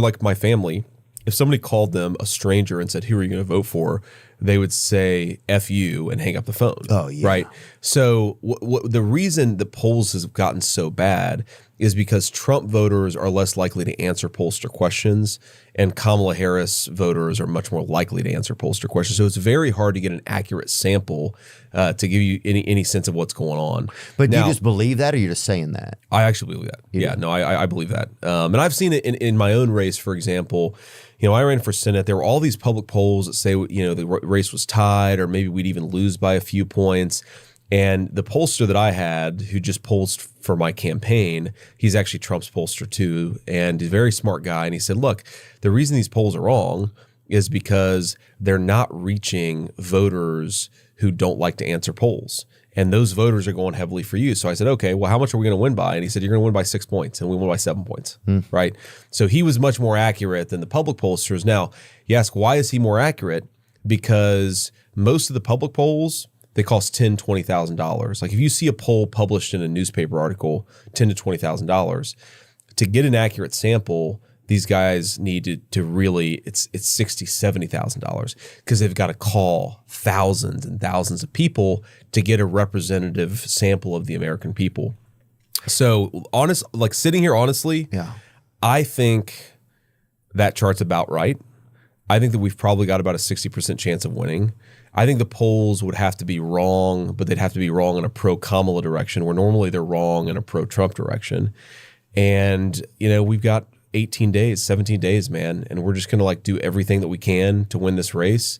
like my family, if somebody called them a stranger and said, "Who are you going to vote for?" they would say "F you" and hang up the phone. Oh, yeah. Right. So the reason the polls has gotten so bad is because Trump voters are less likely to answer pollster questions, and Kamala Harris voters are much more likely to answer pollster questions. So it's very hard to get an accurate sample to give you any sense of what's going on. But do you just believe that, or you're just saying that? I actually believe that. Yeah, no, I believe that. And I've seen it in my own race, for example. I ran for Senate. There were all these public polls that say, the race was tied, or maybe we'd even lose by a few points. And the pollster that I had, who just polls for my campaign, he's actually Trump's pollster too, and he's a very smart guy. And he said, look, the reason these polls are wrong is because they're not reaching voters who don't like to answer polls. And those voters are going heavily for you. So I said, okay, well, how much are we going to win by? And he said, you're going to win by 6 points. And we won by 7 points, right? So he was much more accurate than the public pollsters. Now, you ask, why is he more accurate? Because most of the public polls, they cost $10,000, $20,000. Like if you see a poll published in a newspaper article, $10,000 to $20,000, to get an accurate sample, these guys need to really, it's $60,000, $70,000 because they've got to call thousands and thousands of people to get a representative sample of the American people. So sitting here honestly, I think that chart's about right. I think that we've probably got about a 60% chance of winning. I think the polls would have to be wrong, but they'd have to be wrong in a pro-Kamala direction, where normally they're wrong in a pro-Trump direction. And, we've got 18 days, 17 days, man, and we're just going to do everything that we can to win this race.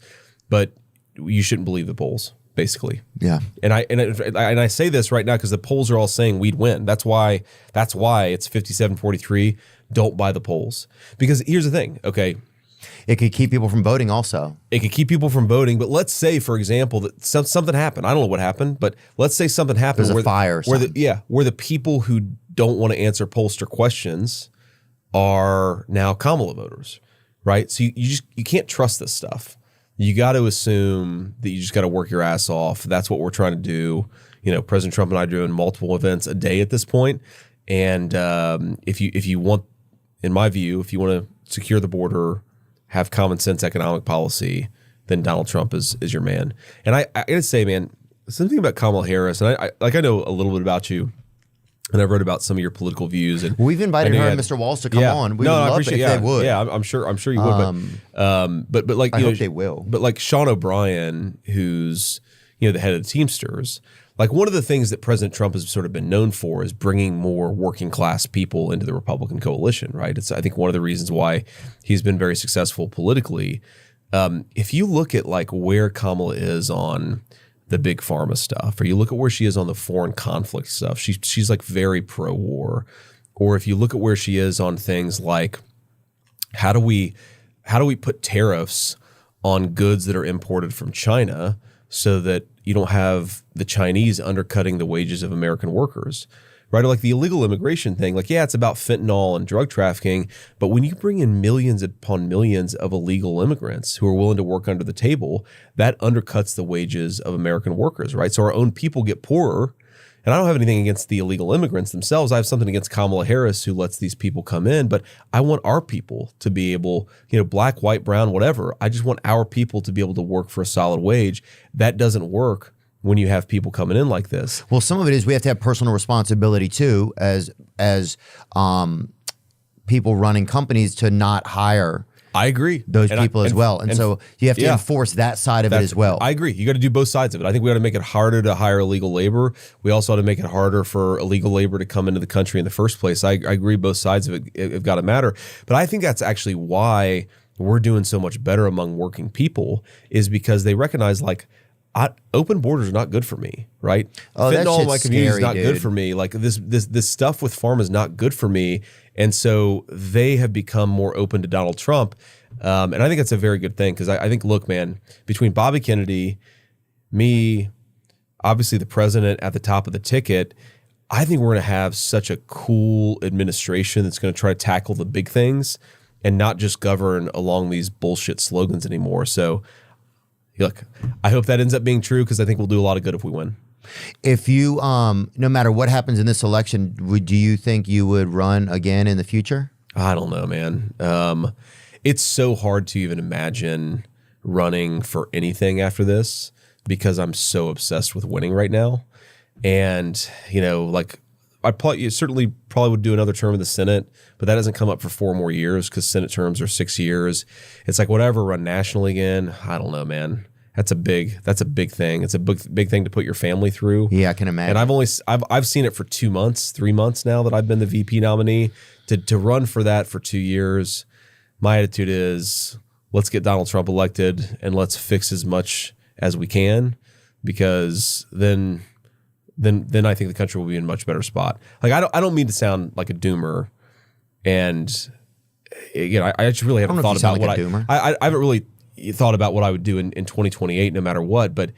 But you shouldn't believe the polls, basically. Yeah. And I say this right now because the polls are all saying we'd win. That's why it's 57-43. Don't buy the polls. Because here's the thing, okay? It could keep people from voting also. It could keep people from voting, but let's say, for example, that something happened. I don't know what happened, but let's say something happened. There's a fire or something. Where the people who don't want to answer pollster questions are now Kamala voters, right? So you can't trust this stuff. You got to assume that you just got to work your ass off. That's what we're trying to do. President Trump and I are doing multiple events a day at this point. And if you want, in my view, if you want to secure the border, have common sense economic policy, then Donald Trump is your man. And I gotta say, man, something about Kamala Harris, and I know a little bit about you, and I've read about some of your political views. And we've invited her and Mr. Walls to come on. We would love it if they would. Yeah, I'm sure you would. But I hope they will. But like Sean O'Brien, who's the head of the Teamsters. Like one of the things that President Trump has sort of been known for is bringing more working class people into the Republican coalition, right? It's, I think, one of the reasons why he's been very successful politically. If you look at where Kamala is on the big pharma stuff, or you look at where she is on the foreign conflict stuff, she's very pro-war. Or if you look at where she is on things like how do we put tariffs on goods that are imported from China so that you don't have the Chinese undercutting the wages of American workers, right? Or like the illegal immigration thing, it's about fentanyl and drug trafficking, but when you bring in millions upon millions of illegal immigrants who are willing to work under the table, that undercuts the wages of American workers, right? So our own people get poorer And I don't have anything against the illegal immigrants themselves. I have something against Kamala Harris, who lets these people come in. But I want our people to be able, black, white, brown, whatever. I just want our people to be able to work for a solid wage. That doesn't work when you have people coming in like this. Well, some of it is we have to have personal responsibility too, as people running companies, to not hire. I agree. Those people as well. And so you have to enforce that side of it as well. I agree. You got to do both sides of it. I think we got to make it harder to hire illegal labor. We also ought to make it harder for illegal labor to come into the country in the first place. I agree both sides of it have got to matter. But I think that's actually why we're doing so much better among working people, is because they recognize, like, open borders are not good for me, right? Oh, that Fentanyl in my shit's community is not scary, good dude. for me. Like this stuff with pharma is not good for me. And so they have become more open to Donald Trump. And I think that's a very good thing, because I think, look, man, between Bobby Kennedy, me, obviously the president at the top of the ticket, I think we're going to have such a cool administration that's going to try to tackle the big things and not just govern along these bullshit slogans anymore. So, look, I hope that ends up being true, because I think we'll do a lot of good if we win. If you, no matter what happens in this election, do you think you would run again in the future? I don't know, man. It's so hard to even imagine running for anything after this, because I'm so obsessed with winning right now. And, like, I certainly would do another term in the Senate, but that doesn't come up for 4 more years, because Senate terms are 6 years. It's like, whatever, run nationally again. I don't know, man. That's a big thing. It's a big thing to put your family through. Yeah, I can imagine. And I've seen it for 2 months, 3 months now that I've been the VP nominee. To run for that for 2 years, my attitude is, let's get Donald Trump elected and let's fix as much as we can, because then I think the country will be in a much better spot. Like, I don't mean to sound like a doomer, and I just really haven't thought about what I haven't really thought about what I would do in 2028, no matter what. But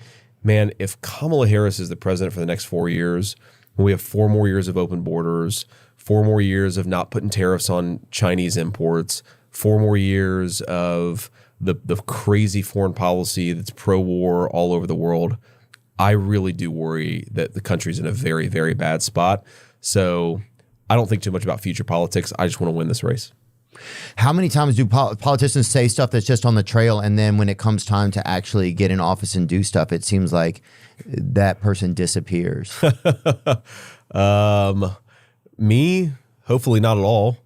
man, if Kamala Harris is the president for the next 4 years, when we have 4 more years of open borders, 4 more years of not putting tariffs on Chinese imports, 4 more years of the crazy foreign policy that's pro-war all over the world, I really do worry that the country's in a very, very bad spot. So I don't think too much about future politics. I just want to win this race. How many times do politicians say stuff that's just on the trail, and then when it comes time to actually get in office and do stuff, it seems like that person disappears? Me, hopefully not at all.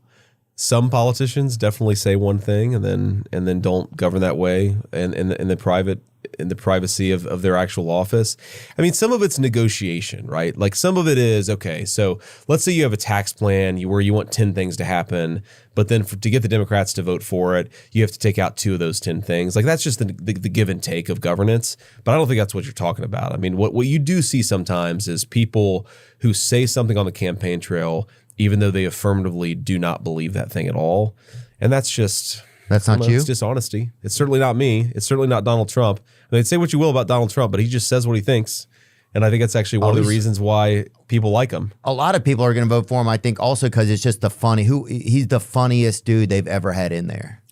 Some politicians definitely say one thing and then don't govern that way, and in the privacy of their actual office. I mean, some of it's negotiation, right? Like, some of it is, okay, so let's say you have a tax plan where you want 10 things to happen, but then to get the Democrats to vote for it, you have to take out 2 of those 10 things. Like, that's just the give and take of governance. But I don't think that's what you're talking about. I mean, what you do see sometimes is people who say something on the campaign trail, even though they affirmatively do not believe that thing at all. And that's just... That's not you? It's dishonesty. It's certainly not me. It's certainly not Donald Trump. I mean, say what you will about Donald Trump, but he just says what he thinks. And I think that's actually one of the reasons why people like him. A lot of people are going to vote for him, I think, also because it's just he's the funniest dude they've ever had in there.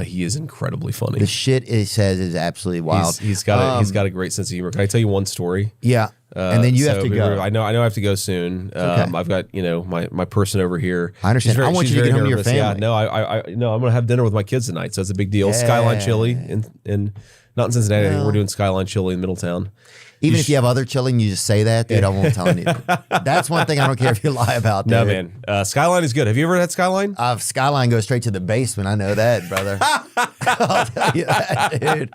He is incredibly funny. The shit he says is absolutely wild. He's got a great sense of humor. Can I tell you one story? Yeah. And then you have to go. I know I have to go soon. Okay. I've got, my person over here. I understand. I want you to get home to your family. Yeah, no, I'm going to have dinner with my kids tonight, so it's a big deal. Yeah. Skyline Chili not in Cincinnati. I think we're doing Skyline Chili in Middletown. Even if you have other chili and you just say that, dude, I won't tell anything. That's one thing I don't care if you lie about. Dude. No, man. Skyline is good. Have you ever had Skyline? Skyline goes straight to the basement. I know that, brother. I'll tell you that, dude.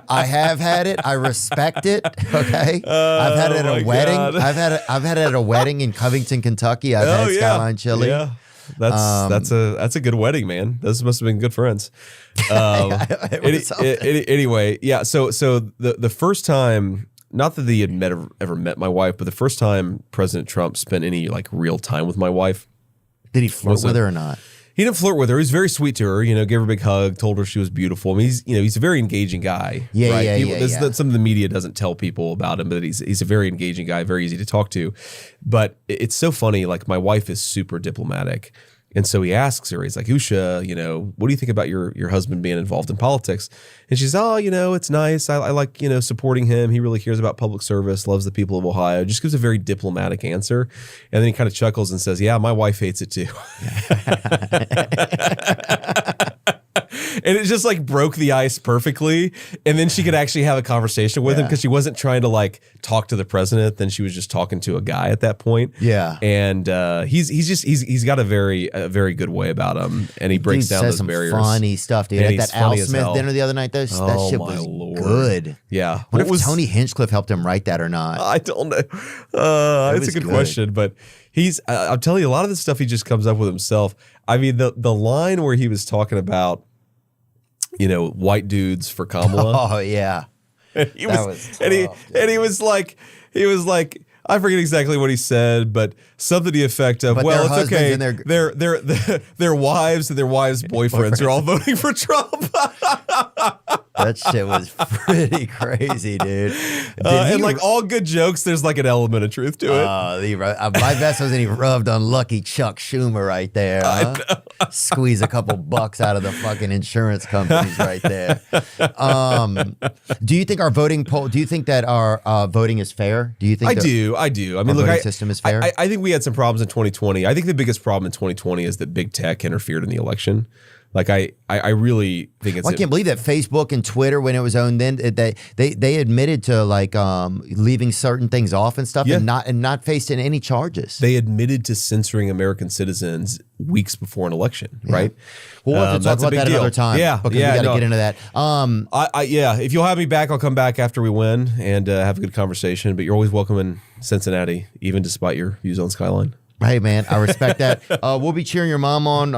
I have had it. I respect it. Okay. I've had it at a wedding. God. I've had it at a wedding in Covington, Kentucky. I've had Skyline chili. Yeah. That's a good wedding, man. Those must have been good friends. Anyway, yeah. So the first time. Not that he had ever met my wife, but the first time President Trump spent any real time with my wife. Did he flirt with her or not? He didn't flirt with her. He was very sweet to her. Gave her a big hug, told her she was beautiful. I mean, he's a very engaging guy. Yeah, right? Yeah. Some of the media doesn't tell people about him, but he's a very engaging guy, very easy to talk to. But it's so funny. Like, my wife is super diplomatic, And so he asks her, he's like, Usha, you know, what do you think about your husband being involved in politics? And she's, oh, you know, it's nice. I like, you know, supporting him. He really cares about public service, loves the people of Ohio. Just gives a very diplomatic answer. And then he kind of chuckles and says, yeah, my wife hates it too. And it just like broke the ice perfectly. And then she could actually have a conversation with him because she wasn't trying to like talk to the president. Then she was just talking to a guy at that point. Yeah. And he's got a very good way about him. And he breaks down those barriers. Funny stuff, dude. Like that Al Smith dinner the other night, that shit was good. Yeah. What if Tony Hinchcliffe helped him write that or not? I don't know. It's a good question, but I'll tell you, a lot of the stuff he just comes up with himself. I mean, the line where he was talking about, you know, white dudes for Kamala. Oh yeah. He was like, I forget exactly what he said, but something to the effect of, well, it's okay. Their wives and their wives' boyfriends are all voting for Trump. That shit was pretty crazy, dude. And like all good jokes, there's like an element of truth to it. My best was when he rubbed on Lucky Chuck Schumer right there. Huh? Squeeze a couple bucks out of the fucking insurance companies right there. Do you think our voting poll? Do you think that our voting is fair? Do you think? I do. I mean, look, our voting system is fair. I think we had some problems in 2020. I think the biggest problem in 2020 is that big tech interfered in the election. Like I really think it's. I can't believe that Facebook and Twitter, when it was owned, then they admitted to like leaving certain things off and stuff, and not facing any charges. They admitted to censoring American citizens weeks before an election, right? Well, we'll have to talk about that another time. Yeah, because we got to get into that. If you'll have me back, I'll come back after we win and have a good conversation. But you're always welcome in Cincinnati, even despite your views on Skyline. Hey, man, I respect that. We'll be cheering your mom on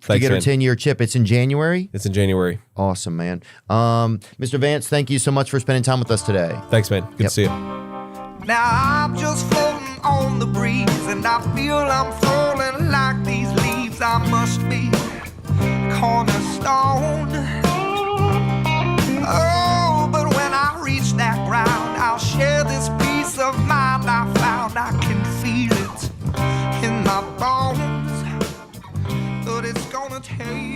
to get her 10-year chip. It's in January? It's in January. Awesome, man. Mr. Vance, thank you so much for spending time with us today. Thanks, man. Good to see you. Now I'm just floating on the breeze, and I feel I'm falling like these leaves. I must be cornerstone. Oh, but when I reach that ground, I'll share this peace of mind I found. I can feel it in my bones, but it's gonna take